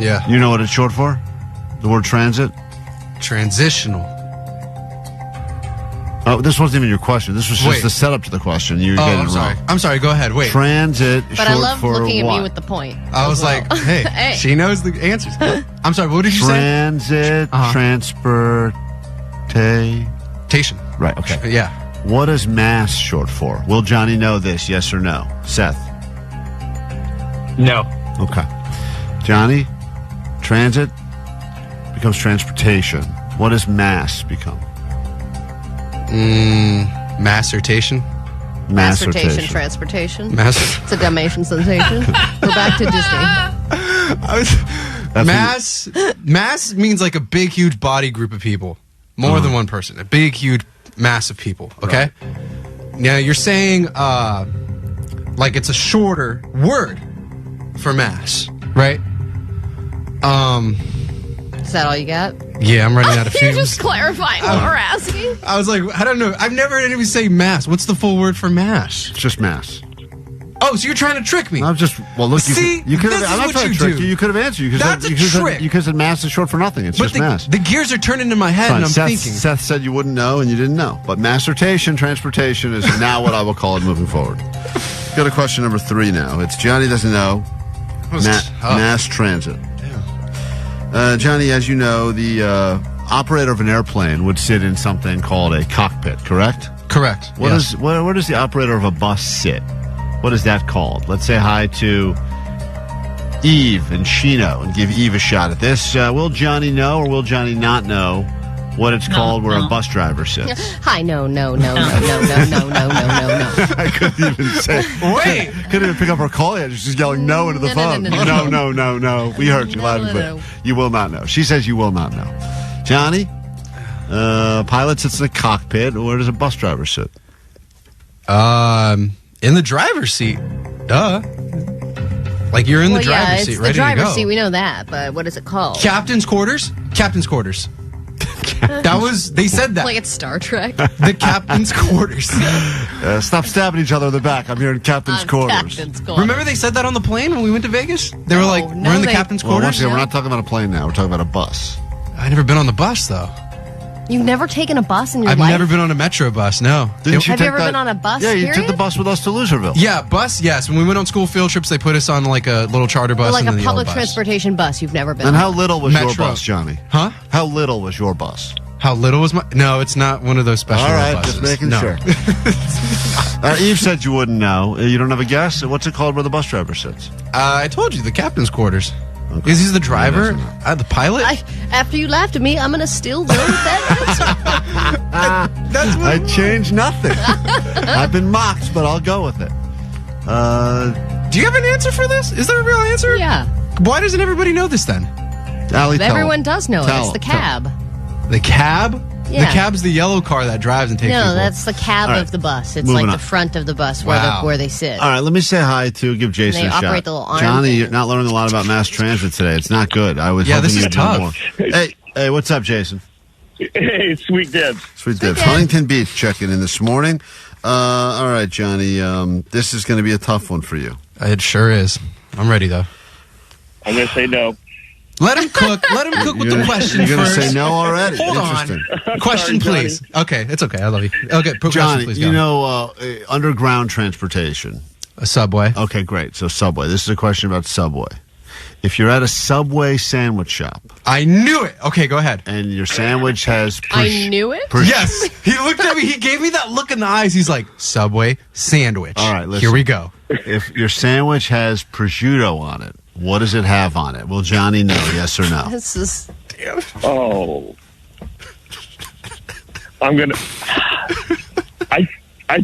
Yeah. You know what it's short for? The word transit? Transitional. Oh, this wasn't even your question. This was just the setup to the question. You get it wrong. I'm sorry. Go ahead. Wait. Transit But short I love for looking what? at me with the point. I was like, hey, she knows the answers. I'm sorry. What did you say? Transit, transportation. Right. Okay. Yeah. What is mass short for? Will Johnny know this? Yes or no? Seth? No. Okay. Johnny, transit becomes transportation. What does mass become? Massertation. Massertation, transportation. It's a Dalmatian sensation. Go back to Disney. Mass means like a big, huge body group of people. More than one person. A big, huge mass of people. Okay? Now you're saying like it's a shorter word for mass, right? Is that all you got? Yeah, I'm running out of You're fumes. just clarifying what we're asking. I was like, I don't know. I've never heard anybody say mass. What's the full word for mass? It's just mass. Oh, so you're trying to trick me? I'm just look. See, you could this have. is I'm not what trying you to trick do. you. You could have answered. You could That's a trick. You could have mass is short for nothing. It's But just mass. the gears are turning in my head, and I'm thinking. Seth said you wouldn't know, and you didn't know. But transportation is now what I will call it moving forward. Go to question number 3 now. It's Johnny doesn't know. Mass transit. Johnny, as you know, the operator of an airplane would sit in something called a cockpit, correct? Correct. Where does the operator of a bus sit? What is that called? Let's say hi to Eve and Chino and give Eve a shot at this. Will Johnny know or will Johnny not know what it's called where a bus driver sits? Hi, no. I couldn't even say. Wait! Couldn't even pick up her call yet. She's just yelling no into the phone. No. We heard you loud and clear. You will not know. She says you will not know. Johnny, pilot sits in the cockpit. Where does a bus driver sit? In the driver's seat. Duh. Like you're in the driver's seat, ready to go. The driver's seat, we know that, but what is it called? Captain's quarters? Captain's quarters. They said that. Like it's Star Trek. The captain's quarters. Stop stabbing each other in the back. I'm here in captain's quarters. Captain's quarters. Remember they said that on the plane when we went to Vegas? They were like, we're in the captain's quarters? Once again, we're not talking about a plane now. We're talking about a bus. I've never been on the bus, though. You've never taken a bus in your I've life? never been on a metro bus, no. Have you ever been on a bus, Yeah, you took period? the bus with us to Loserville. Yeah, bus, yes. When we went on school field trips, they put us on like a little charter bus. Or like and a then the public old bus. transportation bus you've never been And on. how little was your Metro. bus, Johnny? Huh? How little was your bus? How little was my... No, it's not one of those special All right, buses. just making No. sure. Eve said you wouldn't know. You don't have a guess? What's it called where the bus driver sits? I told you, the captain's quarters. Okay. Is he the driver? The pilot? After you laughed at me, I'm going to still go with that answer. I changed nothing. I've been mocked, but I'll go with it. Do you have an answer for this? Is there a real answer? Yeah. Why doesn't everybody know this then? Allie, Everyone does know it. It's the cab. The cab? Yeah. The cab's the yellow car that drives and takes people. No, that's the cab All right. of the bus. It's Moving like on. the front of the bus where they sit. All right, let me say hi to give Jason They a shot. operate the little arm Johnny, thing. you're not learning a lot about mass transit today. It's not good. I was Yeah, hoping this is you'd tough. know more. Hey, what's up, Jason? Hey, Sweet Debs. Sweet Debs. Huntington Beach checking in this morning. All right, Johnny, this is going to be a tough one for you. It sure is. I'm ready, though. I'm going to say no. Let him cook. Let him cook with the question You're first. going to say no already? Hold Interesting. on. Question, Sorry, please. Okay, it's okay. I love you. Okay, question, Johnny, please. you go. know underground transportation. A Subway. Okay, great. So Subway. This is a question about Subway. If you're at a Subway sandwich shop. I knew it. Okay, go ahead. And your sandwich has... I knew it? Yes. He looked at me. He gave me that look in the eyes. He's like, Subway sandwich. All right, listen. Here we go. If your sandwich has prosciutto on it, what does it have on it? Will Johnny know, yes or no? This is... Oh. I'm going to... I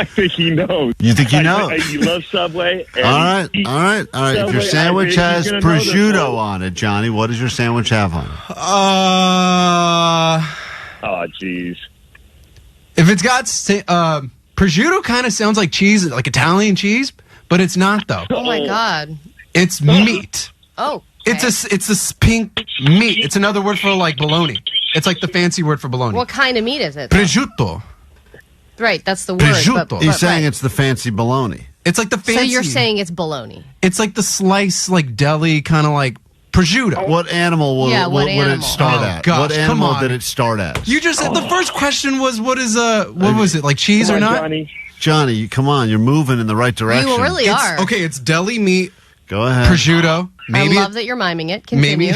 think he knows. You think he knows? He loves Subway. And All right. If your Subway, sandwich he's has gonna know this prosciutto one. on it, Johnny, what does your sandwich have on it? Oh, jeez. If it's got prosciutto, kind of sounds like cheese, like Italian cheese, but it's not though. Oh, my God. It's meat. Oh. It's a pink meat. It's another word for like bologna. It's like the fancy word for bologna. What kind of meat is it? Prosciutto. Right, that's the word. Prosciutto. He's saying it's the fancy bologna. It's like the fancy. So you're saying it's bologna. It's like the slice, like deli, kind of like prosciutto. What animal would it start at? Gosh, what come animal on. did it start at? You just said the first question was what was it, like cheese or not? Johnny, come on, you're moving in the right direction. You really are. Okay, it's deli meat. Go ahead. Prosciutto. Maybe I love that you're miming it. Continue.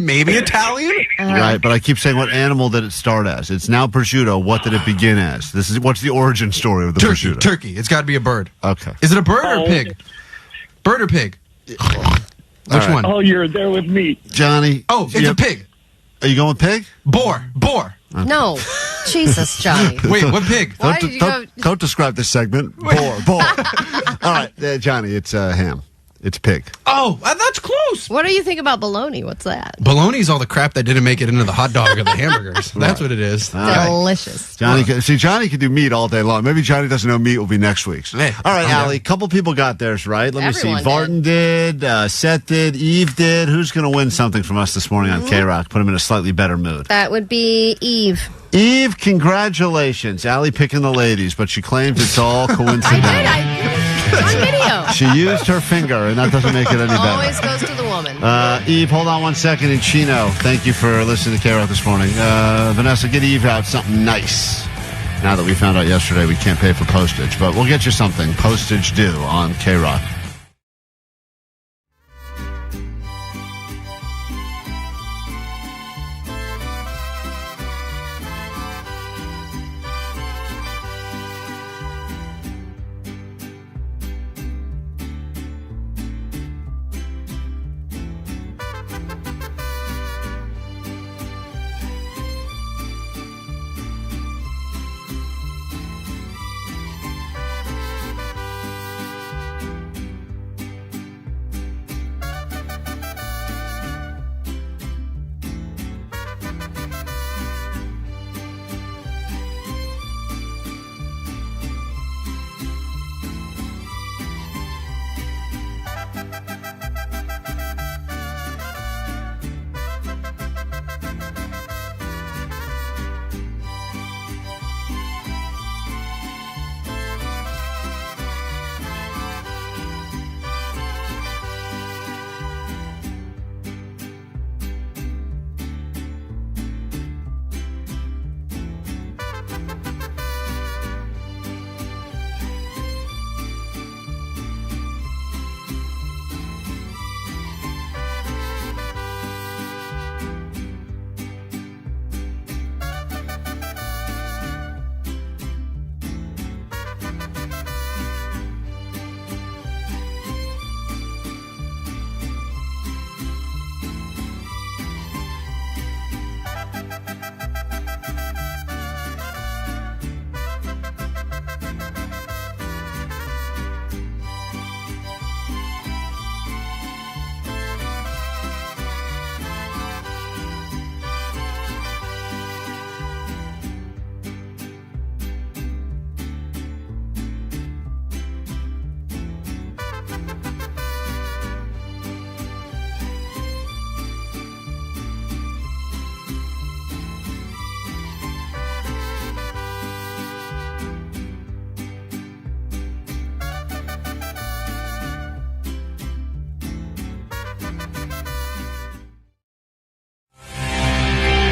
maybe Italian. Right, but I keep saying what animal did it start as? It's now prosciutto. What did it begin as? What's the origin story of the prosciutto? Turkey. It's got to be a bird. Okay. Is it a bird or a pig? Bird or pig? Which one? Oh, you're there with me. Johnny. Oh, it's a pig. Are you going with pig? Boar. No. Jesus, Johnny. Wait, what pig? Why did you go... Don't describe this segment. Boar. All right, Johnny, it's ham. It's pig. Oh, that's close. What do you think about bologna? What's that? Bologna is all the crap that didn't make it into the hot dog or the hamburgers. That's what it is. Delicious. Johnny could do meat all day long. Maybe Johnny doesn't know meat will be next week's. All right, Allie, a couple people got theirs right. Let me see. Vartan did. Seth did. Eve did. Who's going to win something from us this morning on KROQ? Put him in a slightly better mood. That would be Eve. Eve, congratulations. Allie picking the ladies, but she claims it's all coincidental. On video. She used her finger, and that doesn't make it any better. Always goes to the woman. Eve, hold on 1 second. And Chino, thank you for listening to KROQ this morning. Vanessa, get Eve out something nice. Now that we found out yesterday we can't pay for postage, but we'll get you something. Postage due on KROQ.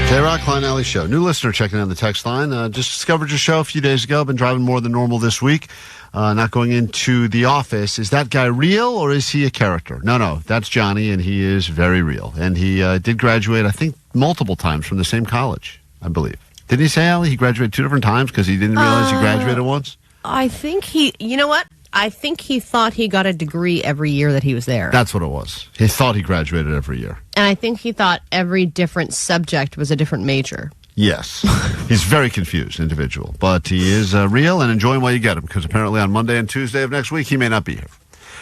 KROQ Klein Alley Show. New listener checking on the text line. Just discovered your show a few days ago. Been driving more than normal this week. Not going into the office. Is that guy real or is he a character? No, that's Johnny, and he is very real. And he did graduate, I think, multiple times from the same college, I believe. Didn't he say, Allie, he graduated 2 different times because he didn't realize he graduated once? I think you know what? I think he thought he got a degree every year that he was there. That's what it was. He thought he graduated every year. And I think he thought every different subject was a different major. Yes. He's a very confused individual. But he is real, and enjoy him while you get him, because apparently on Monday and Tuesday of next week, he may not be here.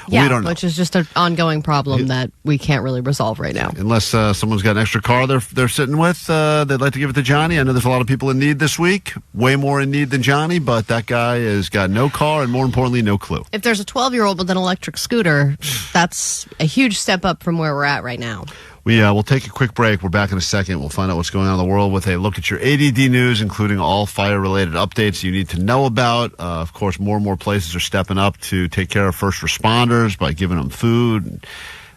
Yeah, we don't know. which is just an ongoing problem that we can't really resolve right now. Unless someone's got an extra car they're sitting with, they'd like to give it to Johnny. I know there's a lot of people in need this week, way more in need than Johnny, but that guy has got no car and, more importantly, no clue. If there's a 12-year-old with an electric scooter, that's a huge step up from where we're at right now. We'll take a quick break. We're back in a second. We'll find out what's going on in the world with a look at your A.D.D news, including all fire-related updates you need to know about. Of course, more and more places are stepping up to take care of first responders by giving them food,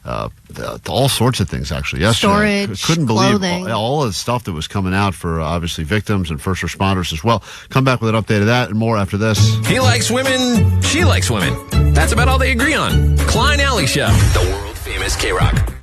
all sorts of things, actually. Yesterday, storage, couldn't clothing. believe all of the stuff that was coming out for, obviously, victims and first responders as well. Come back with an update of that and more after this. He likes women. She likes women. That's about all they agree on. Klein Alley Show. The world famous KROQ.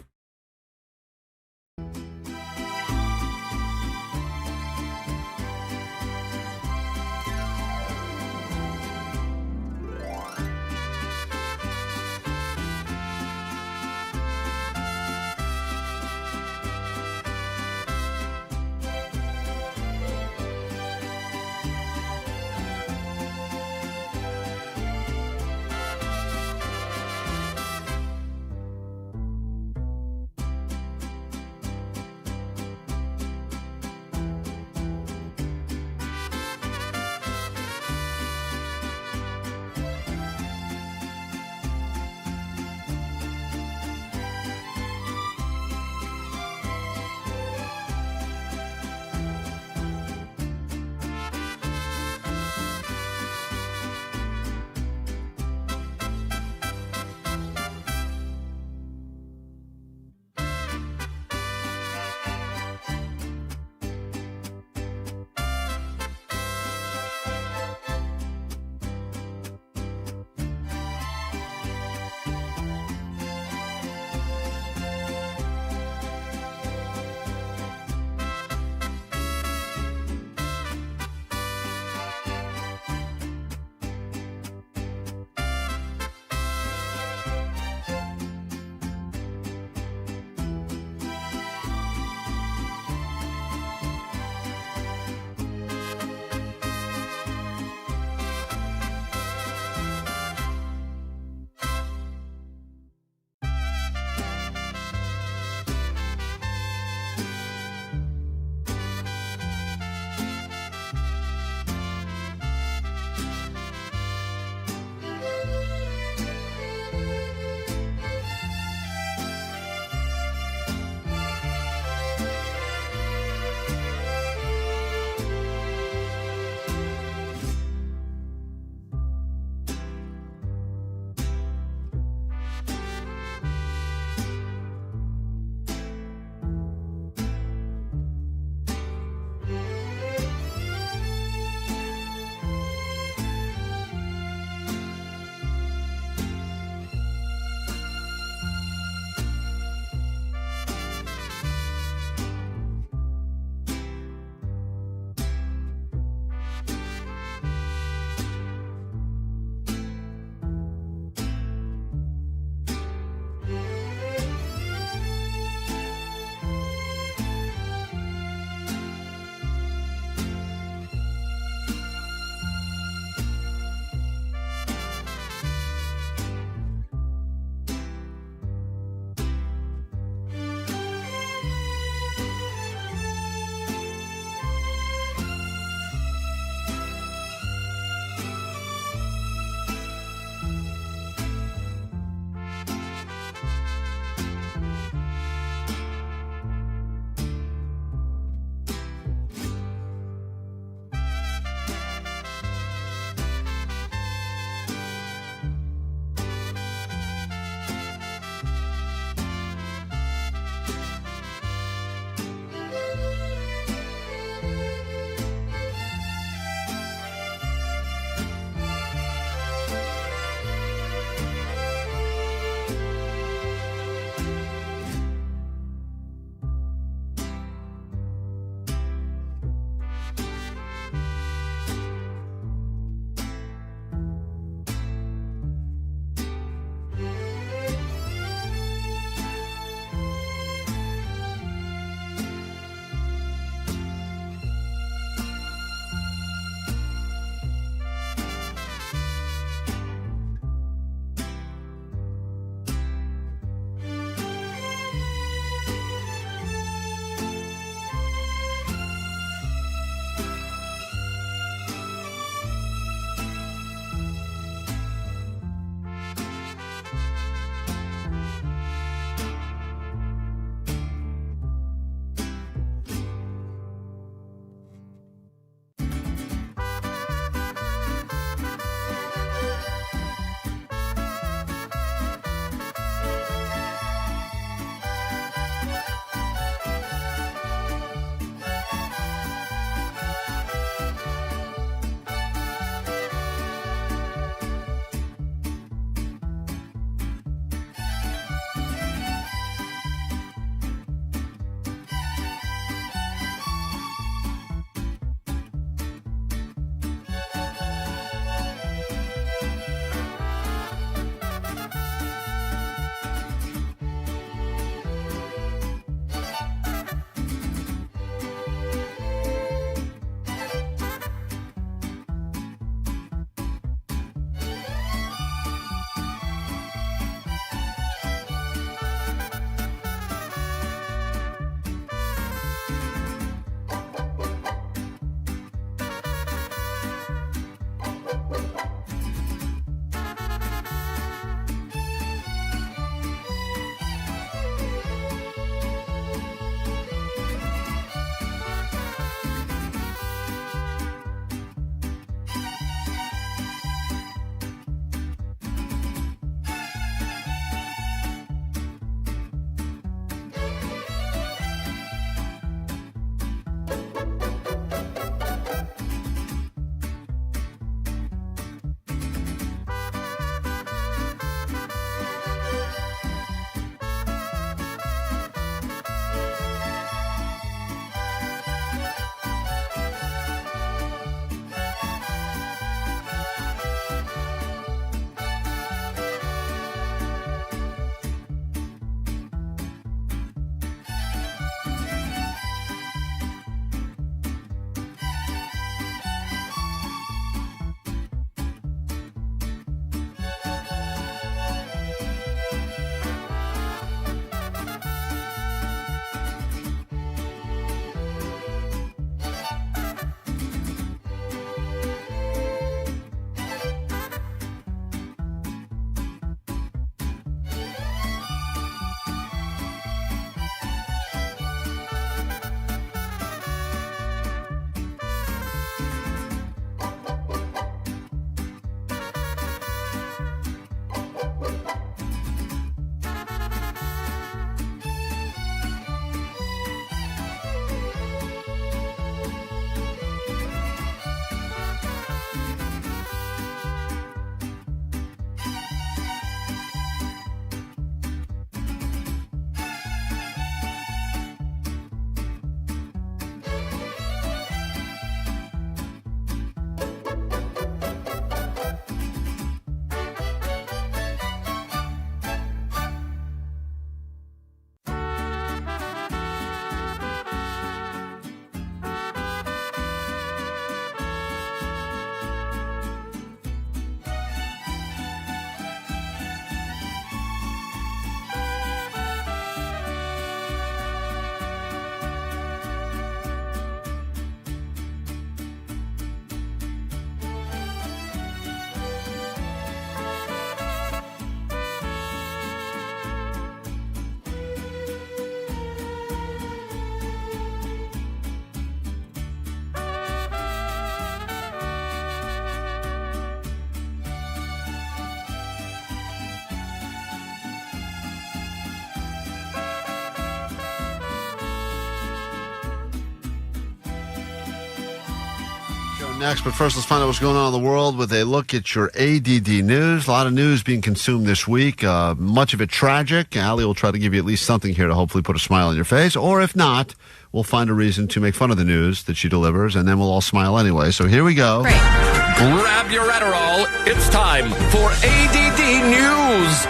next, but first let's find out what's going on in the world with a look at your ADD news. A lot of news being consumed this week, much of it tragic. Allie will try to give you at least something here to hopefully put a smile on your face, or if not, we'll find a reason to make fun of the news that she delivers, and then we'll all smile anyway. So here we go. Great. Grab your Adderall. It's time for ADD News.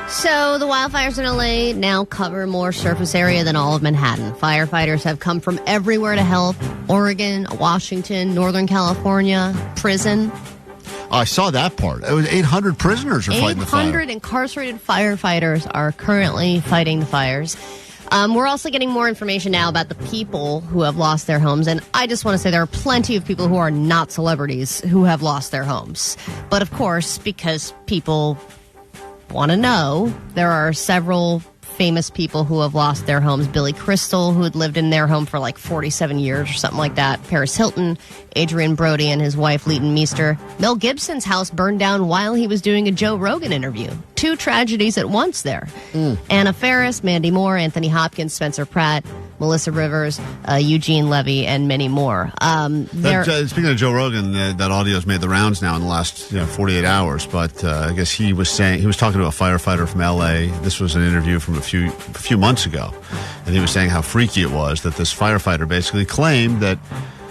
So the wildfires in LA now cover more surface area than all of Manhattan. Firefighters have come from everywhere to help. Oregon, Washington, Northern California, prison. Oh, I saw that part. It was 800 prisoners are fighting the fire. 800 incarcerated firefighters are currently fighting the fires. We're also getting more information now about the people who have lost their homes. And I just want to say there are plenty of people who are not celebrities who have lost their homes. But of course, because people want to know, there are several famous people who have lost their homes. Billy Crystal, who had lived in their home for like 47 years or something like that. Paris Hilton, Adrian Brody and his wife, Leighton Meester. Mel Gibson's house burned down while he was doing a Joe Rogan interview. 2 tragedies at once there. Anna Faris, Mandy Moore, Anthony Hopkins, Spencer Pratt, Melissa Rivers, Eugene Levy, and many more. Speaking of Joe Rogan, that audio's made the rounds now in the last 48 hours. But I guess he was talking to a firefighter from L.A. This was an interview from a few months ago, and he was saying how freaky it was that this firefighter basically claimed that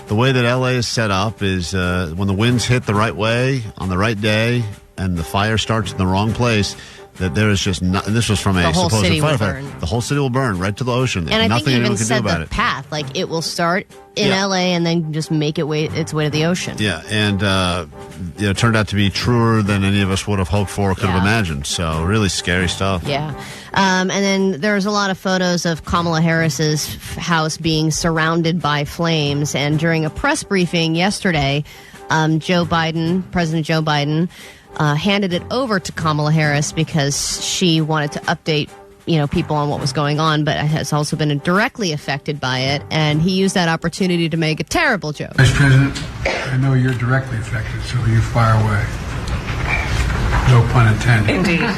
the way that L.A. is set up is when the winds hit the right way on the right day and the fire starts in the wrong place, that there is just not, and this was from a supposed firefighter. The whole city will burn right to the ocean. There's and I think nothing he even anyone can do said about the it. path, like it will start in LA and then just make its way to the ocean. Yeah, and it turned out to be truer than any of us would have hoped for or could have imagined. So really scary stuff. Yeah. And then there's a lot of photos of Kamala Harris's house being surrounded by flames. And during a press briefing yesterday, President Joe Biden, handed it over to Kamala Harris because she wanted to update people on what was going on, but has also been directly affected by it. And he used that opportunity to make a terrible joke. Vice President, I know you're directly affected, so you fire away. No pun intended. Indeed.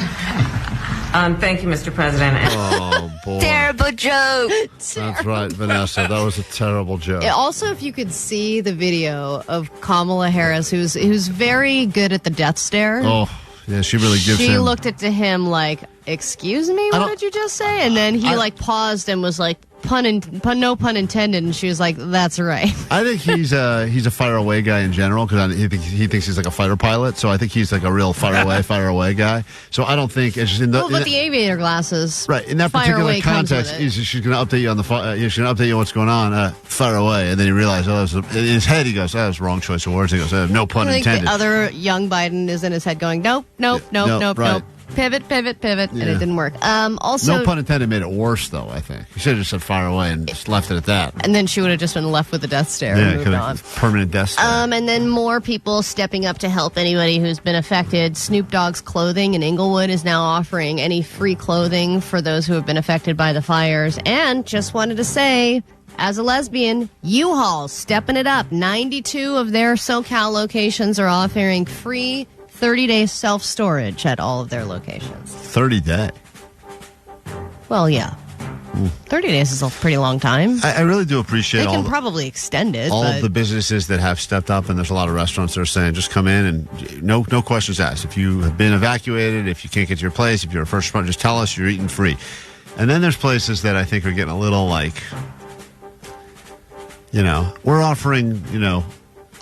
Thank you, Mr. President. Oh, boy. Terrible joke. That's right, Vanessa. That was a terrible joke. Also, if you could see the video of Kamala Harris, who's very good at the death stare. Oh, yeah, she really gives him. She looked at him like, "Excuse me, what did you just say?" And then he paused and was like, no pun intended, and she was like, "That's right." I think he's a fire away guy in general because he thinks he's like a fighter pilot. So I think he's like a real fire away guy. So I don't think it's just in the with the aviator glasses, right in that particular context. She's going to update you on the she's going to update you on what's going on. Fire away, and then he realized, in his head he goes, "That was the wrong choice of words." He goes, "No pun intended." The other young Biden is in his head going, "Nope." Right. Pivot, and it didn't work. Also, no pun intended made it worse, though, I think. You should have just said fire away and just left it at that. And then she would have just been left with the death stare and moved on. Permanent death stare. And then more people stepping up to help anybody who's been affected. Snoop Dogg's Clothing in Inglewood is now offering any free clothing for those who have been affected by the fires. And just wanted to say, as a lesbian, U-Haul's stepping it up. 92 of their SoCal locations are offering free 30-day self-storage at all of their locations. 30-day? Well, yeah. 30 days is a pretty long time. I really do appreciate They can probably extend it. All of the businesses that have stepped up, and there's a lot of restaurants that are saying, just come in and no questions asked. If you have been evacuated, if you can't get to your place, if you're a first responder, just tell us, you're eating free. And then there's places that I think are getting a little like, we're offering,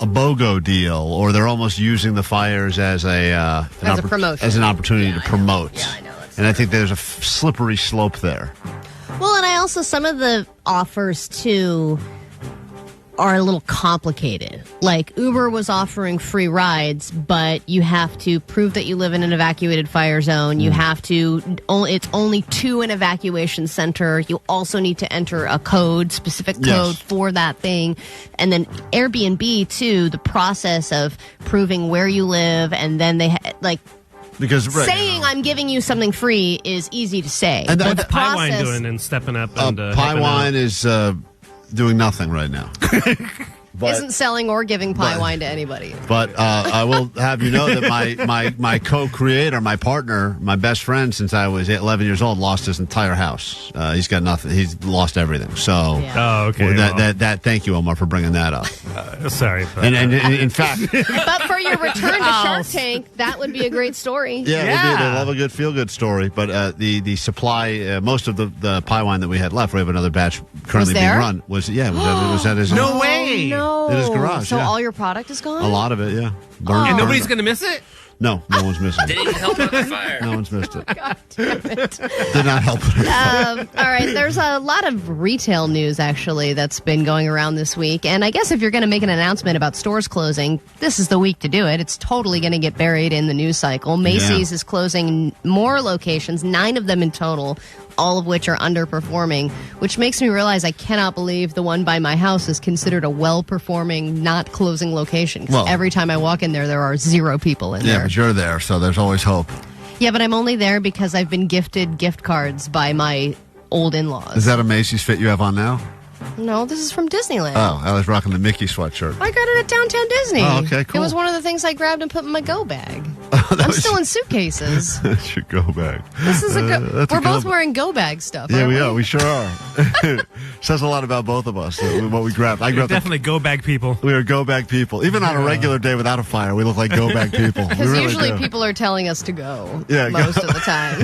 a BOGO deal, or they're almost using the fires as a promotion, as an opportunity to promote. Yeah, I know. And I think there's a slippery slope there. Well, and I also, some of the offers too are a little complicated. Like Uber was offering free rides, but you have to prove that you live in an evacuated fire zone. You have to, it's only to an evacuation center. You also need to enter a specific code for that thing. And then Airbnb too, the process of proving where you live, and then they because saying I'm giving you something free is easy to say. And what's Pywine doing and stepping up? And Pywine is doing nothing right now. But, Isn't selling or giving pie wine to anybody. But I will have you know that my co-creator, my partner, my best friend since I was 11 years old, lost his entire house. He's got nothing. He's lost everything. So, Oh, okay. That. Thank you, Omar, for bringing that up. Sorry. And in fact, But for your return to Shark Tank, that would be a great story. yeah. They love a good feel-good story. But the supply, most of the pie wine that we had left, we have another batch currently being run. It was at his No way. No. in his garage. So yeah. all your product is gone? A lot of it, yeah. And nobody's going to miss it? No one's missing it. Didn't help with the fire. No one's missed it. God damn it. Did not help. All right, there's a lot of retail news, actually, that's been going around this week. And I guess if you're going to make an announcement about stores closing, this is the week to do it. It's totally going to get buried in the news cycle. Macy's is closing more locations, 9 of them in total, all of which are underperforming, which makes me realize I cannot believe the one by my house is considered a well-performing, not closing location. 'Cause every time I walk in there are 0 people in there. Yeah, but you're there, so there's always hope. Yeah, but I'm only there because I've been gifted gift cards by my old in-laws. Is that a Macy's fit you have on now? No, this is from Disneyland. Oh, I was rocking the Mickey sweatshirt. I got it at Downtown Disney. Oh, okay, cool. It was one of the things I grabbed and put in my go bag. I'm still in suitcases. That's your go bag. This is that's we're a both go wearing go bag stuff. Yeah, aren't we are. We sure are. Says a lot about both of us. What we grabbed. I grabbed Definitely go bag people. We are go bag people. Even on a regular day without a fire, we look like go bag people. Because really usually do. people are telling us to go most of the time.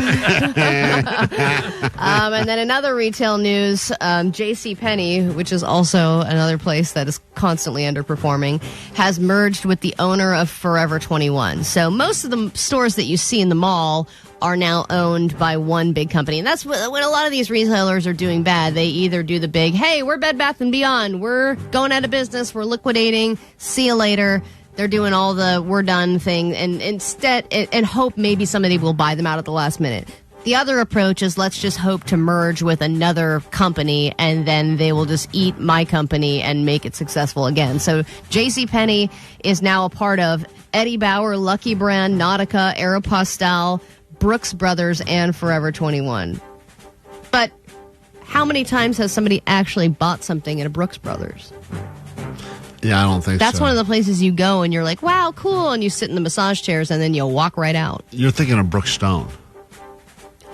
And then another retail news, JCPenney, which is also another place that is constantly underperforming, has merged with the owner of Forever 21. So most of the stores that you see in the mall are now owned by one big company. And that's when a lot of these retailers are doing bad. They either do the big, hey, we're Bed Bath & Beyond. We're going out of business. We're liquidating. See you later. They're doing all the we're done thing. And instead, and hope maybe somebody will buy them out at the last minute. The other approach is let's just hope to merge with another company and then they will just eat my company and make it successful again. So JCPenney is now a part of Eddie Bauer, Lucky Brand, Nautica, Aeropostale, Brooks Brothers, and Forever 21. But how many times has somebody actually bought something at a Brooks Brothers? Yeah, I don't think That's so. one of the places you go and you're like, wow, cool, and you sit in the massage chairs and then you'll walk right out. You're thinking of Brooks Stone.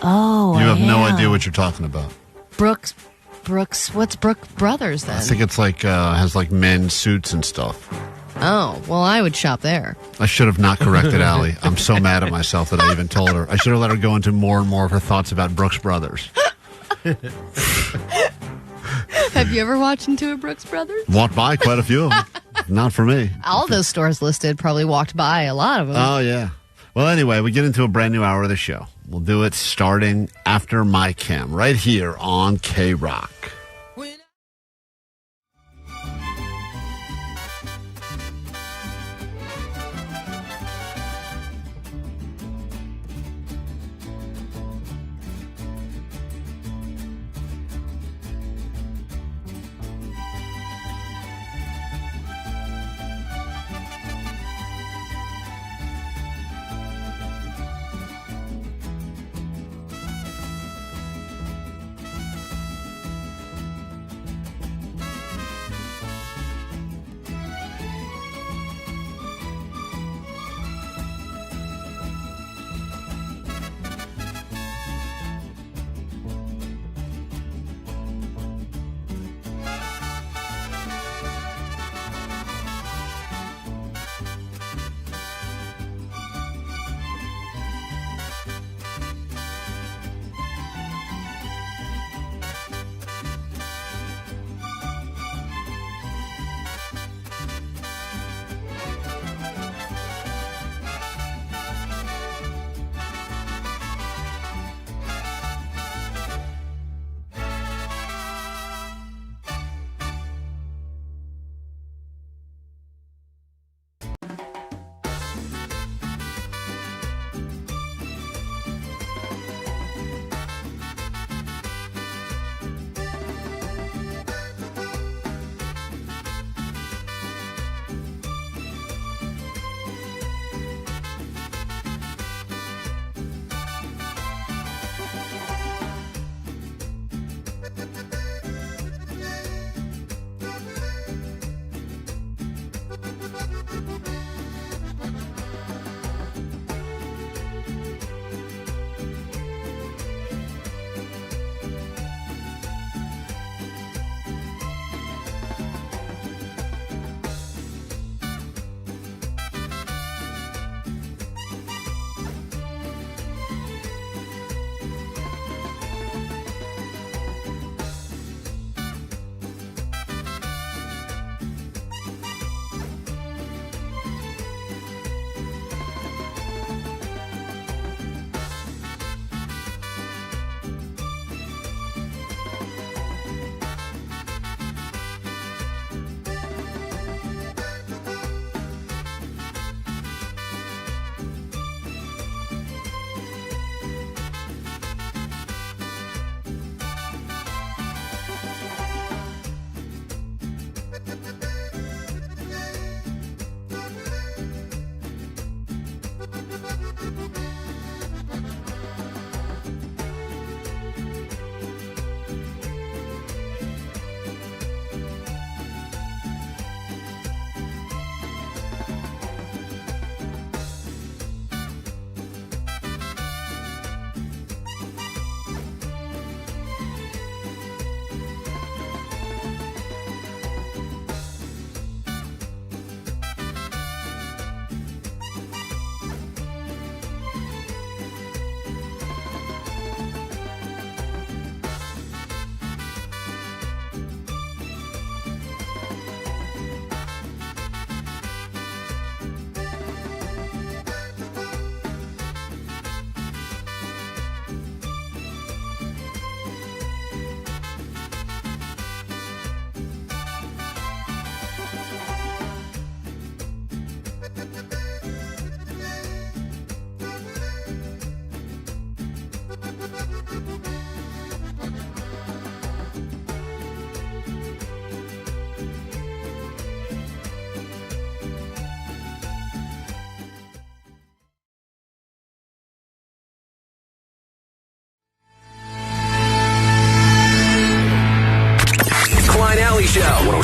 Oh, You have no yeah. idea what you're talking about. Brooks, what's Brooks Brothers then? I think it's like has like men's suits and stuff. Oh, well, I would shop there. I should have not corrected Allie. I'm so mad at myself that I even told her. I should have let her go into more and more of her thoughts about Brooks Brothers. Have you ever walked into a Brooks Brothers? Walked by quite a few of them. Not for me. All those stores listed probably walked by a lot of them. Oh, yeah. Well, anyway, we get into a brand new hour of the show. We'll do it starting after my cam, right here on KROQ.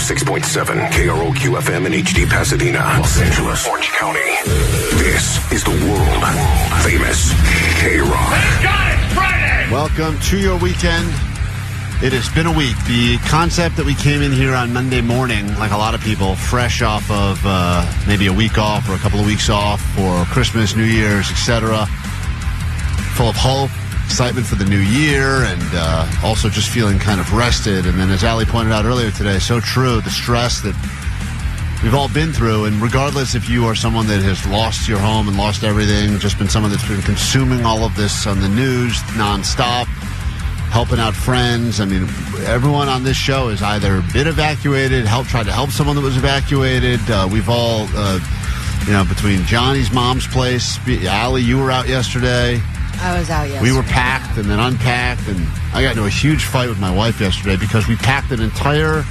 106.7 KROQ FM in HD Pasadena, Los Angeles, Orange County. This is the world famous KROQ. Thank God it's Friday! Welcome to your weekend. It has been a week. The concept that we came in here on Monday morning, like a lot of people, fresh off of maybe a week off or a couple of weeks off for Christmas, New Year's, etc., full of hope, excitement for the new year, and also just feeling kind of rested. And then, as Allie pointed out earlier today, so true, the stress that we've all been through. And regardless if you are someone that has lost your home and lost everything, just been someone that's been consuming all of this on the news nonstop, helping out friends. I mean, everyone on this show has either been evacuated, tried to help someone that was evacuated. We've all, between Johnny's mom's place, Allie, you were out yesterday. I was out yesterday. We were packed and then unpacked, and I got into a huge fight with my wife yesterday because we packed an entire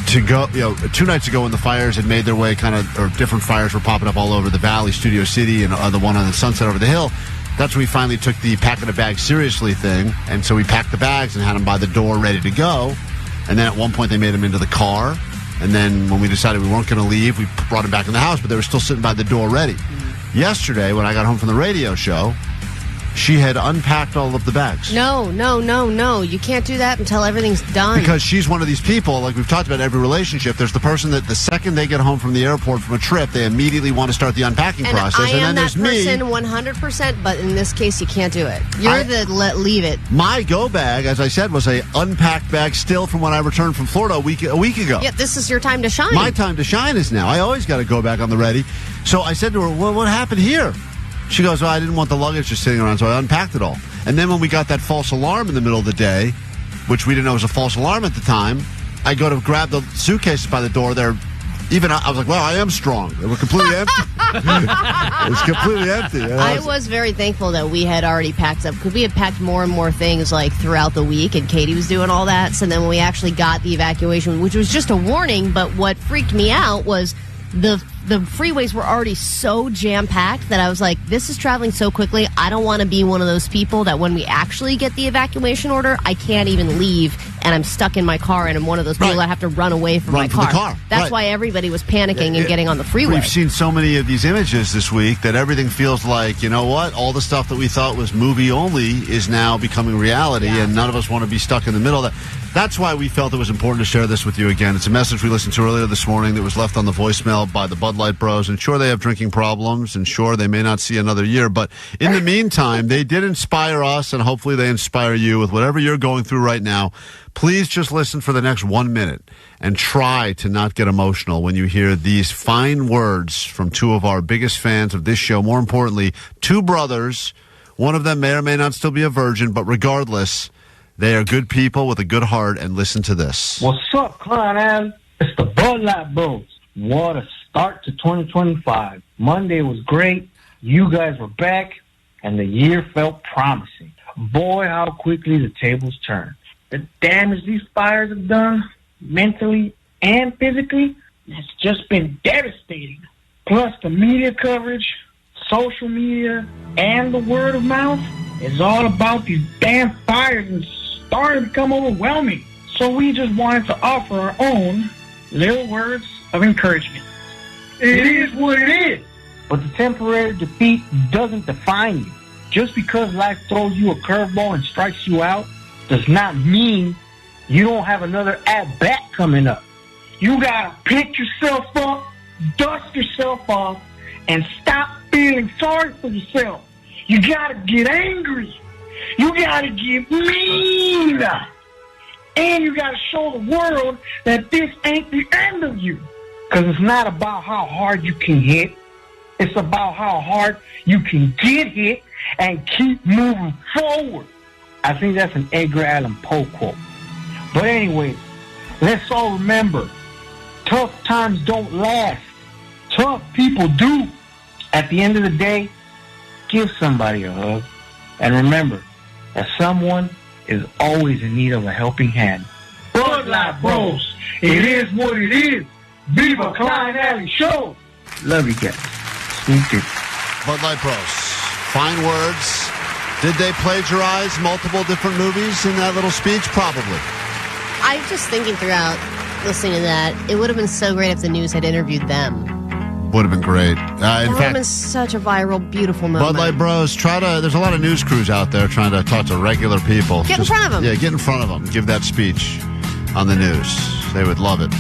2 nights ago when the fires had made their way or different fires were popping up all over the valley, Studio City, and the one on the Sunset over the hill. That's when we finally took the packing a bag seriously thing, and so we packed the bags and had them by the door ready to go. And then at one point they made them into the car, and then when we decided we weren't going to leave, we brought them back in the house, but they were still sitting by the door ready. Yesterday, when I got home from the radio show, she had unpacked all of the bags. No. You can't do that until everything's done. Because she's one of these people, like we've talked about every relationship, there's the person that the second they get home from the airport from a trip, they immediately want to start the unpacking process. I am and then that person 100%, but in this case, you can't do it. You're leave it. My go bag, as I said, was a unpacked bag still from when I returned from Florida a week ago. Yeah, this is your time to shine. My time to shine is now. I always got to go back on the ready. So I said to her, well, what happened here? She goes, well, I didn't want the luggage just sitting around, so I unpacked it all. And then when we got that false alarm in the middle of the day, which we didn't know was a false alarm at the time, I go to grab the suitcases by the door. I was like, well, I am strong. They were completely empty. It was completely empty. I was very thankful that we had already packed up, because we had packed more and more things throughout the week, and Katie was doing all that. So then when we actually got the evacuation, which was just a warning, but what freaked me out was the freeways were already so jam-packed that I was like, this is traveling so quickly. I don't want to be one of those people that when we actually get the evacuation order, I can't even leave, and I'm stuck in my car, and I'm one of those people that have to run away from my car. That's why everybody was panicking and getting on the freeway. We've seen so many of these images this week that everything feels like, you know what, all the stuff that we thought was movie only is now becoming reality, and none of us want to be stuck in the middle of that. That's why we felt it was important to share this with you again. It's a message we listened to earlier this morning that was left on the voicemail by the Bud Light Bros. And sure, they have drinking problems, and sure, they may not see another year. But in the meantime, they did inspire us, and hopefully they inspire you with whatever you're going through right now. Please just listen for the next 1 minute and try to not get emotional when you hear these fine words from two of our biggest fans of this show. More importantly, two brothers. One of them may or may not still be a virgin, but regardless, they are good people with a good heart, and listen to this. What's up, Klein? It's the Bud Light Bros. What a start to 2025. Monday was great. You guys were back, and the year felt promising. Boy, how quickly the tables turned. The damage these fires have done, mentally and physically, has just been devastating. Plus, the media coverage, social media, and the word of mouth is all about these damn fires and starting to become overwhelming. So we just wanted to offer our own little words of encouragement. It is what it is. But the temporary defeat doesn't define you. Just because life throws you a curveball and strikes you out does not mean you don't have another at-bat coming up. You gotta pick yourself up, dust yourself off, and stop feeling sorry for yourself. You gotta get angry. You gotta get mean. And you gotta show the world that this ain't the end of you. Because it's not about how hard you can hit. It's about how hard you can get hit and keep moving forward. I think that's an Edgar Allan Poe quote. But anyways, let's all remember, tough times don't last. Tough people do. At the end of the day, give somebody a hug. And remember that someone is always in need of a helping hand. Bud Light Bros, it is what it is. Viva Klein Alley Show. Love you guys. Sweet tea. Bud Light Bros. Fine words. Did they plagiarize multiple different movies in that little speech? Probably. I'm just thinking throughout listening to that. It would have been so great if the news had interviewed them. Would have been great. That would have been such a viral, beautiful moment. Bud Light Bros, there's a lot of news crews out there trying to talk to regular people. Get in front of them. Yeah, get in front of them. Give that speech on the news. They would love it.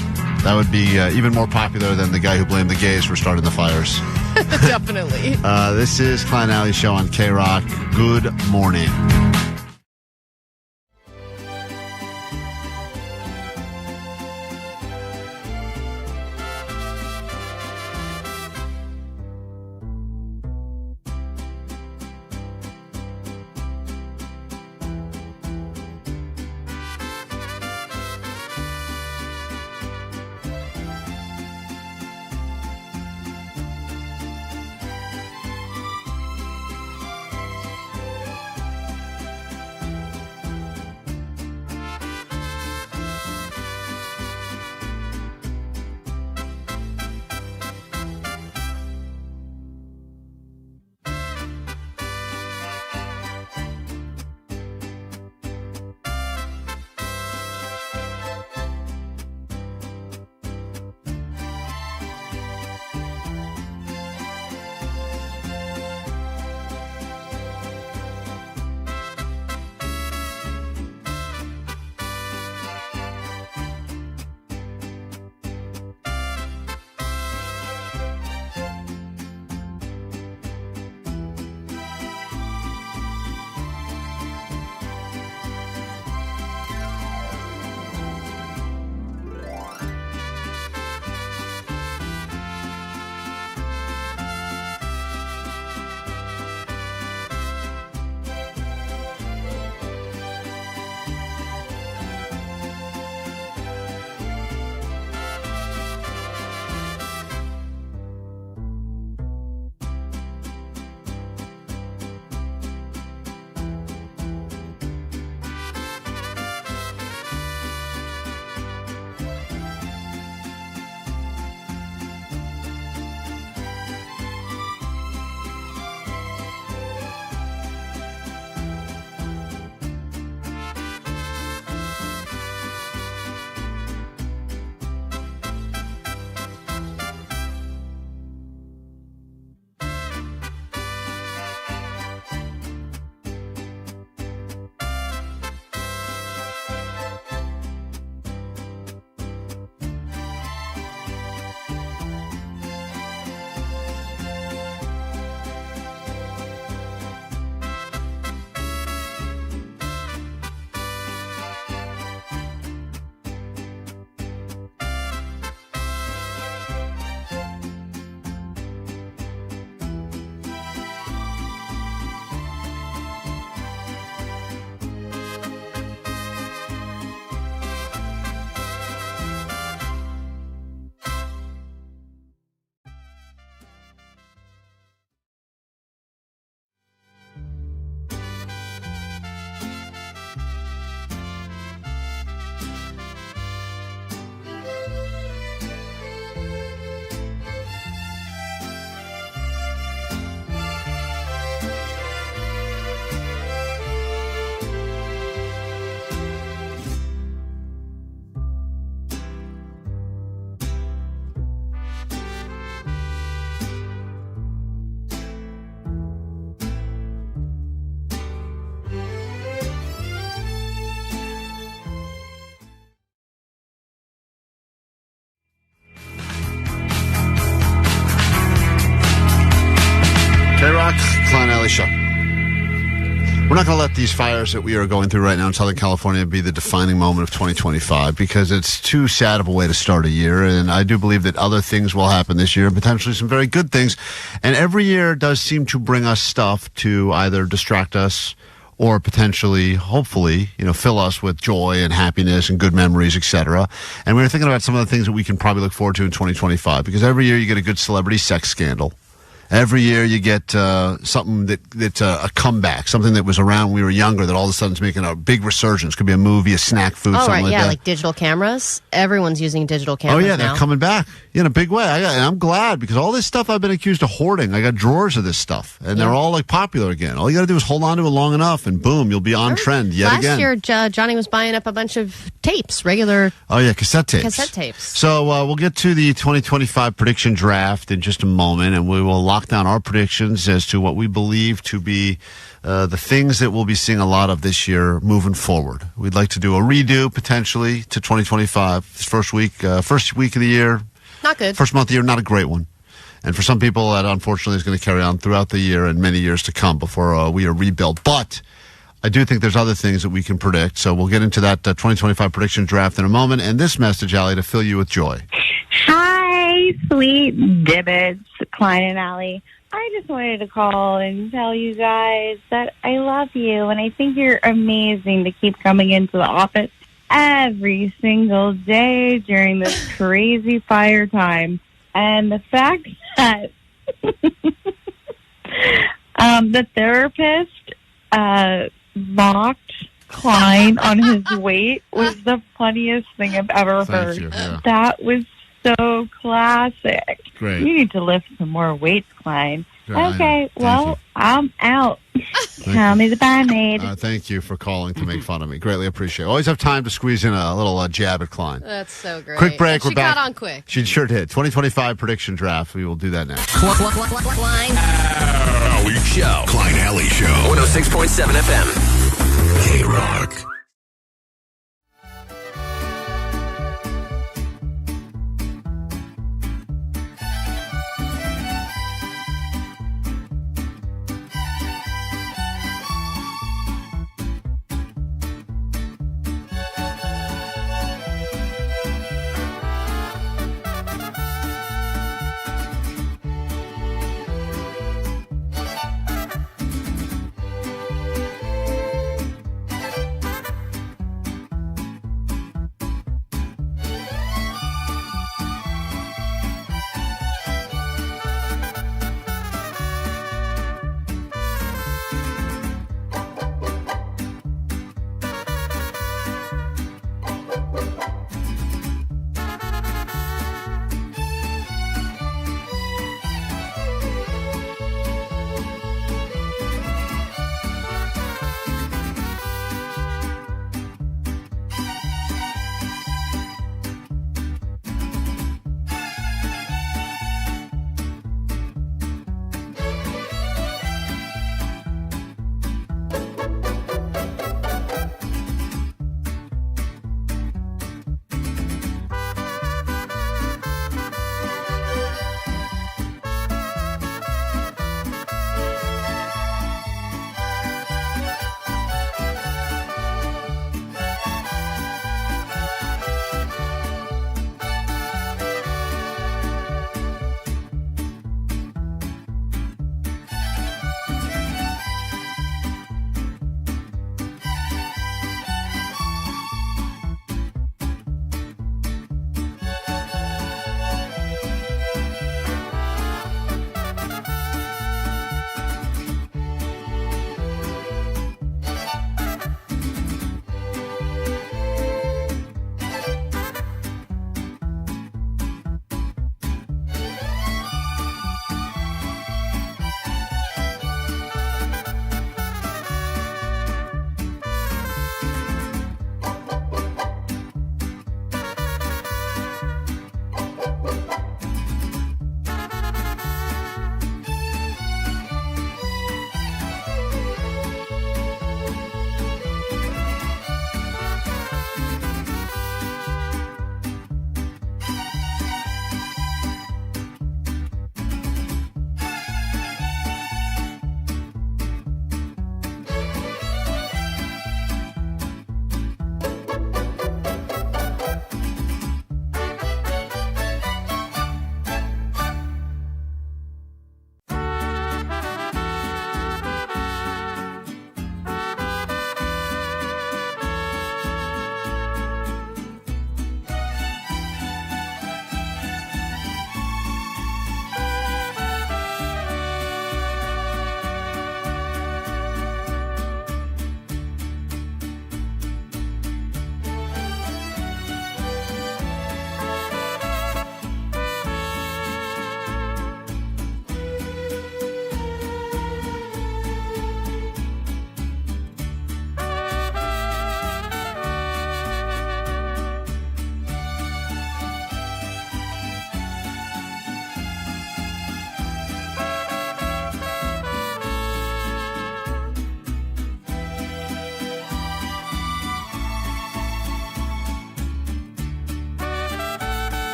That would be even more popular than the guy who blamed the gays for starting the fires. Definitely. This is Klein Alley Show on KROQ. Good morning. KROQ, Klein Alley Show. We're not going to let these fires that we are going through right now in Southern California be the defining moment of 2025 because it's too sad of a way to start a year. And I do believe that other things will happen this year, potentially some very good things. And every year does seem to bring us stuff to either distract us or potentially, hopefully, fill us with joy and happiness and good memories, etc. And we were thinking about some of the things that we can probably look forward to in 2025 because every year you get a good celebrity sex scandal. Every year you get something that's a comeback, something that was around when we were younger that all of a sudden is making a big resurgence. Could be a movie, a snack food, something like that. Like digital cameras. Everyone's using digital cameras now. They're coming back in a big way. And I'm glad because all this stuff I've been accused of hoarding. I got drawers of this stuff, and they're all like popular again. All you got to do is hold on to it long enough, and boom, you'll be on trend yet again. Last year, Johnny was buying up a bunch of tapes, regular. Oh yeah, cassette tapes. Cassette tapes. So we'll get to the 2025 prediction draft in just a moment, and we will lock down our predictions as to what we believe to be the things that we'll be seeing a lot of this year moving forward. We'd like to do a redo potentially to 2025. This first week of the year. Not good. First month of the year, not a great one. And for some people, that unfortunately is going to carry on throughout the year and many years to come before we are rebuilt. But I do think there's other things that we can predict. So we'll get into that 2025 prediction draft in a moment. And this message, Allie, to fill you with joy. Hi, sweet dibbits, Klein and Allie. I just wanted to call and tell you guys that I love you, and I think you're amazing to keep coming into the office every single day during this crazy fire time. And the fact that the therapist mocked Klein on his weight was the funniest thing I've ever heard. You, yeah. That was so classic. Great. You need to lift some more weights, Klein. Yeah, okay, well, I'm out. Tell me the barmaid. Thank you for calling to make fun of me. Greatly appreciate it. Always have time to squeeze in a little jab at Klein. That's so great. Quick break. She We're back. got on quick. She sure did. 2025 prediction draft. We will do that now. Klein. Alley Show. Klein Alley Show. 106.7 FM. KROQ.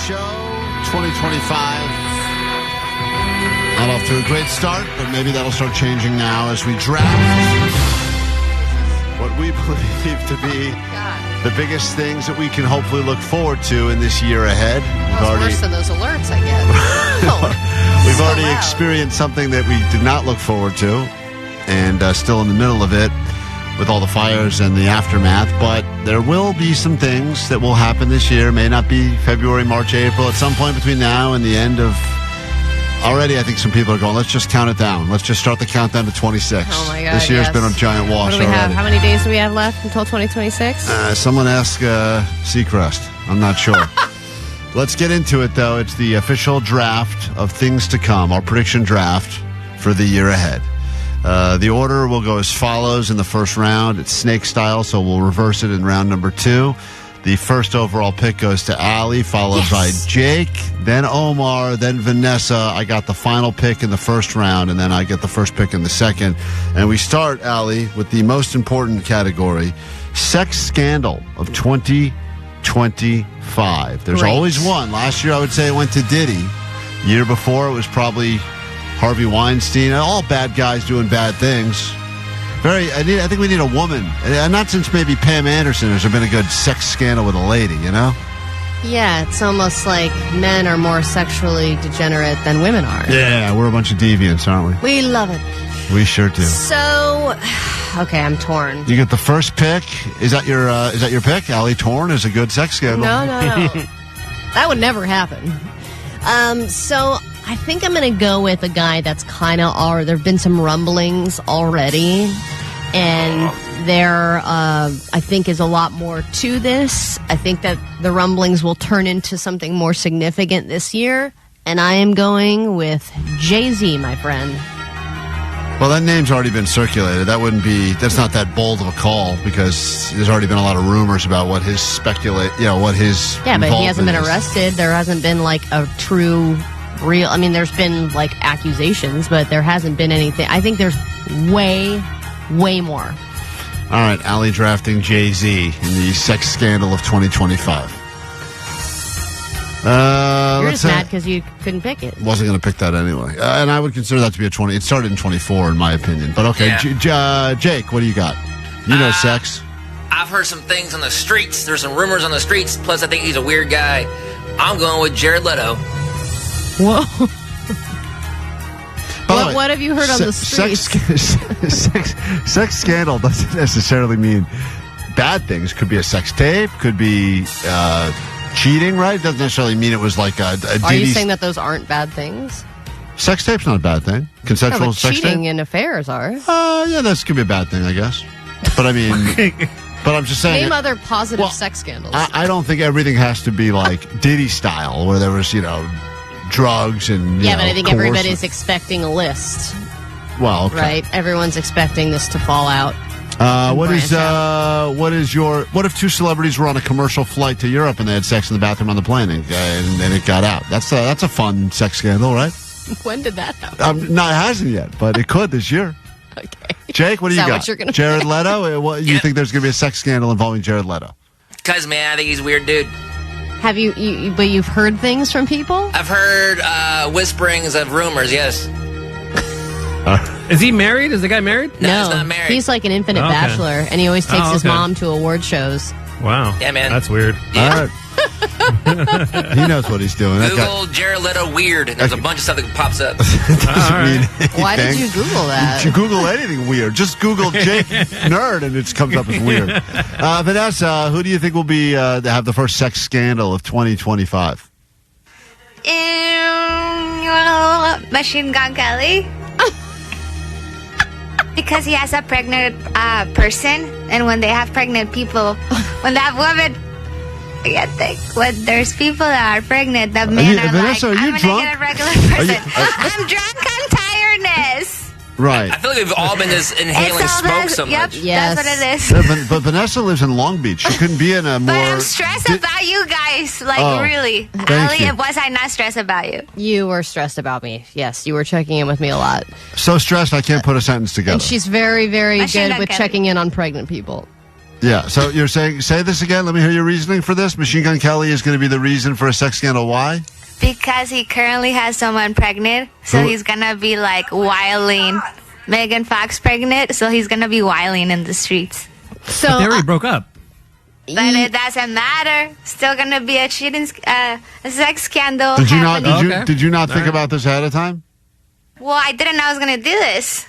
show, 2025. Not off to a great start, but maybe that'll start changing now as we draft what we believe to be the biggest things that we can hopefully look forward to in this year ahead. Worse than those alerts, I guess. We've already experienced something that we did not look forward to, and still in the middle of it with all the fires and the aftermath. But there will be some things that will happen this year. May not be February, March, April. At some point between now and the end of... Already, I think some people are going, let's just count it down. Let's just start the countdown to 26. Oh, my God, This year's been a giant wash What do we already. have? How many days do we have left until 2026? Someone ask Seacrest. I'm not sure. Let's get into it, though. It's the official draft of things to come, our prediction draft for the year ahead. The order will go as follows in the first round. It's snake style, so we'll reverse it in round number 2. The first overall pick goes to Allie, followed by Jake, then Omar, then Vanessa. I got the final pick in the first round, and then I get the first pick in the second. And we start, Allie, with the most important category, sex scandal of 2025. There's always one. Last year, I would say it went to Diddy. Year before, it was probably Harvey Weinstein. All bad guys doing bad things. I think we need a woman. And not since maybe Pam Anderson has there been a good sex scandal with a lady, you know? Yeah, it's almost like men are more sexually degenerate than women are. Yeah, we're a bunch of deviants, aren't we? We love it. We sure do. So, okay, I'm torn. You get the first pick. Is that your pick? Allie Torn is a good sex scandal. No. That would never happen. So I think I'm going to go with a guy that's kind of, there have been some rumblings already, and there, I think, is a lot more to this. I think that the rumblings will turn into something more significant this year, and I am going with Jay-Z, my friend. Well, that name's already been circulated. That's not that bold of a call, because there's already been a lot of rumors about what his Yeah, but he hasn't been arrested. There hasn't been like a true... there's been like accusations, but there hasn't been anything. I think there's way more. All right, Allie drafting Jay-Z in the sex scandal of 2025. You're just mad because you couldn't pick it. Wasn't going to pick that anyway. And I would consider that to be a 20. It started in 24, in my opinion. But okay, Yeah. Jake, what do you got? You know sex. I've heard some things on the streets. There's some rumors on the streets. Plus, I think he's a weird guy. I'm going with Jared Leto. Whoa. What have you heard on the streets? Sex scandal doesn't necessarily mean bad things. Could be a sex tape. Could be cheating, right? It doesn't necessarily mean it was like a Are you saying that those aren't bad things? Sex tape's not a bad thing. Consensual but sex cheating tape? and affairs are. Yeah, that could be a bad thing, I guess. But I mean... But I'm just saying... Name other positive sex scandals. I don't think everything has to be like Diddy style, where there was, drugs and but I think everybody's expecting a list. Well, okay. Right? Everyone's expecting this to fall out. What if two celebrities were on a commercial flight to Europe and they had sex in the bathroom on the plane and it got out? That's a fun sex scandal, right? When did that happen? No, it hasn't yet, but it could this year. Okay. Jake, what do you got? What you're gonna Jared pick? Leto? You think there's going to be a sex scandal involving Jared Leto? Because, man, I think he's a weird dude. Have but you've heard things from people? I've heard whisperings of rumors, yes. Is he married? Is the guy married? No, he's not married. He's like an infinite bachelor, and he always takes his mom to award shows. Wow. Yeah, man. That's weird. Yeah. All right. He knows what he's doing. Google Jared Leto weird, and there's a bunch of stuff that pops up. Why did you Google that? You Google anything weird. Just Google Jake Nerd, and it comes up as weird. Vanessa, who do you think will be have the first sex scandal of 2025? Machine Gun Kelly. Because he has a pregnant person, and when they have pregnant people, when they have women, when there's people that are pregnant, the men are Vanessa, like, are you I'm drunk? gonna get a regular person. I'm drunk on tiredness. Right. I feel like we've all been just inhaling smoke so much. That's what it is. Yeah, but Vanessa lives in Long Beach. She couldn't be in a more... But I'm stressed about you guys. Really. Thank you. Was I not stressed about you? You were stressed about me. Yes, you were checking in with me a lot. So stressed I can't put a sentence together. And she's very, very Machine good Gun with Kelly. checking in on pregnant people. Yeah, so you're saying, say this again. Let me hear your reasoning for this. Machine Gun Kelly is going to be the reason for a sex scandal. Why? Because he currently has someone pregnant, so he's gonna be like wilding. Megan Fox pregnant, so he's gonna be wilding in the streets. So But they already broke up. But it doesn't matter. Still gonna be a cheating, a sex scandal. Did you not? happening. Did you not think about this ahead of time? Well, I didn't know I was gonna do this.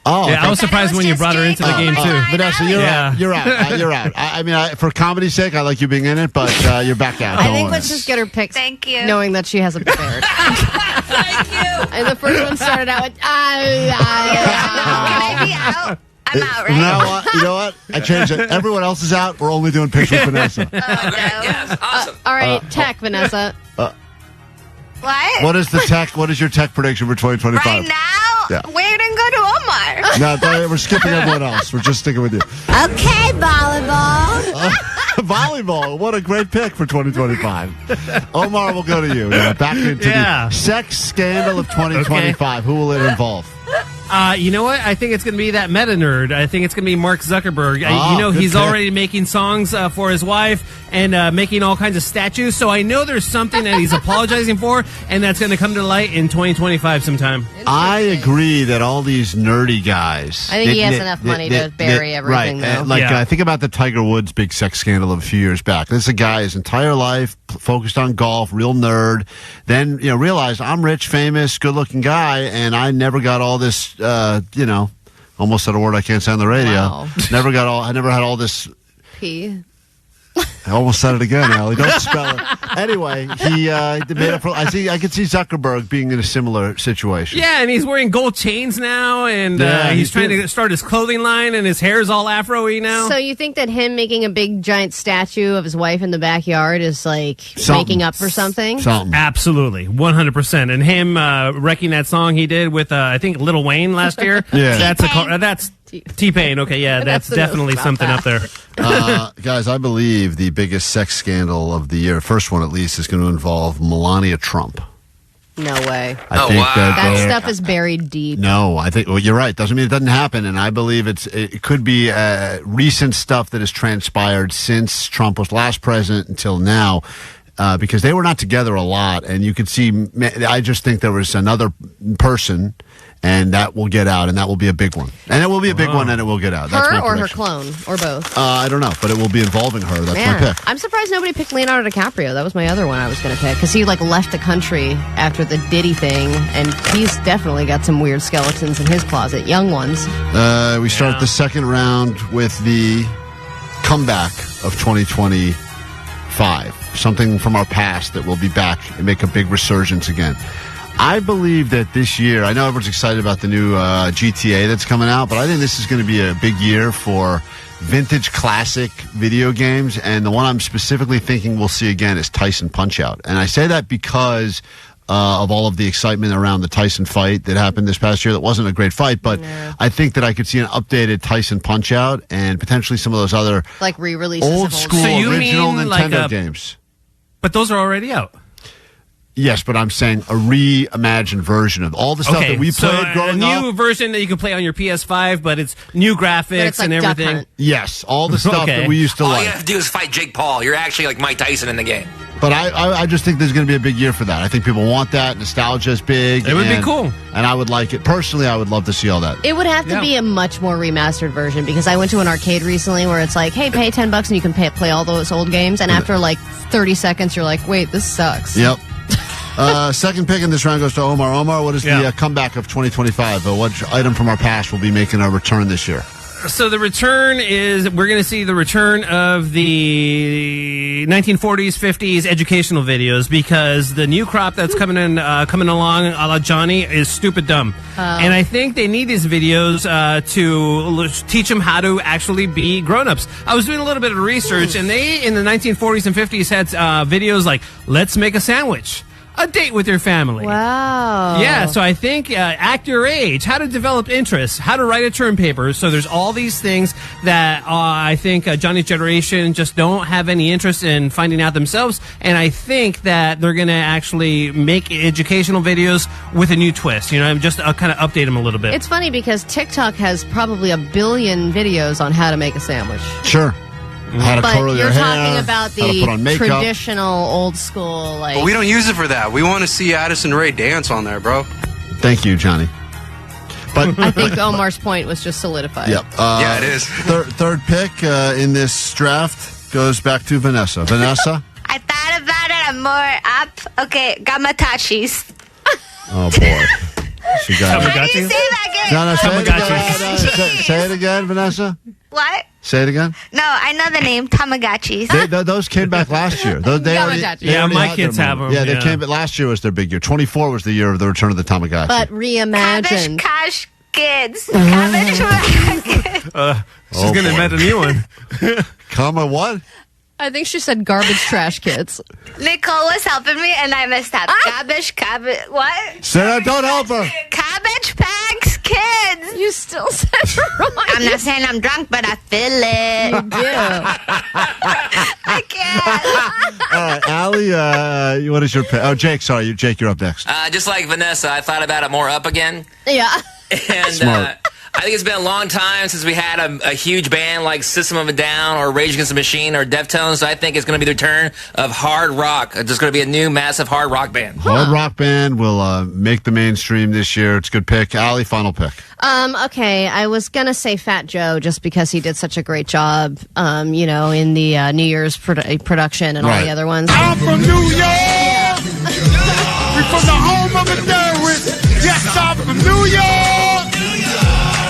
Oh, Yeah, I was surprised when you brought her into the game, too. Vanessa, you're Yeah. out. You're out. You're out. I mean, for comedy's sake, I like you being in it, but you're back out. I Don't think worry. let's just get her picked. Thank you. Knowing that she hasn't prepared. Thank you. And the first one started out with, Can I be out? I'm out, right? You know what? I changed it. Everyone else is out. We're only doing picks with Vanessa. all right, tech, Vanessa. What? What is the tech? What is your tech prediction for 2025? Right now? Yeah. We're gonna go to Omar. No, we're skipping everyone else. We're just sticking with you. Okay, volleyball. Volleyball. What a great pick for 2025. Omar, we'll go to you. Back into the sex scandal of 2025. Who will it involve? You know what? I think it's going to be that meta nerd. I think it's going to be Mark Zuckerberg. He's pick. already making songs for his wife and making all kinds of statues. So I know there's something that he's apologizing for, and that's going to come to light in 2025 sometime. I agree that all these nerdy guys. I think he has enough money to bury everything, though. Right. Think about the Tiger Woods big sex scandal of a few years back. This is a guy, his entire life focused on golf, real nerd. Then, realized I'm rich, famous, good-looking guy, and I never got all this, almost said a word I can't say on the radio. Wow. I never had all this. P. I almost said it again, Allie. Don't spell it. Anyway, he made up for. I could see Zuckerberg being in a similar situation. Yeah, and he's wearing gold chains now, and Yeah, he's trying to start his clothing line, and his hair's all afro-y now. So you think that him making a big giant statue of his wife in the backyard is like Something. making up for something? Absolutely, 100%. And him wrecking that song he did with I think Lil Wayne last year. Yeah. that's T-Pain. Okay, yeah, that's definitely something up there. Guys, I believe the biggest sex scandal of the year, first one at least, is going to involve Melania Trump. No way. I think that stuff is buried deep. No, I think you're right. Doesn't mean it doesn't happen, and I believe it could be recent stuff that has transpired since Trump was last president until now. Because they were not together a lot, and you could see. I just think there was another person, and that will get out, and that will be a big one, and it will be a big one, and it will get out. That's Her my or her prediction. clone, or both? I don't know, but it will be involving her. That's Man, my pick. I'm surprised nobody picked Leonardo DiCaprio. That was my other one I was going to pick because he left the country after the Diddy thing, and he's definitely got some weird skeletons in his closet, young ones. We start the second round with the comeback of 2025. Something from our past that will be back and make a big resurgence again. I believe that this year, I know everyone's excited about the new GTA that's coming out, but I think this is going to be a big year for vintage classic video games, and the one I'm specifically thinking we'll see again is Tyson Punch-Out. And I say that because of all of the excitement around the Tyson fight that happened this past year. That wasn't a great fight, but I think that I could see an updated Tyson Punch-Out and potentially some of those other Like re-releases of old school So you original mean like Nintendo a- games. But those are already out. Yes, but I'm saying a reimagined version of all the stuff that we played a growing new up. version that you can play on your PS5, but it's new graphics and everything. Yes, all the stuff Okay. that we used to All like. you have to do is fight Jake Paul. You're actually like Mike Tyson in the game. But I just think there's going to be a big year for that. I think people want that. Nostalgia is big. It would be and- cool. And I would like it. Personally, I would love to see all that. It would have to be a much more remastered version because I went to an arcade recently where it's like, hey, pay $10 and you can play all those old games. And after like 30 seconds, you're like, wait, this sucks. Yep. Second pick in this round goes to Omar. Omar, what is the comeback of 2025? What item from our past will be making a return this year? So the return is, we're going to see the return of the 1940s, 50s educational videos because the new crop that's coming along a la Johnny is stupid dumb. And I think they need these videos to teach them how to actually be grown-ups. I was doing a little bit of research, and they, in the 1940s and 50s, had videos like, let's make a sandwich. A date with your family. Wow. Yeah, so I think act your age, how to develop interests, how to write a term paper. So there's all these things that I think Johnny's generation just don't have any interest in finding out themselves. And I think that they're going to actually make educational videos with a new twist. Just kind of update them a little bit. It's funny because TikTok has probably 1 billion videos on how to make a sandwich. Sure. how to But curl your you're hair, talking about how to put on the makeup. traditional old school, like. But we don't use it for that. We want to see Addison Rae dance on there, bro. Thank you, Johnny. But I think Omar's point was just solidified. Yep. Yeah, it is. Third pick in this draft goes back to Vanessa. Vanessa? I thought about it. I'm more up. Okay, gamatachis. Oh, boy. She got How do you say that again? No, say it again. Say it again, Vanessa. What? Say it again. No, I know the name Tamagotchis. Those came back last year. They already my had kids their have moment. them. Yeah, they came. But last year was their big year. 24 was the year of the return of the Tamagotchi. But reimagined. Cabbage kids. Cabbage She's going to invent a new one. Comma what? I think she said garbage trash kids. Nicole was helping me and I messed up. Cabbage, what? Sarah, don't help her. Cabbage Patch Kids. You still said it wrong. I'm not saying I'm drunk, but I feel it. You do. I can't. All right, Allie, what is your pick? Oh, Jake, sorry. Jake, you're up next. Just like Vanessa, I thought about it more up again. Yeah. And Smart. I think it's been a long time since we had a huge band like System of a Down or Rage Against the Machine or Deftones. So I think it's going to be the return of hard rock. There's going to be a new massive hard rock band. Hard rock band will make the mainstream this year. It's a good pick. Allie, final pick. Okay, I was gonna say Fat Joe just because he did such a great job, in the New Year's production and all the other ones. I'm from New York. We're from the home of the terrorists. Yes, I'm from New York.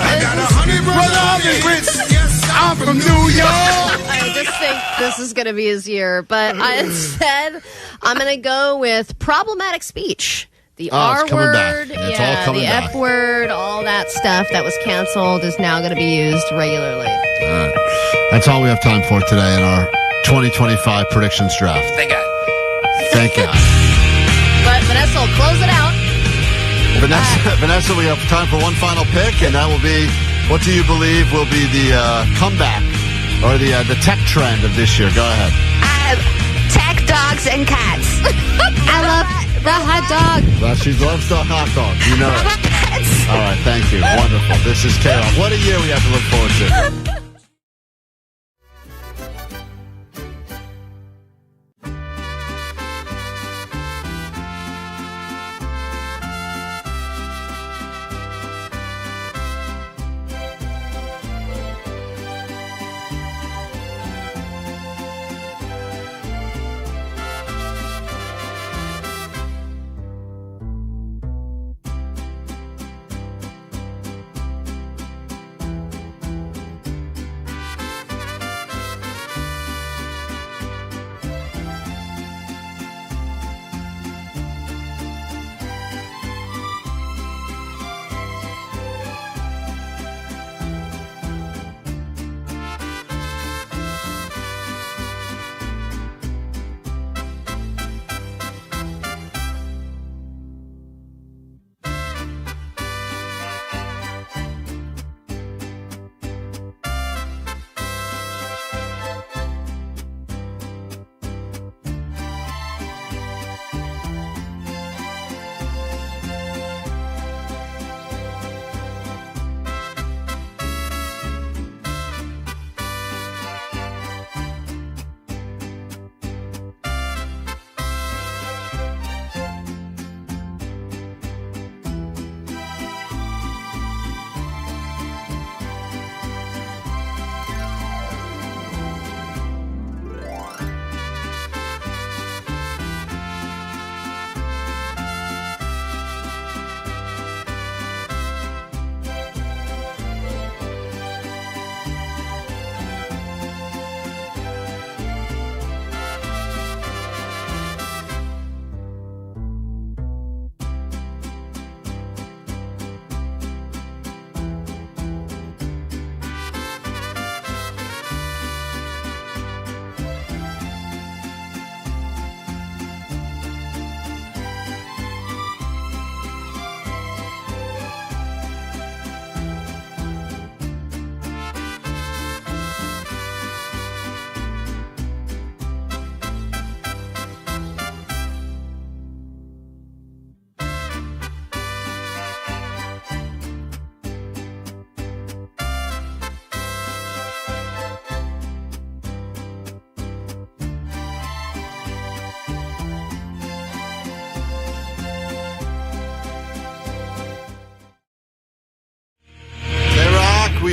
I got 100 brothers. I'm from New York. I just think this is going to be his year, but instead, I'm going to go with problematic speech. The R word, the F word, all that stuff that was canceled is now going to be used regularly. All right. That's all we have time for today in our 2025 predictions draft. Thank God. Thank God. But Vanessa will close it out. Vanessa, we have time for one final pick, and that will be, what do you believe will be the comeback or the tech trend of this year? Go ahead. Tech dogs and cats. I love the hot dog. Well, she loves the hot dog. You know it. All right, thank you. Wonderful. This is KROQ. What a year we have to look forward to.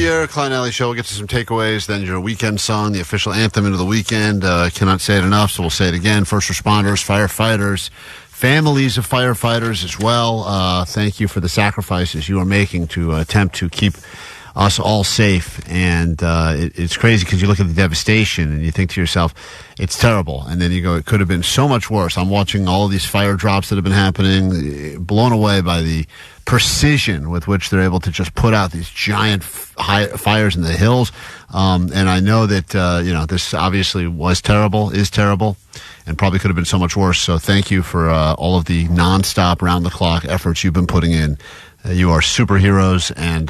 here. Klein Alley Show. We'll get to some takeaways. Then your weekend song, the official anthem into the weekend. I cannot say it enough, so we'll say it again. First responders, firefighters, families of firefighters as well. Thank you for the sacrifices you are making to attempt to keep us all safe. And it's crazy because you look at the devastation and you think to yourself, it's terrible. And then you go, it could have been so much worse. I'm watching all of these fire drops that have been happening, blown away by the precision with which they're able to just put out these giant fires in the hills. And I know that, this obviously was terrible, is terrible, and probably could have been so much worse. So thank you for all of the nonstop, round-the-clock efforts you've been putting in. You are superheroes, and,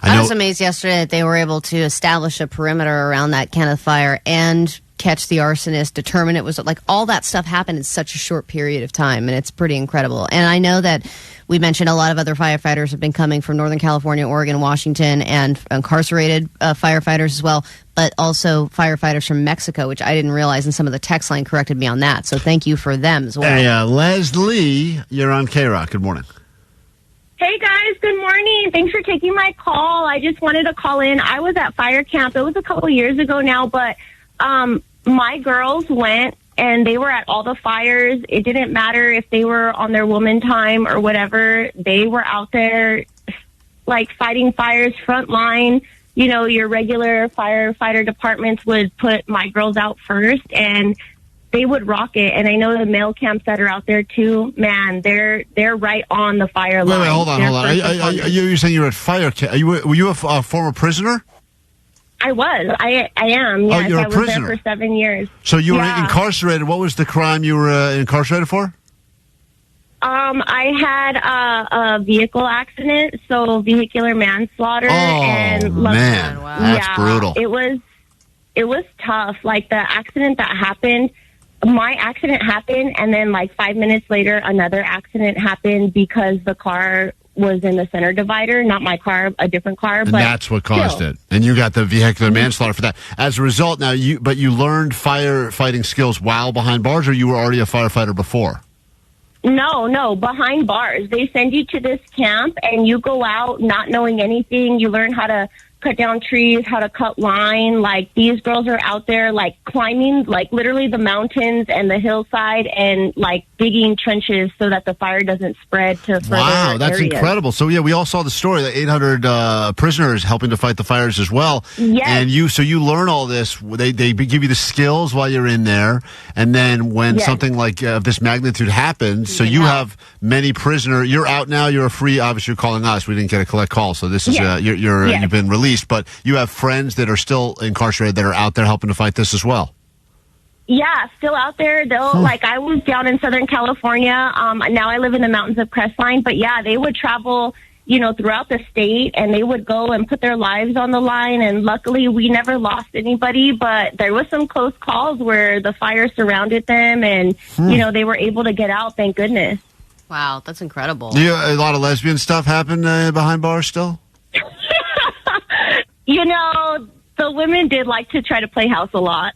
I was amazed yesterday that they were able to establish a perimeter around that Kenneth fire and catch the arsonist, determine it was like all that stuff happened in such a short period of time, and it's pretty incredible. And I know that we mentioned a lot of other firefighters have been coming from Northern California, Oregon, Washington, and incarcerated firefighters as well, but also firefighters from Mexico, which I didn't realize, and some of the text line corrected me on that. So thank you for them as well. Hey, Leslie, you're on KROQ. Good morning. Hey guys, good morning. Thanks for taking my call. I just wanted to call in. I was at fire camp. It was a couple years ago now, but my girls went and they were at all the fires. It didn't matter if they were on their woman time or whatever. They were out there like fighting fires, front line. You know, your regular firefighter departments would put my girls out first, and they would rock it. And I know the male camps that are out there too, man, they're right on the fire line. Wait, hold on. Are you saying you were at fire camp? Were you a former prisoner? I was. I am. Yes, you're a I was prisoner. there for 7 years. So you were incarcerated. What was the crime you were incarcerated for? I had a vehicle accident, so vehicular manslaughter. Oh, man. That's brutal. It was tough. Like the accident that happened, my accident happened, and then like 5 minutes later, another accident happened because the car was in the center divider, not my car, a different car. And but that's what caused it. And you got the vehicular manslaughter for that. As a result, now you learned firefighting skills while behind bars, or you were already a firefighter before? No, behind bars. They send you to this camp, and you go out not knowing anything. You learn how to cut down trees, how to cut line. Like, these girls are out there, like, climbing, like, literally the mountains and the hillside and, like, digging trenches so that the fire doesn't spread to further Wow, that's areas. incredible. So, yeah, we all saw the story, the 800 prisoners helping to fight the fires as well. Yes. And you learn all this. They give you the skills while you're in there. And then when something like this magnitude happens, so you have many prisoners. You're out now. You're free. Obviously, you're calling us. We didn't get a collect call. So this is, you've been released. But you have friends that are still incarcerated that are out there helping to fight this as well. Yeah, still out there. They'll like, I was down in Southern California. Now I live in the mountains of Crestline. But yeah, they would travel, throughout the state, and they would go and put their lives on the line. And luckily, we never lost anybody. But there was some close calls where the fire surrounded them, and they were able to get out. Thank goodness. Wow, that's incredible. A lot of lesbian stuff happen behind bars still. The women did like to try to play house a lot.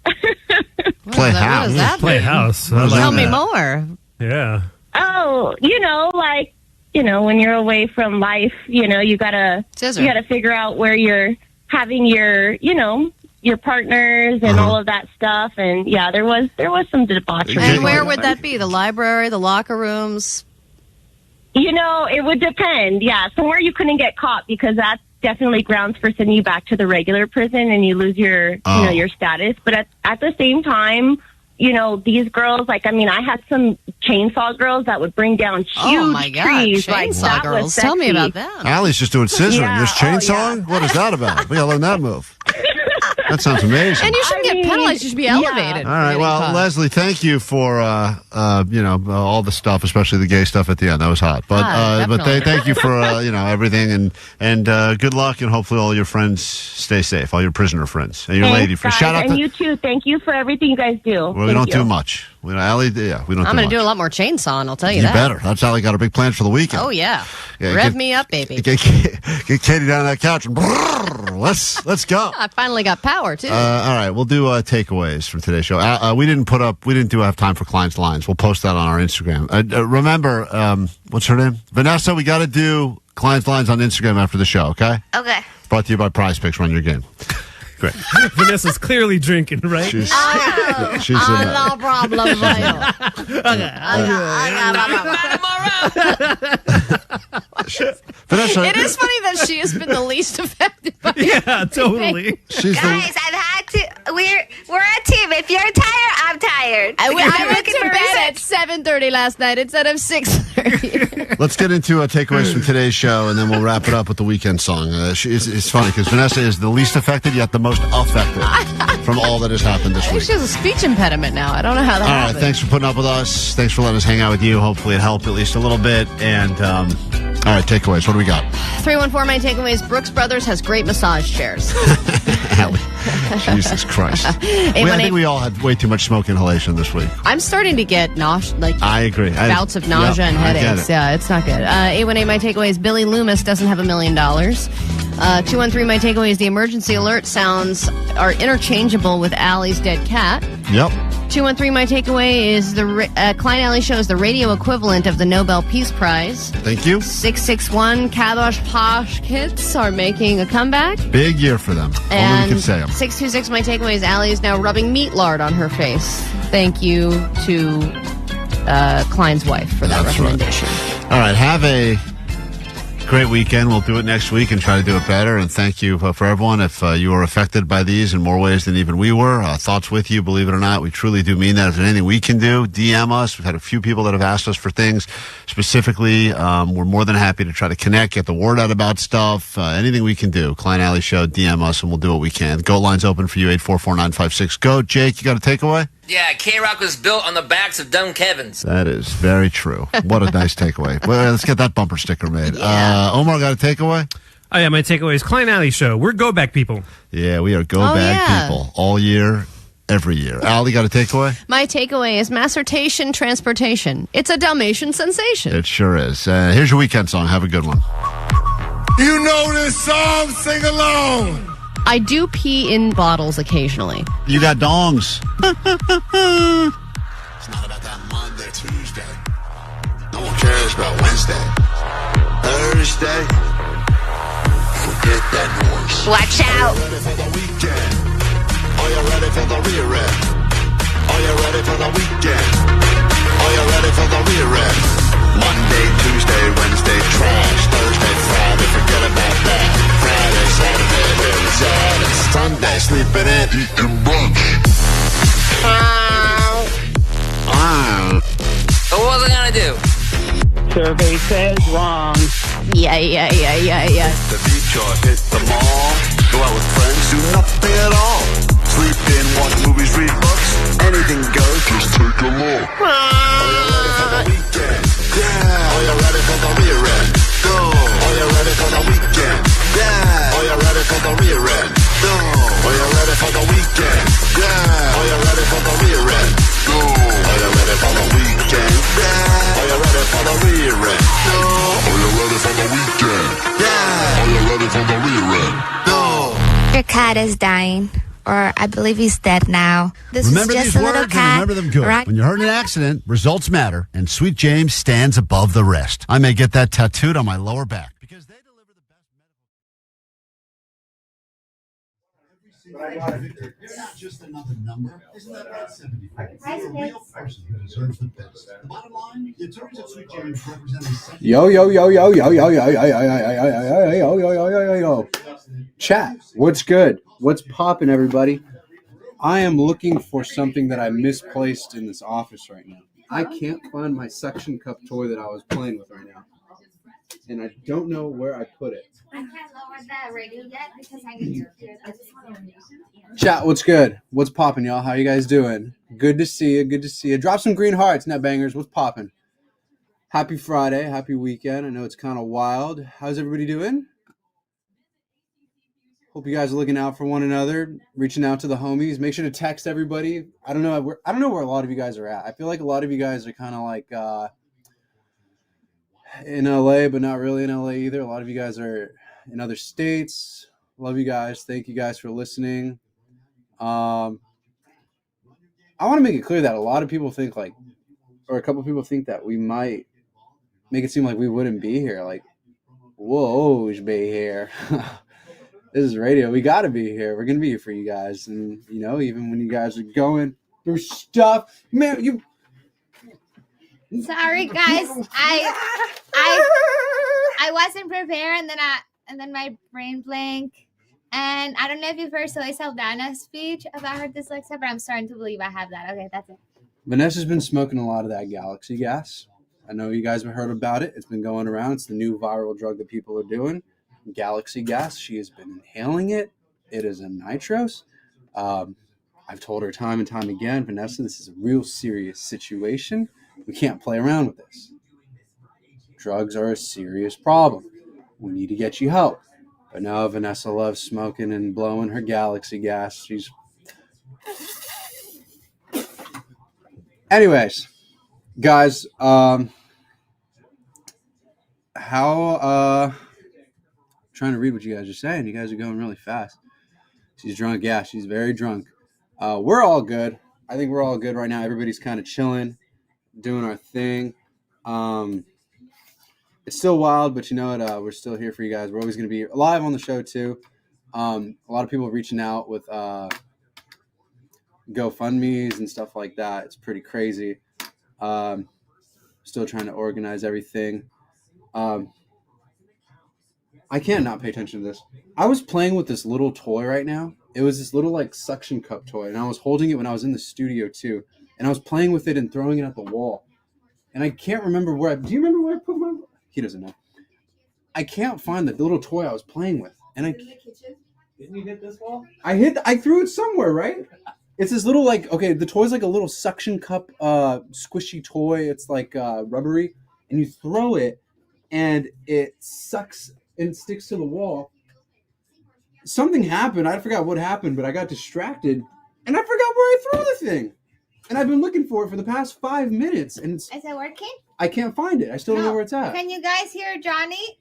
Play house? What does that Play mean? house. Tell me more. Yeah. Oh, when you're away from life, you gotta figure out where you're having your partners and all of that stuff. And yeah, there was some debauchery. And where would that be? The library, the locker rooms? It would depend. Yeah, somewhere you couldn't get caught, because that's definitely grounds for sending you back to the regular prison, and you lose your your status. But at the same time, these girls, I had some chainsaw girls that would bring down huge trees. Chainsaw girls. Tell me about that. Allie's just doing scissoring. Yeah. There's chainsawing? What is that about? We gotta learn that move. That sounds amazing. And you shouldn't get penalized. You should be elevated. All right. Well, Leslie, thank you for all the stuff, especially the gay stuff at the end. That was hot. But thank you for everything, and good luck, and hopefully all your friends stay safe, all your prisoner friends and your lady friends. Shout out and you too. Thank you for everything you guys do. Well, we don't do much. Allie, we don't. I'm going to do a lot more chainsawing. I'll tell you that. You better. That's Allie got her big plans for the weekend. Oh yeah. Rev me up, baby. Get Katie down on that couch and let's go. I finally got power too. All right, we'll do takeaways from today's show. We didn't have time for Klein's lines. We'll post that on our Instagram. Remember, what's her name? Vanessa. We got to do Klein's Lines on Instagram after the show, okay? Okay. Brought to you by Prize Picks. Run your game. Great. Vanessa's clearly drinking, right? She's in No problem. Vanessa. It is funny that she has been the least affected by Yeah, totally. She's Guys, I've had to. We're a team. If you're tired, I'm tired. I Because I'm went looking to for bed research. at 7:30 last night instead of 6:30. Let's get into takeaways from today's show, and then we'll wrap it up with the weekend song. It's funny because Vanessa is the least affected, yet the most affected from all that has happened this week. She has a speech impediment now. I don't know how that All right, happened. thanks for putting up with us. Thanks for letting us hang out with you. Hopefully it helped at least a little bit. And, all right, takeaways. What do we got? 314, my takeaways. Brooks Brothers has great massage chairs. Allie. Jesus Christ. I think we all had way too much smoke inhalation this week. I'm starting to get I agree. bouts of nausea and I get headaches. it. Yeah, it's not good. 818, my takeaway is Billy Loomis doesn't have $1 million. 213, my takeaway is the emergency alert sounds are interchangeable with Allie's dead cat. Yep. 213, my takeaway is the Klein Alley Show is the radio equivalent of the Nobel Peace Prize. Thank you. 661, Kadosh Posh Kids are making a comeback. Big year for them. Only And we can say them. 626, my takeaway is Allie is now rubbing meat lard on her face. Thank you to Klein's wife for that recommendation. All right, have a great weekend. We'll do it next week and try to do it better. And thank you for everyone. If you were affected by these in more ways than even we were, thoughts with you, believe it or not. We truly do mean that. If there's anything we can do, DM us. We've had a few people that have asked us for things specifically. We're more than happy to try to connect, get the word out about stuff. Anything we can do. Klein Alley Show, DM us, and we'll do what we can. Go line's open for you, 844-956. Go. Jake, you got a takeaway? Yeah, KROQ was built on the backs of dumb Kevins. That is very true. What a nice takeaway. Well, let's get that bumper sticker made. Omar got a takeaway? Oh, yeah, my takeaway is Klein Alley Show. We're go-back people. Yeah, we are go-bag people all year, every year. Allie got a takeaway? My takeaway is Massertation Transportation. It's a Dalmatian sensation. It sure is. Here's your weekend song. Have a good one. You know this song, sing along. I do pee in bottles occasionally. You got dongs. It's not about that Monday, Tuesday. No one cares about Wednesday. Thursday. Forget that noise. Watch out. Ready for the weekend? Are you ready for the rear end? Are you ready for the weekend? Are you ready for the rear end? Monday, Tuesday, Wednesday, trash. Thursday, Friday, forget about that. Friday, Saturday, where is that? It's Sunday, sleeping in, eating brunch. So what was I gonna do? Survey says wrong. Yeah. The beach or hit the mall. Go out with friends, do nothing at all. Sleep in, watch movies, read books. Anything goes, just take a look. Are you ready for the weekend? Yeah. Are you ready for the rear end? Go. Are you ready for the weekend? Yeah. Are you ready for the rear end? Go. Are you ready for the weekend? Yeah. Are you ready for the rear end? Go. Are you ready for the weekend? Yeah. Are you ready for the rear end? Go. Are you ready for the weekend? Yeah. Are you ready for the rear end? Go. Your cat is dying. Or I believe he's dead now. This Remember is just these a little words cat. and remember them good. Right? When you're hurt in an accident, results matter, and Sweet James stands above the rest. I may get that tattooed on my lower back. Because they deliver the best They're not just another number. Isn't that right, 74? They're a real person who deserves the best. The bottom line, the attorneys at Sweet James represent a Yo. Chat, what's good? What's poppin', everybody? I am looking for something that I misplaced in this office right now. I can't find my suction cup toy that I was playing with right now. And I don't know where I put it. I can't lower the radio yet because I need to hear this. Chat, what's good? What's poppin', y'all? How you guys doing? Good to see you. Good to see you. Drop some green hearts, net bangers. What's poppin'? Happy Friday. Happy weekend. I know it's kind of wild. How's everybody doing? Hope you guys are looking out for one another, reaching out to the homies. Make sure to text everybody. I don't know where a lot of you guys are at. I feel like a lot of you guys are kind of like in LA, but not really in LA either. A lot of you guys are in other states. Love you guys. Thank you guys for listening. I want to make it clear that a lot of people think or a couple of people think that we might make it seem like we wouldn't be here. Like, we'll always be here. This is radio. We got to be here. We're going to be here for you guys. And, you know, even when you guys are going through stuff, man, you. Sorry, guys. I wasn't prepared, and then my brain blanked. And I don't know if you've heard Soy Saldana's speech about her dyslexia, but I'm starting to believe I have that. Okay, that's it. Vanessa's been smoking a lot of that galaxy gas. I know you guys have heard about it. It's been going around. It's the new viral drug that people are doing. Galaxy gas. She has been inhaling it. It is a nitros. I've told her time and time again, Vanessa, this is a real serious situation. We can't play around with this. Drugs are a serious problem. We need to get you help. But no, Vanessa loves smoking and blowing her galaxy gas. She's. Anyways, guys, trying to read what you guys are saying. You guys are going really fast. She's drunk. Yeah, she's very drunk. We're all good. I think we're all good right now. Everybody's kind of chilling, doing our thing. It's still wild, but you know what? We're still here for you guys. We're always going to be live on the show, too. A lot of people reaching out with GoFundMes and stuff like that. It's pretty crazy. Still trying to organize everything. I can't not pay attention to this. I was playing with this little toy right now. It was this little like suction cup toy, and I was holding it when I was in the studio too. And I was playing with it and throwing it at the wall. And I can't remember where do you remember where I put my? He doesn't know. I can't find the little toy I was playing with. And in the kitchen? Didn't you hit this wall? I threw it somewhere, right? It's this little like the toy's like a little suction cup squishy toy. It's like rubbery, and you throw it and it sucks and sticks to the wall. Something happened. I forgot what happened, but I got distracted and I forgot where I threw the thing. And I've been looking for it for the past 5 minutes, and Is it working? I can't find it. I still don't know where it's at. Can you guys hear Johnny?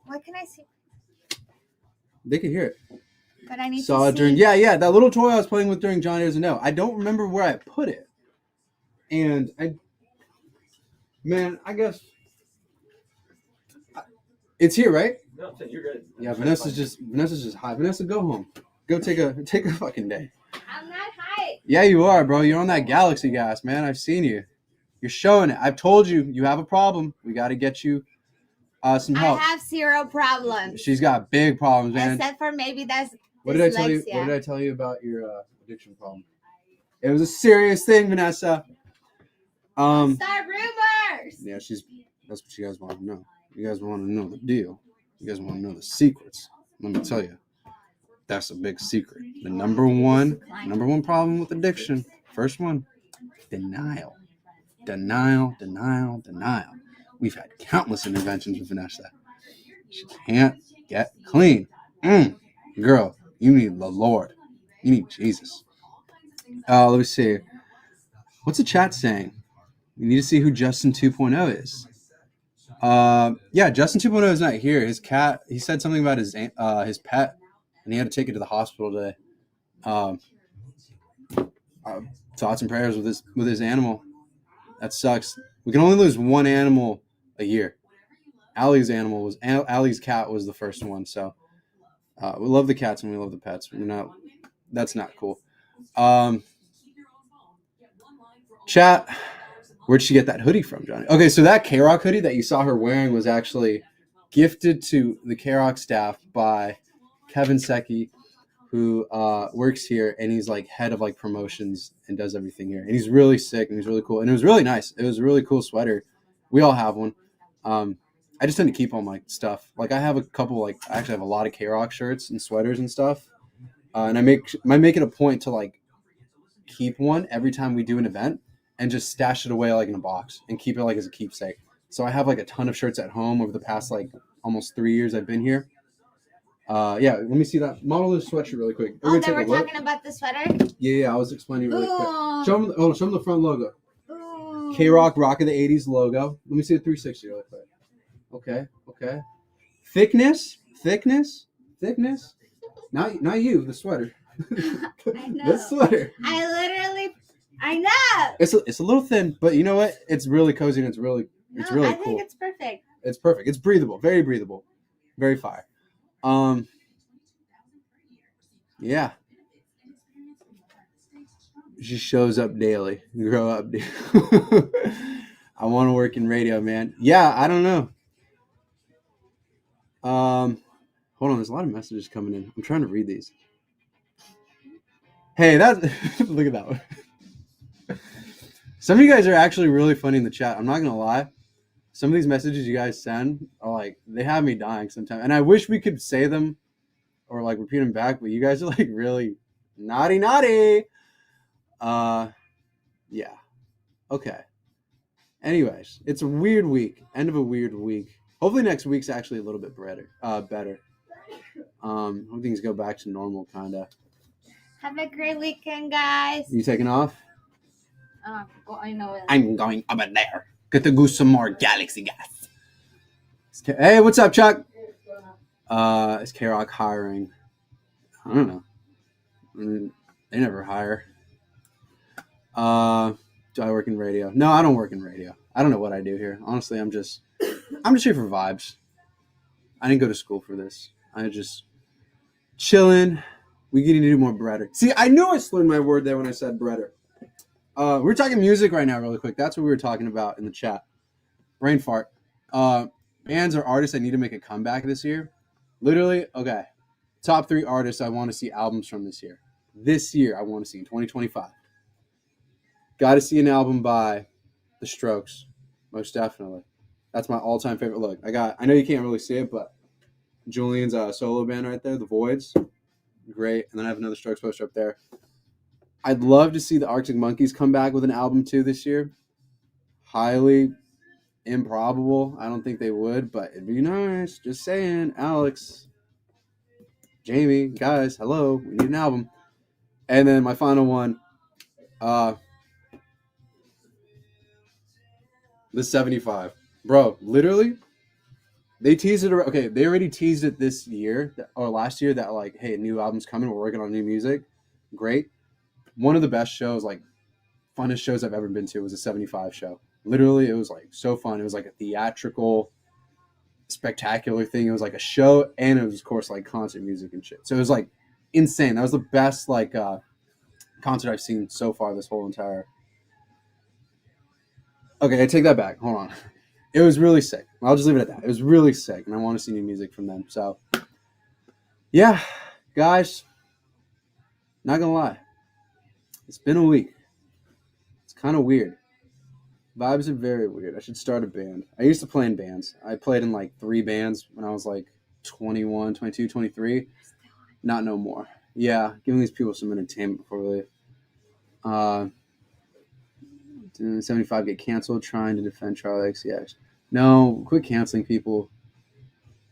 What can I see? They can hear it. But I need Saw to it during see. yeah that little toy I was playing with during Johnny Doesn't Know. I don't remember where I put it, and I guess it's here, right? No, you're good. Yeah, Vanessa's just high. Vanessa, go home. Go take a fucking day. I'm not high. Yeah, you are, bro. You're on that galaxy gas, man. I've seen you. You're showing it. I've told you you have a problem. We got to get you some help. I have zero problems. She's got big problems, man. Except for maybe that's What did I tell you? What did I tell you about your addiction problem? It was a serious thing, Vanessa. Start rumors. Yeah, that's what you guys want to know. You guys want to know the deal. You guys want to know the secrets. Let me tell you, that's a big secret. The number one problem with addiction, first one, denial. Denial. We've had countless interventions with Vanessa. She can't get clean. Girl, you need the Lord. You need Jesus. Let me see. What's the chat saying? We need to see who Justin 2.0 is. Yeah, Justin 2.0 is not here. His cat, he said something about his pet, and he had to take it to the hospital today. Thoughts and prayers with his animal. That sucks. We can only lose one animal a year. Allie's cat was the first one, so we love the cats and we love the pets. That's not cool. Chat, where'd she get that hoodie from, Johnny? Okay, so that KROQ hoodie that you saw her wearing was actually gifted to the KROQ staff by Kevin Secchi, who works here, and he's like head of like promotions and does everything here. And he's really sick and he's really cool. And it was really nice. It was a really cool sweater. We all have one. I just tend to keep all my stuff. Like I have a couple, I actually have a lot of KROQ shirts and sweaters and stuff. And I make it a point to like keep one every time we do an event and just stash it away like in a box and keep it like as a keepsake. So I have like a ton of shirts at home over the past like almost 3 years I've been here. Yeah, let me see that. Model this sweatshirt really quick. Oh, they were talking about the sweater? Yeah, I was explaining really quick. Ooh. Show them the front logo. Ooh. KROQ Rock of the 80s logo. Let me see the 360 really quick. Okay. Thickness. Not you, the sweater. I know. The sweater. I know. It's a little thin, but you know what? It's really cozy and it's really I cool. think it's perfect. It's perfect. It's breathable, very breathable. Very fire. Yeah. She shows up daily. Grow up. I want to work in radio, man. Yeah, I don't know. Hold on. There's a lot of messages coming in. I'm trying to read these. Hey, that's look at that one. Some of you guys are actually really funny in the chat. I'm not gonna lie. Some of these messages you guys send are like, they have me dying sometimes. And I wish we could say them or like repeat them back, but you guys are like really naughty. Yeah. Okay. Anyways, it's a weird week. End of a weird week. Hopefully next week's actually a little bit better. Hope things go back to normal, kinda. Have a great weekend, guys. You taking off? I know it. I'm going over there. Get to go some more Galaxy gas. Hey, what's up, Chuck? Is KROQ hiring? I don't know. They never hire. Do I work in radio? No, I don't work in radio. I don't know what I do here. Honestly, I'm just here for vibes. I didn't go to school for this. I just chilling. We need to do more breader. See, I knew I slurred my word there when I said breader. We're talking music right now, really quick. That's what we were talking about in the chat. Brain fart. Bands or artists that need to make a comeback this year. Literally, okay. Top 3 artists I want to see albums from this year. This year, I want to see in 2025. Got to see an album by The Strokes, most definitely. That's my all-time favorite. Look, I know you can't really see it, but Julian's solo band right there, The Voids, great. And then I have another Strokes poster up there. I'd love to see the Arctic Monkeys come back with an album too this year. Highly improbable. I don't think they would, but it'd be nice. Just saying. Alex, Jamie, guys, hello. We need an album. And then my final one, the 75. Bro, literally, they teased it. Okay, they already teased it this year or last year that like, hey, a new album's coming. We're working on new music. Great. One of the best shows, like funnest shows I've ever been to was a 75 show. Literally, it was like so fun. It was like a theatrical, spectacular thing. It was like a show, and it was of course like concert music and shit. So it was like insane. That was the best like concert I've seen so far this whole entire. Okay, I take that back. Hold on. It was really sick. I'll just leave it at that. It was really sick, and I want to see new music from them. So, yeah, guys, not gonna lie. It's been a week. It's kind of weird. Vibes are very weird. I should start a band. I used to play in bands. I played in like 3 bands when I was like 21, 22, 23. Not no more. Yeah, giving these people some entertainment before we leave. 75 get canceled trying to defend Charlie XCX. No, quit canceling people.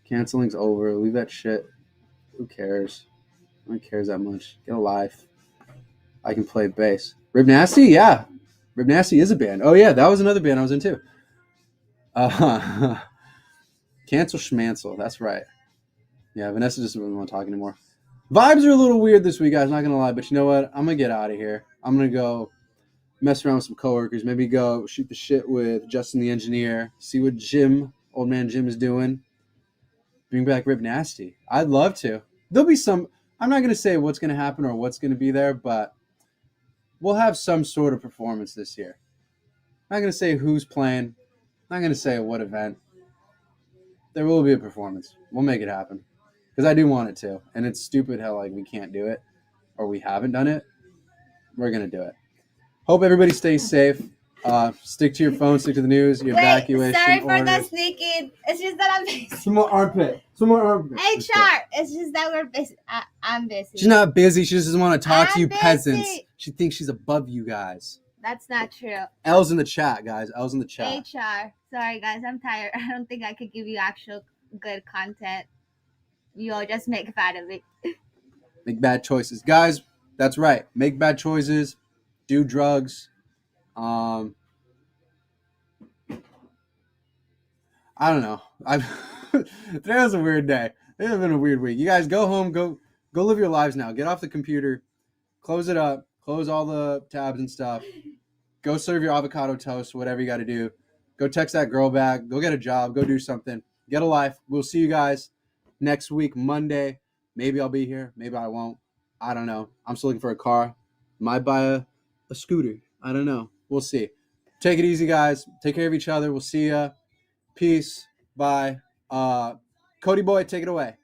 Canceling's over. Leave that shit. Who cares? No one cares that much. Get a life. I can play bass. Rib Nasty? Yeah. Rib Nasty is a band. Oh, yeah. That was another band I was in, too. Cancel Schmancel. That's right. Yeah, Vanessa just doesn't want to talk anymore. Vibes are a little weird this week, guys. Not going to lie. But you know what? I'm going to get out of here. I'm going to go mess around with some coworkers. Maybe go shoot the shit with Justin the engineer. See what old man Jim is doing. Bring back Rib Nasty. I'd love to. There'll be some... I'm not going to say what's going to happen or what's going to be there, but we'll have some sort of performance this year. I'm not going to say who's playing. I'm not going to say what event. There will be a performance. We'll make it happen. Because I do want it to. And it's stupid how like we can't do it or we haven't done it. We're going to do it. Hope everybody stays safe. Stick to your phone. Stick to the news. Your evacuation sorry for orders. the sneaking. It's just that I'm busy. Some more armpit. HR. It's just that we're busy. I'm busy. She's not busy. She just doesn't want to talk to you busy. peasants. She thinks she's above you guys. That's not true. L's in the chat, guys. L's in the chat. HR. Sorry, guys. I'm tired. I don't think I could give you actual good content. You'll just make fun of it. Make bad choices. Guys, that's right. Make bad choices. Do drugs. I don't know. Today was a weird day. It has been a weird week. You guys go home, go live your lives now. Get off the computer, close it up, close all the tabs and stuff. Go serve your avocado toast, whatever you got to do. Go text that girl back. Go get a job. Go do something. Get a life. We'll see you guys next week, Monday. Maybe I'll be here. Maybe I won't. I don't know. I'm still looking for a car. Might buy a scooter. I don't know. We'll see. Take it easy, guys. Take care of each other. We'll see ya. Peace. Bye. Cody Boy, take it away.